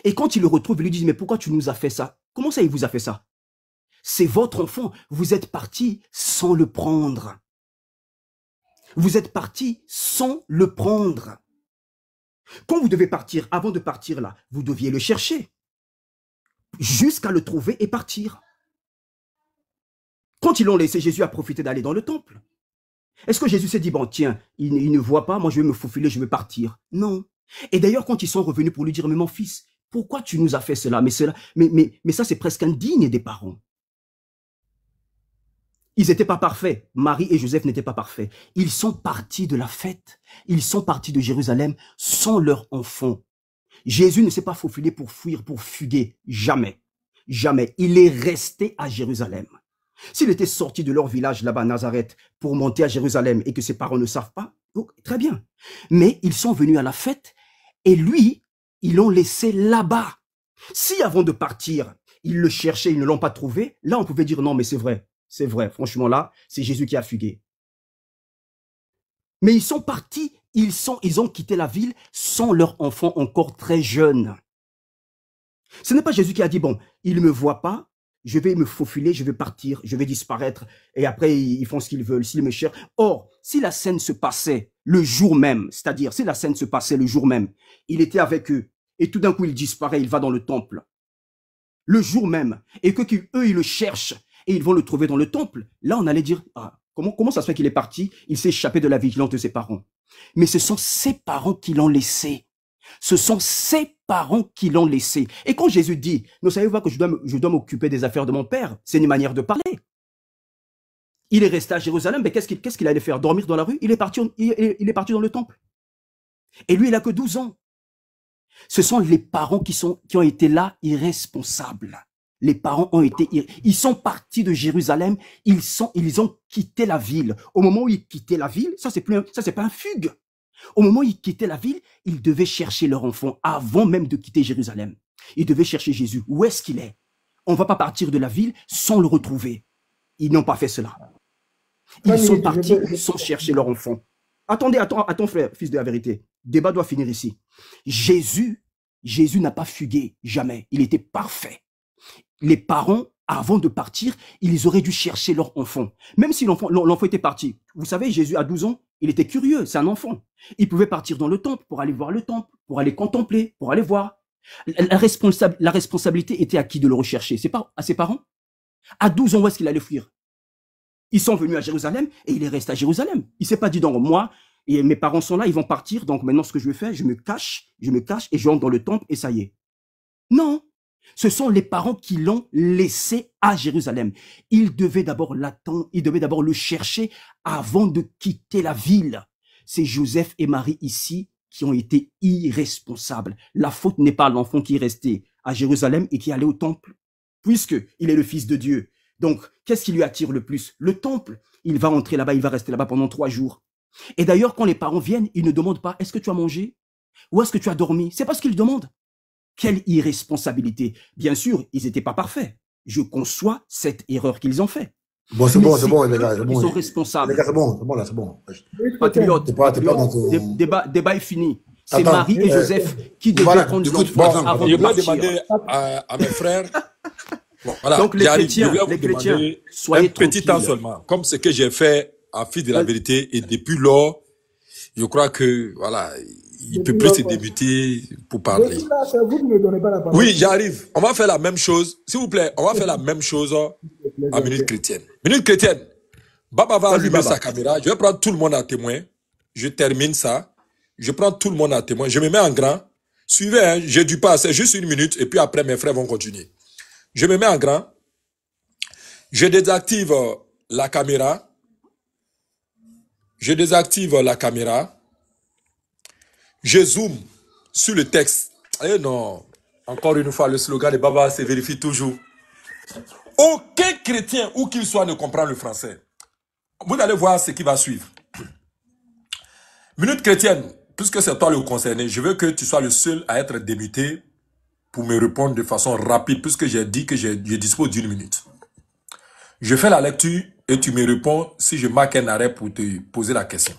Et quand ils le retrouvent, ils lui disent, mais pourquoi tu nous as fait ça? Comment ça, il vous a fait ça? C'est votre enfant. Vous êtes partis sans le prendre. Vous êtes partis sans le prendre. Quand vous devez partir, avant de partir là, vous deviez le chercher. Jusqu'à le trouver et partir. Quand ils l'ont laissé, Jésus a profité d'aller dans le temple. Est-ce que Jésus s'est dit, bon tiens, il ne voit pas, moi je vais me faufiler, je vais partir? Non. Et d'ailleurs, quand ils sont revenus pour lui dire, mais mon fils, pourquoi tu nous as fait cela? Mais ça c'est presque indigne des parents. Ils n'étaient pas parfaits. Marie et Joseph n'étaient pas parfaits. Ils sont partis de la fête. Ils sont partis de Jérusalem sans leur enfant. Jésus ne s'est pas faufilé pour fuir, pour fuguer. Jamais. Jamais. Il est resté à Jérusalem. S'il était sorti de leur village là-bas à Nazareth pour monter à Jérusalem et que ses parents ne savent pas, donc, très bien. Mais ils sont venus à la fête et lui, ils l'ont laissé là-bas. Si avant de partir, ils le cherchaient, ils ne l'ont pas trouvé, là on pouvait dire non mais c'est vrai. C'est vrai, franchement là, c'est Jésus qui a fugué. Mais ils sont partis, ils ont quitté la ville sans leur enfant encore très jeune. Ce n'est pas Jésus qui a dit, bon, ils ne me voient pas, je vais me faufiler, je vais partir, je vais disparaître, et après ils font ce qu'ils veulent, s'ils me cherchent. Or, si la scène se passait le jour même, c'est-à-dire si la scène se passait le jour même, il était avec eux, et tout d'un coup il disparaît, il va dans le temple, le jour même, et eux ils le cherchent, et ils vont le trouver dans le temple. Là, on allait dire, ah, comment ça se fait qu'il est parti? Il s'est échappé de la vigilance de ses parents. Mais ce sont ses parents qui l'ont laissé. Ce sont ses parents qui l'ont laissé. Et quand Jésus dit, ne savez-vous pas que je dois m'occuper des affaires de mon père? C'est une manière de parler. Il est resté à Jérusalem, mais qu'est-ce qu'il allait faire? Dormir dans la rue? Il est parti dans le temple. Et lui, il a que 12 ans. Ce sont les parents qui ont été là irresponsables. Les parents ils sont partis de Jérusalem, ils ont quitté la ville. Au moment où ils quittaient la ville, ça c'est pas un fugue. Au moment où ils quittaient la ville, ils devaient chercher leur enfant avant même de quitter Jérusalem. Ils devaient chercher Jésus. Où est-ce qu'il est? On ne va pas partir de la ville sans le retrouver. Ils n'ont pas fait cela. Ils sont partis sans chercher leur enfant. Attends frère, fils de la vérité. Le débat doit finir ici. Jésus n'a pas fugué, jamais. Il était parfait. Les parents, avant de partir, ils auraient dû chercher leur enfant. Même si l'enfant était parti. Vous savez, Jésus, à 12 ans, il était curieux, c'est un enfant. Il pouvait partir dans le temple pour aller voir le temple, pour aller contempler, pour aller voir. La responsabilité était à qui de le rechercher? C'est pas à ses parents? À 12 ans, où est-ce qu'il allait fuir? Ils sont venus à Jérusalem et il est resté à Jérusalem. Il s'est pas dit, donc, moi, Et mes parents sont là, ils vont partir. Donc maintenant, ce que je vais faire, je me cache et je rentre dans le temple et ça y est. Non. Ce sont les parents qui l'ont laissé à Jérusalem. Ils devaient d'abord l'attendre, ils devaient d'abord le chercher avant de quitter la ville. C'est Joseph et Marie ici qui ont été irresponsables. La faute n'est pas à l'enfant qui est resté à Jérusalem et qui est allé au temple, puisqu'il est le fils de Dieu. Donc, qu'est-ce qui lui attire le plus? Le temple. Il va entrer là-bas, il va rester là-bas pendant 3 jours. Et d'ailleurs, quand les parents viennent, ils ne demandent pas « Est-ce que tu as mangé? Ou est-ce que tu as dormi ?» C'est pas ce qu'ils demandent. Quelle irresponsabilité. Bien sûr, ils n'étaient pas parfaits. Je conçois cette erreur qu'ils ont faite. Bon, c'est bon, les gars. Ils sont responsables. Les gars, c'est bon, là, c'est bon. Patriote, débat est fini. C'est Marie et Joseph qui devaient prendre l'enfant avant de partir. Je vais demander à mes frères. Bon, voilà. Donc les chrétiens, soyez tranquilles. Petit temps seulement. Comme ce que j'ai fait à Fils de la Vérité, et depuis lors, je crois que, voilà, il peut plus se débuter pour parler. Oui, j'arrive. On va faire la même chose. S'il vous plaît, on va faire la même chose à Minute Chrétienne. Minute Chrétienne. Baba va allumer sa caméra. Je vais prendre tout le monde à témoin. Je termine ça. Je prends tout le monde à témoin. Je me mets en grand. Suivez, hein, j'ai du pas. C'est juste 1 minute. Et puis après, mes frères vont continuer. Je me mets en grand. Je désactive la caméra. Je désactive la caméra. Je zoome sur le texte. Eh non, encore une fois, le slogan de Baba se vérifie toujours. Aucun chrétien, où qu'il soit, ne comprend le français. Vous allez voir ce qui va suivre. Minute chrétienne, puisque c'est toi le concerné, je veux que tu sois le seul à être démuté pour me répondre de façon rapide, puisque j'ai dit que je dispose d'1 minute. Je fais la lecture et tu me réponds si je marque un arrêt pour te poser la question.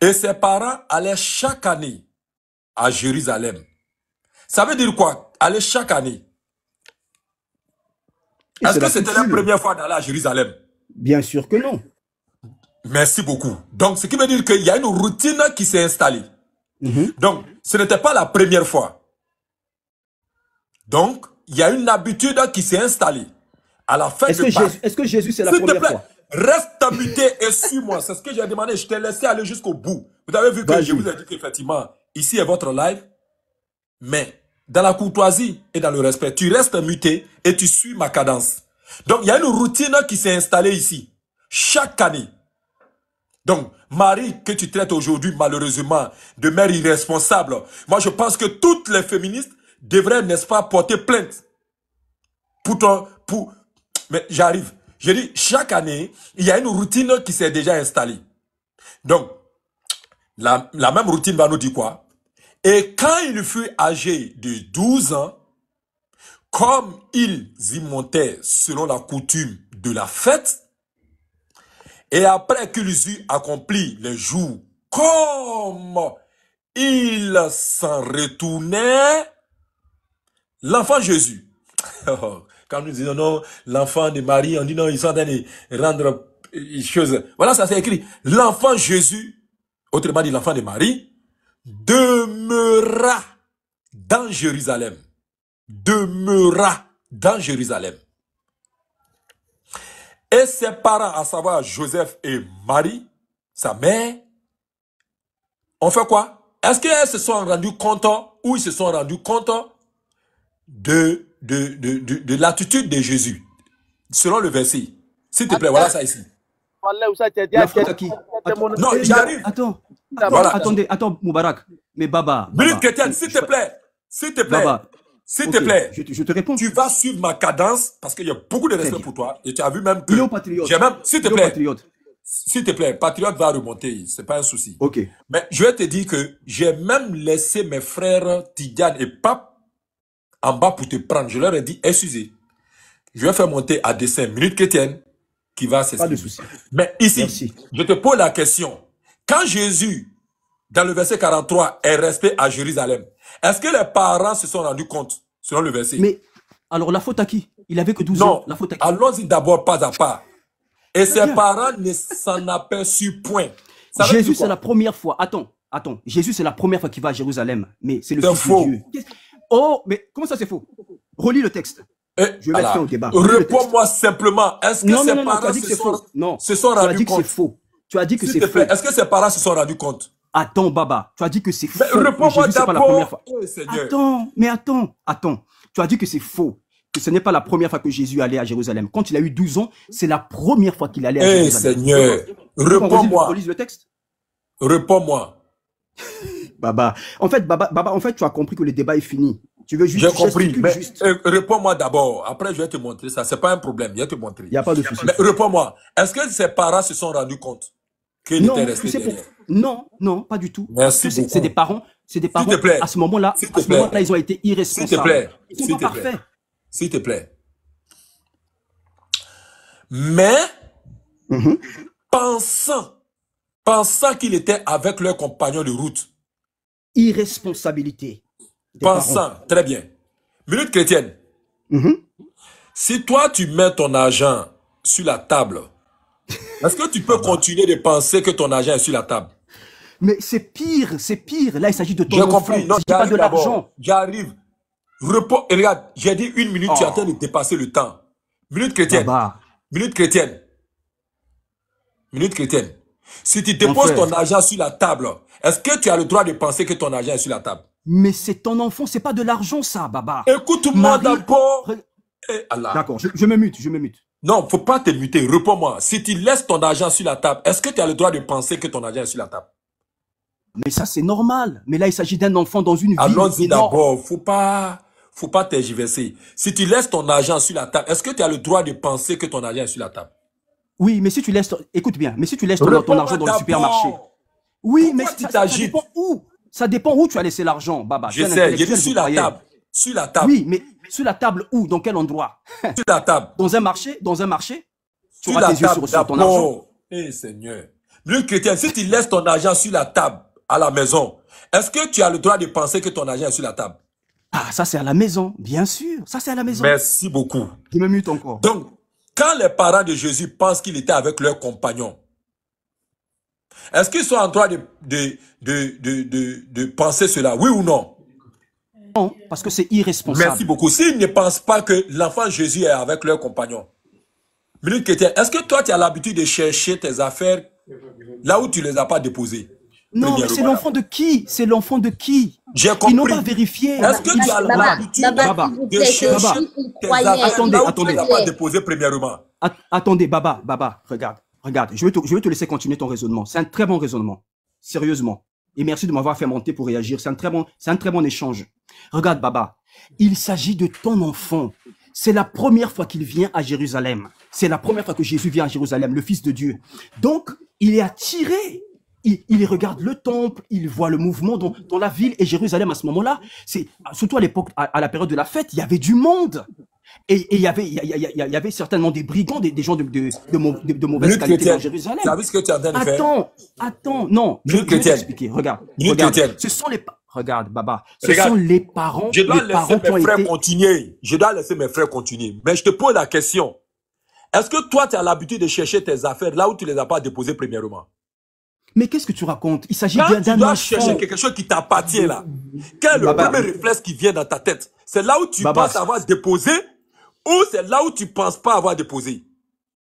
Et ses parents allaient chaque année à Jérusalem. Ça veut dire quoi? Aller chaque année. Est-ce que c'était la première fois d'aller à Jérusalem? Bien sûr que non. Merci beaucoup. Donc, ce qui veut dire qu'il y a une routine qui s'est installée. Donc, ce n'était pas la première fois. Donc, il y a une habitude qui s'est installée. À la fin est-ce que Jésus, c'est la première fois? Reste muté et suis-moi. C'est ce que j'ai demandé. Je t'ai laissé aller jusqu'au bout. Vous avez vu que je vous ai dit qu'effectivement, ici est votre live. Mais dans la courtoisie et dans le respect, tu restes muté et tu suis ma cadence. Donc, il y a une routine qui s'est installée ici. Chaque année. Donc, Marie, que tu traites aujourd'hui, malheureusement, de mère irresponsable. Moi, je pense que toutes les féministes devraient, n'est-ce pas, porter plainte. Mais j'arrive. Je dis, chaque année, il y a une routine qui s'est déjà installée. Donc, la même routine va nous dire quoi? Et quand il fut âgé de 12 ans, comme ils y montaient selon la coutume de la fête, et après qu'ils eurent accompli les jours, comme ils s'en retournaient, l'enfant Jésus, quand nous disons non, l'enfant de Marie, on dit non, ils sont en train de rendre choses. Voilà, ça c'est écrit. L'enfant Jésus, autrement dit l'enfant de Marie, demeura dans Jérusalem. Demeura dans Jérusalem. Et ses parents, à savoir Joseph et Marie, sa mère, ont fait quoi? Est-ce qu'ils se sont rendus compte ou ils se sont rendus compte de l'attitude de Jésus, selon le verset? S'il te plaît, voilà ça ici. La faute à qui? Non, j'arrive. Voilà. Attends, Moubarak. Mais Baba. Minute chrétienne, s'il te plaît. S'il te plaît. Baba. S'il te plaît. Je te réponds. Tu vas suivre ma cadence parce qu'il y a beaucoup de respect pour toi. Et tu as vu même que. Il est au patriote. S'il te plaît. S'il te plaît, patriote va remonter. C'est pas un souci. Ok. Mais je vais te dire que j'ai même laissé mes frères Tidiane et Pape en bas pour te prendre. Je leur ai dit, excusez. Je vais faire monter à dessin Minute chrétienne qui va s'exprimer. Pas de souci. Mais ici, je te pose la question. Quand Jésus, dans le verset 43, est resté à Jérusalem, est-ce que les parents se sont rendus compte, selon le verset? Mais, alors la faute à qui? Il avait que 12 ans. La faute à qui? Allons-y d'abord pas à pas. Et ses parents ne s'en aperçurent point. Jésus, c'est la première fois. Attends. Jésus, c'est la première fois qu'il va à Jérusalem. Mais c'est le Fils de Dieu. Oh, mais comment ça c'est faux? Relis le texte. Je vais mettre fin au débat. Réponds-moi simplement. Est-ce que ses parents se sont rendus compte? C'est faux. Tu as dit que S'il c'est te faux. plaît, est-ce que ses parents se sont rendus compte? Attends, Baba, tu as dit que c'est faux. Réponds-moi C'est pas la première d'abord. fois. Oh, Seigneur. Attends. Tu as dit que c'est faux. Que ce n'est pas la première fois que Jésus allait à Jérusalem. Quand il a eu 12 ans, c'est la première fois qu'il allait à Jérusalem. Seigneur, réponds-moi. Relise le texte. Réponds-moi. Baba, en fait, tu as compris que le débat est fini. Tu veux juste... J'ai compris, mais réponds-moi d'abord. Après, je vais te montrer ça. C'est pas un problème, je vais te montrer. Il n'y a pas de souci. Mais réponds-moi. Est-ce que ses parents se sont rendus compte qu'il était resté derrière? Non, pas du tout. Merci beaucoup. C'est des parents, te plaît. à ce moment-là, ils ont été irresponsables. S'il te plaît. Ils sont pas parfaits. S'il te plaît. Mais, pensant qu'il était avec leur compagnon de route. Irresponsabilité. Pensant, très bien. Minute chrétienne. Si toi, tu mets ton argent sur la table, est-ce que tu peux continuer de penser que ton argent est sur la table? Mais c'est pire. Là, il s'agit de ton J'ai enfant. compris. Non, pas de l'argent. J'arrive. Repos. Et regarde, j'ai dit 1 minute, tu es en train de dépasser le temps. Minute chrétienne. Minute chrétienne. Minute chrétienne. Si tu déposes ton argent sur la table, est-ce que tu as le droit de penser que ton argent est sur la table? Mais c'est ton enfant, c'est pas de l'argent, ça, Baba. Écoute-moi d'abord. D'accord, je me mute. Non, faut pas te muter. Réponds-moi. Si tu laisses ton argent sur la table, est-ce que tu as le droit de penser que ton argent est sur la table? Mais ça, c'est normal. Mais là, il s'agit d'un enfant dans une ville. Allons-y d'abord. Faut pas tergiverser. Si tu laisses ton argent sur la table, est-ce que tu as le droit de penser que ton argent est sur la table? Oui, mais si tu laisses... Écoute bien, mais si tu laisses ton argent dans le supermarché... Oui, mais ça dépend où. Ça dépend où tu as laissé l'argent, Baba. Je sais, j'ai dit sur la table. Sur la table. Oui, mais sur la table où? Dans quel endroit? Sur la table. Dans un marché? Tu auras tes yeux sur ton argent. Eh Seigneur. Le chrétien, si tu laisses ton argent sur la table, à la maison, est-ce que tu as le droit de penser que ton argent est sur la table? Ah, ça c'est à la maison, bien sûr. Ça c'est à la maison. Merci beaucoup. Je me mute encore. Donc, quand les parents de Jésus pensent qu'il était avec leur compagnon, est-ce qu'ils sont en droit de penser cela, oui ou non? Non, parce que c'est irresponsable. Merci beaucoup. S'ils ne pensent pas que l'enfant Jésus est avec leur compagnon, minute chrétienne, est-ce que toi tu as l'habitude de chercher tes affaires là où tu ne les as pas déposées? Non, mais c'est l'enfant de qui? C'est l'enfant de qui? J'ai compris. Ils n'ont pas vérifié. Est-ce que tu as l'habitude de chercher tes affaires là où tu ne les as pas déposées premièrement? Attendez, Baba, regarde. Je vais te laisser continuer ton raisonnement. C'est un très bon raisonnement. Sérieusement. Et merci de m'avoir fait monter pour réagir. C'est un très bon échange. Regarde, Baba. Il s'agit de ton enfant. C'est la première fois qu'il vient à Jérusalem. C'est la première fois que Jésus vient à Jérusalem, le Fils de Dieu. Donc, il est attiré. Il regarde le temple, il voit le mouvement dans la ville. Et Jérusalem, à ce moment-là, c'est surtout à l'époque, à la période de la fête, il y avait du monde. Et il y avait certainement des brigands, des gens de mauvaise qualité dans Jérusalem. Tu as vu ce que tu as en train de faire? Attends, non. Je vais t'expliquer. Regarde. Ce sont les... Regarde, Baba. Ce sont les parents. Je dois laisser mes frères continuer. Je dois laisser mes frères continuer. Mais je te pose la question. Est-ce que toi, tu as l'habitude de chercher tes affaires là où tu ne les as pas déposées premièrement? Mais qu'est-ce que tu racontes? Il s'agit d'un enfant. Tu dois chercher quelque chose qui t'appartient là. Quel est le premier réflexe qui vient dans ta tête? C'est là où tu penses avoir déposé ou c'est là où tu penses pas avoir déposé?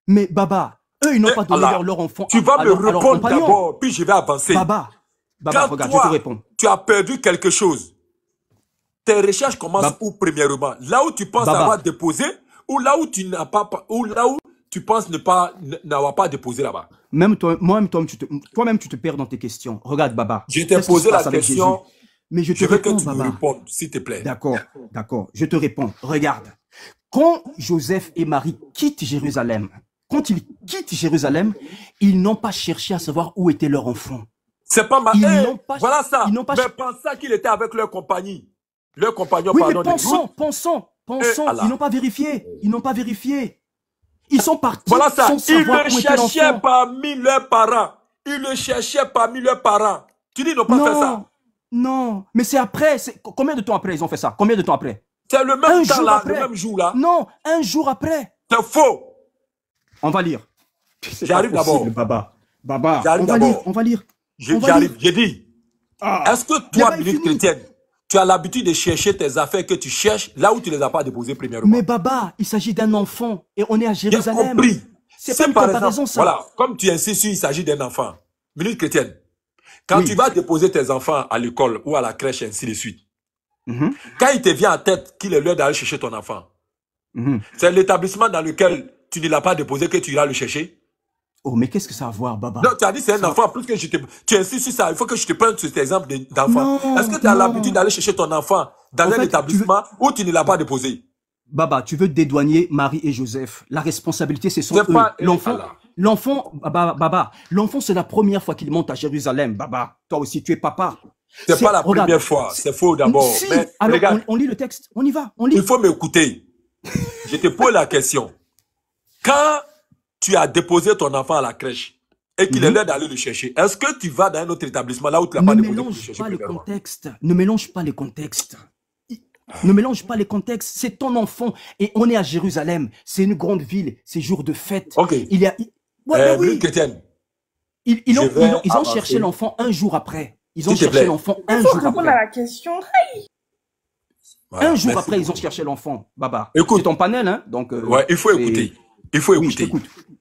Mais Baba, eux, ils n'ont pas donné leur enfant. Tu vas me répondre d'abord, puis je vais avancer. Baba, regarde, je te réponds. Tu as perdu quelque chose. Tes recherches commencent où premièrement? Là où tu penses avoir déposé ou là où tu n'as pas, ou là où tu penses n'avoir pas déposé là-bas? Toi-même, tu te perds dans tes questions. Regarde, Baba. Je t'ai posé la question. Mais je te réponds, Baba. Je veux que tu me répondes, s'il te plaît. D'accord. Je te réponds. Regarde. Quand Joseph et Marie quittent Jérusalem, ils n'ont pas cherché à savoir où était leur enfant. C'est pas ma... voilà ça. Mais pensant qu'il était avec leur compagnie. Leur compagnon, oui, pardon. Mais pensons. Ils n'ont pas vérifié. Ils sont partis. Voilà ça. Ils le cherchaient parmi leurs parents. Tu dis, ils n'ont pas fait ça. Non. Mais c'est après. Combien de temps après ils ont fait ça? Combien de temps après? C'est le même temps là, le même jour là. Non, un jour après. C'est faux. On va lire. J'arrive d'abord. Baba, on va lire. J'arrive. J'ai dit. Est-ce que toi, minute chrétienne, tu as l'habitude de chercher tes affaires que tu cherches là où tu ne les as pas déposées premièrement? Mais Baba, il s'agit d'un enfant et on est à Jérusalem. J'ai compris. C'est pas une par comparaison, exemple, ça. voilà, comme tu insistes, il s'agit d'un enfant. Minute chrétienne. Quand tu vas déposer tes enfants à l'école ou à la crèche, ainsi de suite, quand il te vient en tête qu'il est l'heure d'aller chercher ton enfant, c'est l'établissement dans lequel tu ne l'as pas déposé que tu iras le chercher. Oh, mais qu'est-ce que ça a à voir, Baba? Non, tu as dit c'est un enfant, plus que tu insistes sur ça. Il faut que je te prenne cet exemple d'enfant. Est-ce que tu as l'habitude d'aller chercher ton enfant dans un établissement où tu ne l'as pas déposé? Baba, tu veux dédouaner Marie et Joseph. La responsabilité, c'est son eux. L'enfant, Baba, l'enfant, c'est la première fois qu'il monte à Jérusalem, Baba. Toi aussi, tu es papa. C'est pas la première fois, c'est faux d'abord. Si, alors, regarde, on lit le texte, on y va, on lit. Il faut m'écouter. Je te pose la question. Quand tu as déposé ton enfant à la crèche et qu'il est l'heure d'aller le chercher, est-ce que tu vas dans un autre établissement là où tu l'as pas déposé pour le chercher? Ne mélange pas les contextes. Ne mélange pas les contextes. C'est ton enfant et on est à Jérusalem. C'est une grande ville. C'est jour de fête. Ok. Il y a. Oui. Chrétienne. Ils ont cherché l'enfant un jour après. Ils ont cherché l'enfant un jour après. Répondre à la question. Un jour après, ils ont cherché l'enfant. Baba. Écoute. C'est ton panel, hein? Donc. Ouais, il faut écouter. Il faut écouter.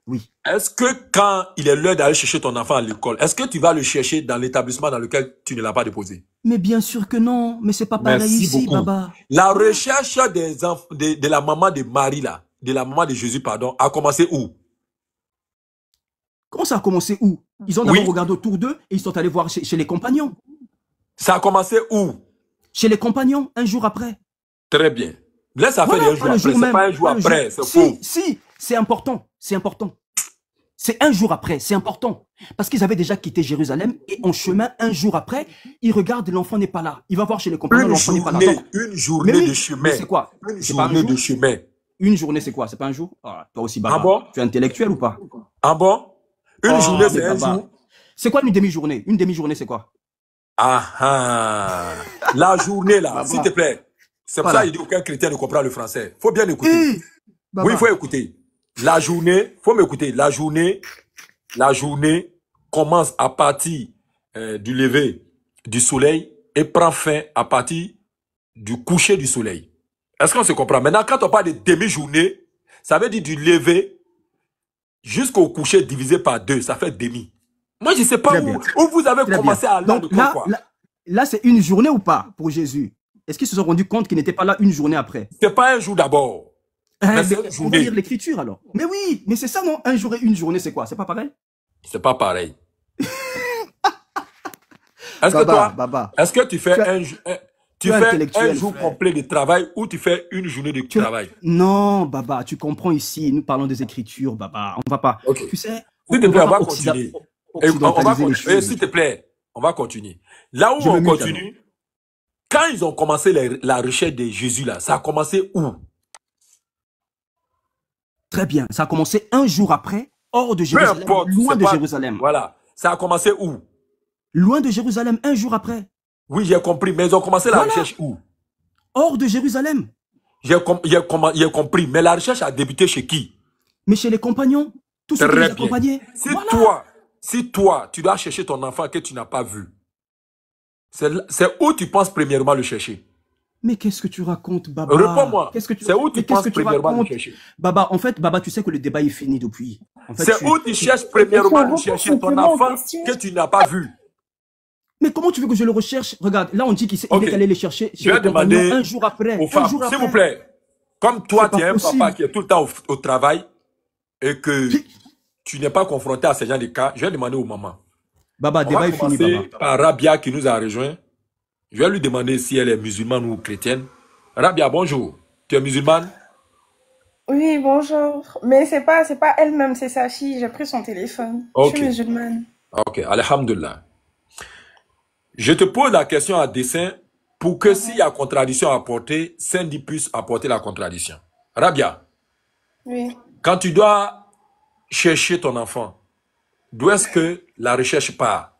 Oui. Est-ce que quand il est l'heure d'aller chercher ton enfant à l'école, est-ce que tu vas le chercher dans l'établissement dans lequel tu ne l'as pas déposé? Mais bien sûr que non. Mais c'est pas pareil ici, Baba. La recherche de la maman de Marie, là, de la maman de Jésus, pardon, a commencé où? Comment ça a commencé où? Ils ont d'abord regardé autour d'eux et ils sont allés voir chez les compagnons. Ça a commencé où? Chez les compagnons, un jour après. Très bien. Laisse ça faire un jour après. C'est pas un jour après, c'est faux. Si, c'est important. C'est important. C'est un jour après, c'est important. Parce qu'ils avaient déjà quitté Jérusalem et en chemin, un jour après, ils regardent, l'enfant n'est pas là. Il va voir chez les compagnons, l'enfant n'est pas là. Donc, une journée de chemin. C'est quoi? Une journée de chemin. Une journée, c'est quoi? C'est pas un jour? Toi aussi, Baba. Ah bon? Tu es intellectuel ou pas? Ah bon? Une journée, c'est un jour. C'est quoi une demi-journée? Une demi-journée, c'est quoi? La journée, là, s'il te plaît. C'est pour ça qu'il dit aucun chrétien ne comprend le français. Faut bien écouter. Oui, il faut écouter. La journée, faut m'écouter. La journée commence à partir du lever du soleil et prend fin à partir du coucher du soleil. Est-ce qu'on se comprend? Maintenant, quand on parle de demi-journée, ça veut dire du lever jusqu'au coucher divisé par 2. Ça fait demi. Moi, je ne sais pas où vous avez commencé à aller. Donc là c'est une journée ou pas pour Jésus? Est-ce qu'ils se sont rendus compte qu'il n'était pas là une journée après? C'est pas un jour d'abord. On va lire l'écriture alors. Mais oui, mais c'est ça non? Un jour et une journée, c'est quoi? C'est pas pareil? C'est pas pareil. Est-ce que toi, est-ce que tu fais un jour complet de travail ou tu fais une journée de travail? Non, Baba, tu comprends ici, nous parlons des écritures, Baba. On va pas. Tu sais, s'il te plaît, on va continuer. S'il te plaît, on va continuer. Là où on continue, quand ils ont commencé la recherche de Jésus, là, ça a commencé où? Très bien, ça a commencé un jour après, hors de Jérusalem, loin de Jérusalem. Voilà, ça a commencé où? Loin de Jérusalem, un jour après. Oui, j'ai compris, mais ils ont commencé la recherche où? Hors de Jérusalem. J'ai compris, mais la recherche a débuté chez qui? Mais chez les compagnons, tous ceux qui les accompagnaient. Si toi, tu dois chercher ton enfant que tu n'as pas vu, c'est où tu penses premièrement le chercher? Mais qu'est-ce que tu racontes, Baba? Réponds-moi. C'est où tu penses premièrement le chercher? Baba, en fait, Baba, tu sais que le débat est fini depuis. En fait, c'est où tu cherches premièrement le chercher ton enfant que tu n'as pas vu? Mais comment tu veux que je le recherche? Regarde, là on dit qu'il est allé les chercher chez les compagnons un jour après. Aux femmes, s'il vous plaît, comme toi tu es un papa qui est tout le temps au travail et que tu n'es pas confronté à ce genre de cas, je vais demander aux mamans. Baba, débat est fini, Baba. Par Rabia qui nous a rejoint. Je vais lui demander si elle est musulmane ou chrétienne. Rabia, bonjour. Tu es musulmane? Oui, bonjour. Mais c'est pas elle-même, c'est sa fille. J'ai pris son téléphone. Je suis musulmane. Ok, alhamdulillah. Je te pose la question à dessein pour que s'il y a contradiction à apporter, Sandy puisse apporter la contradiction. Rabia. Oui. Quand tu dois chercher ton enfant, d'où est-ce que la recherche part?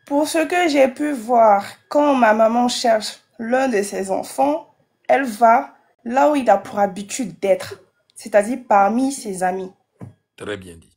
Pour ce que j'ai pu voir, quand ma maman cherche l'un de ses enfants, elle va là où il a pour habitude d'être, c'est-à-dire parmi ses amis. Très bien dit.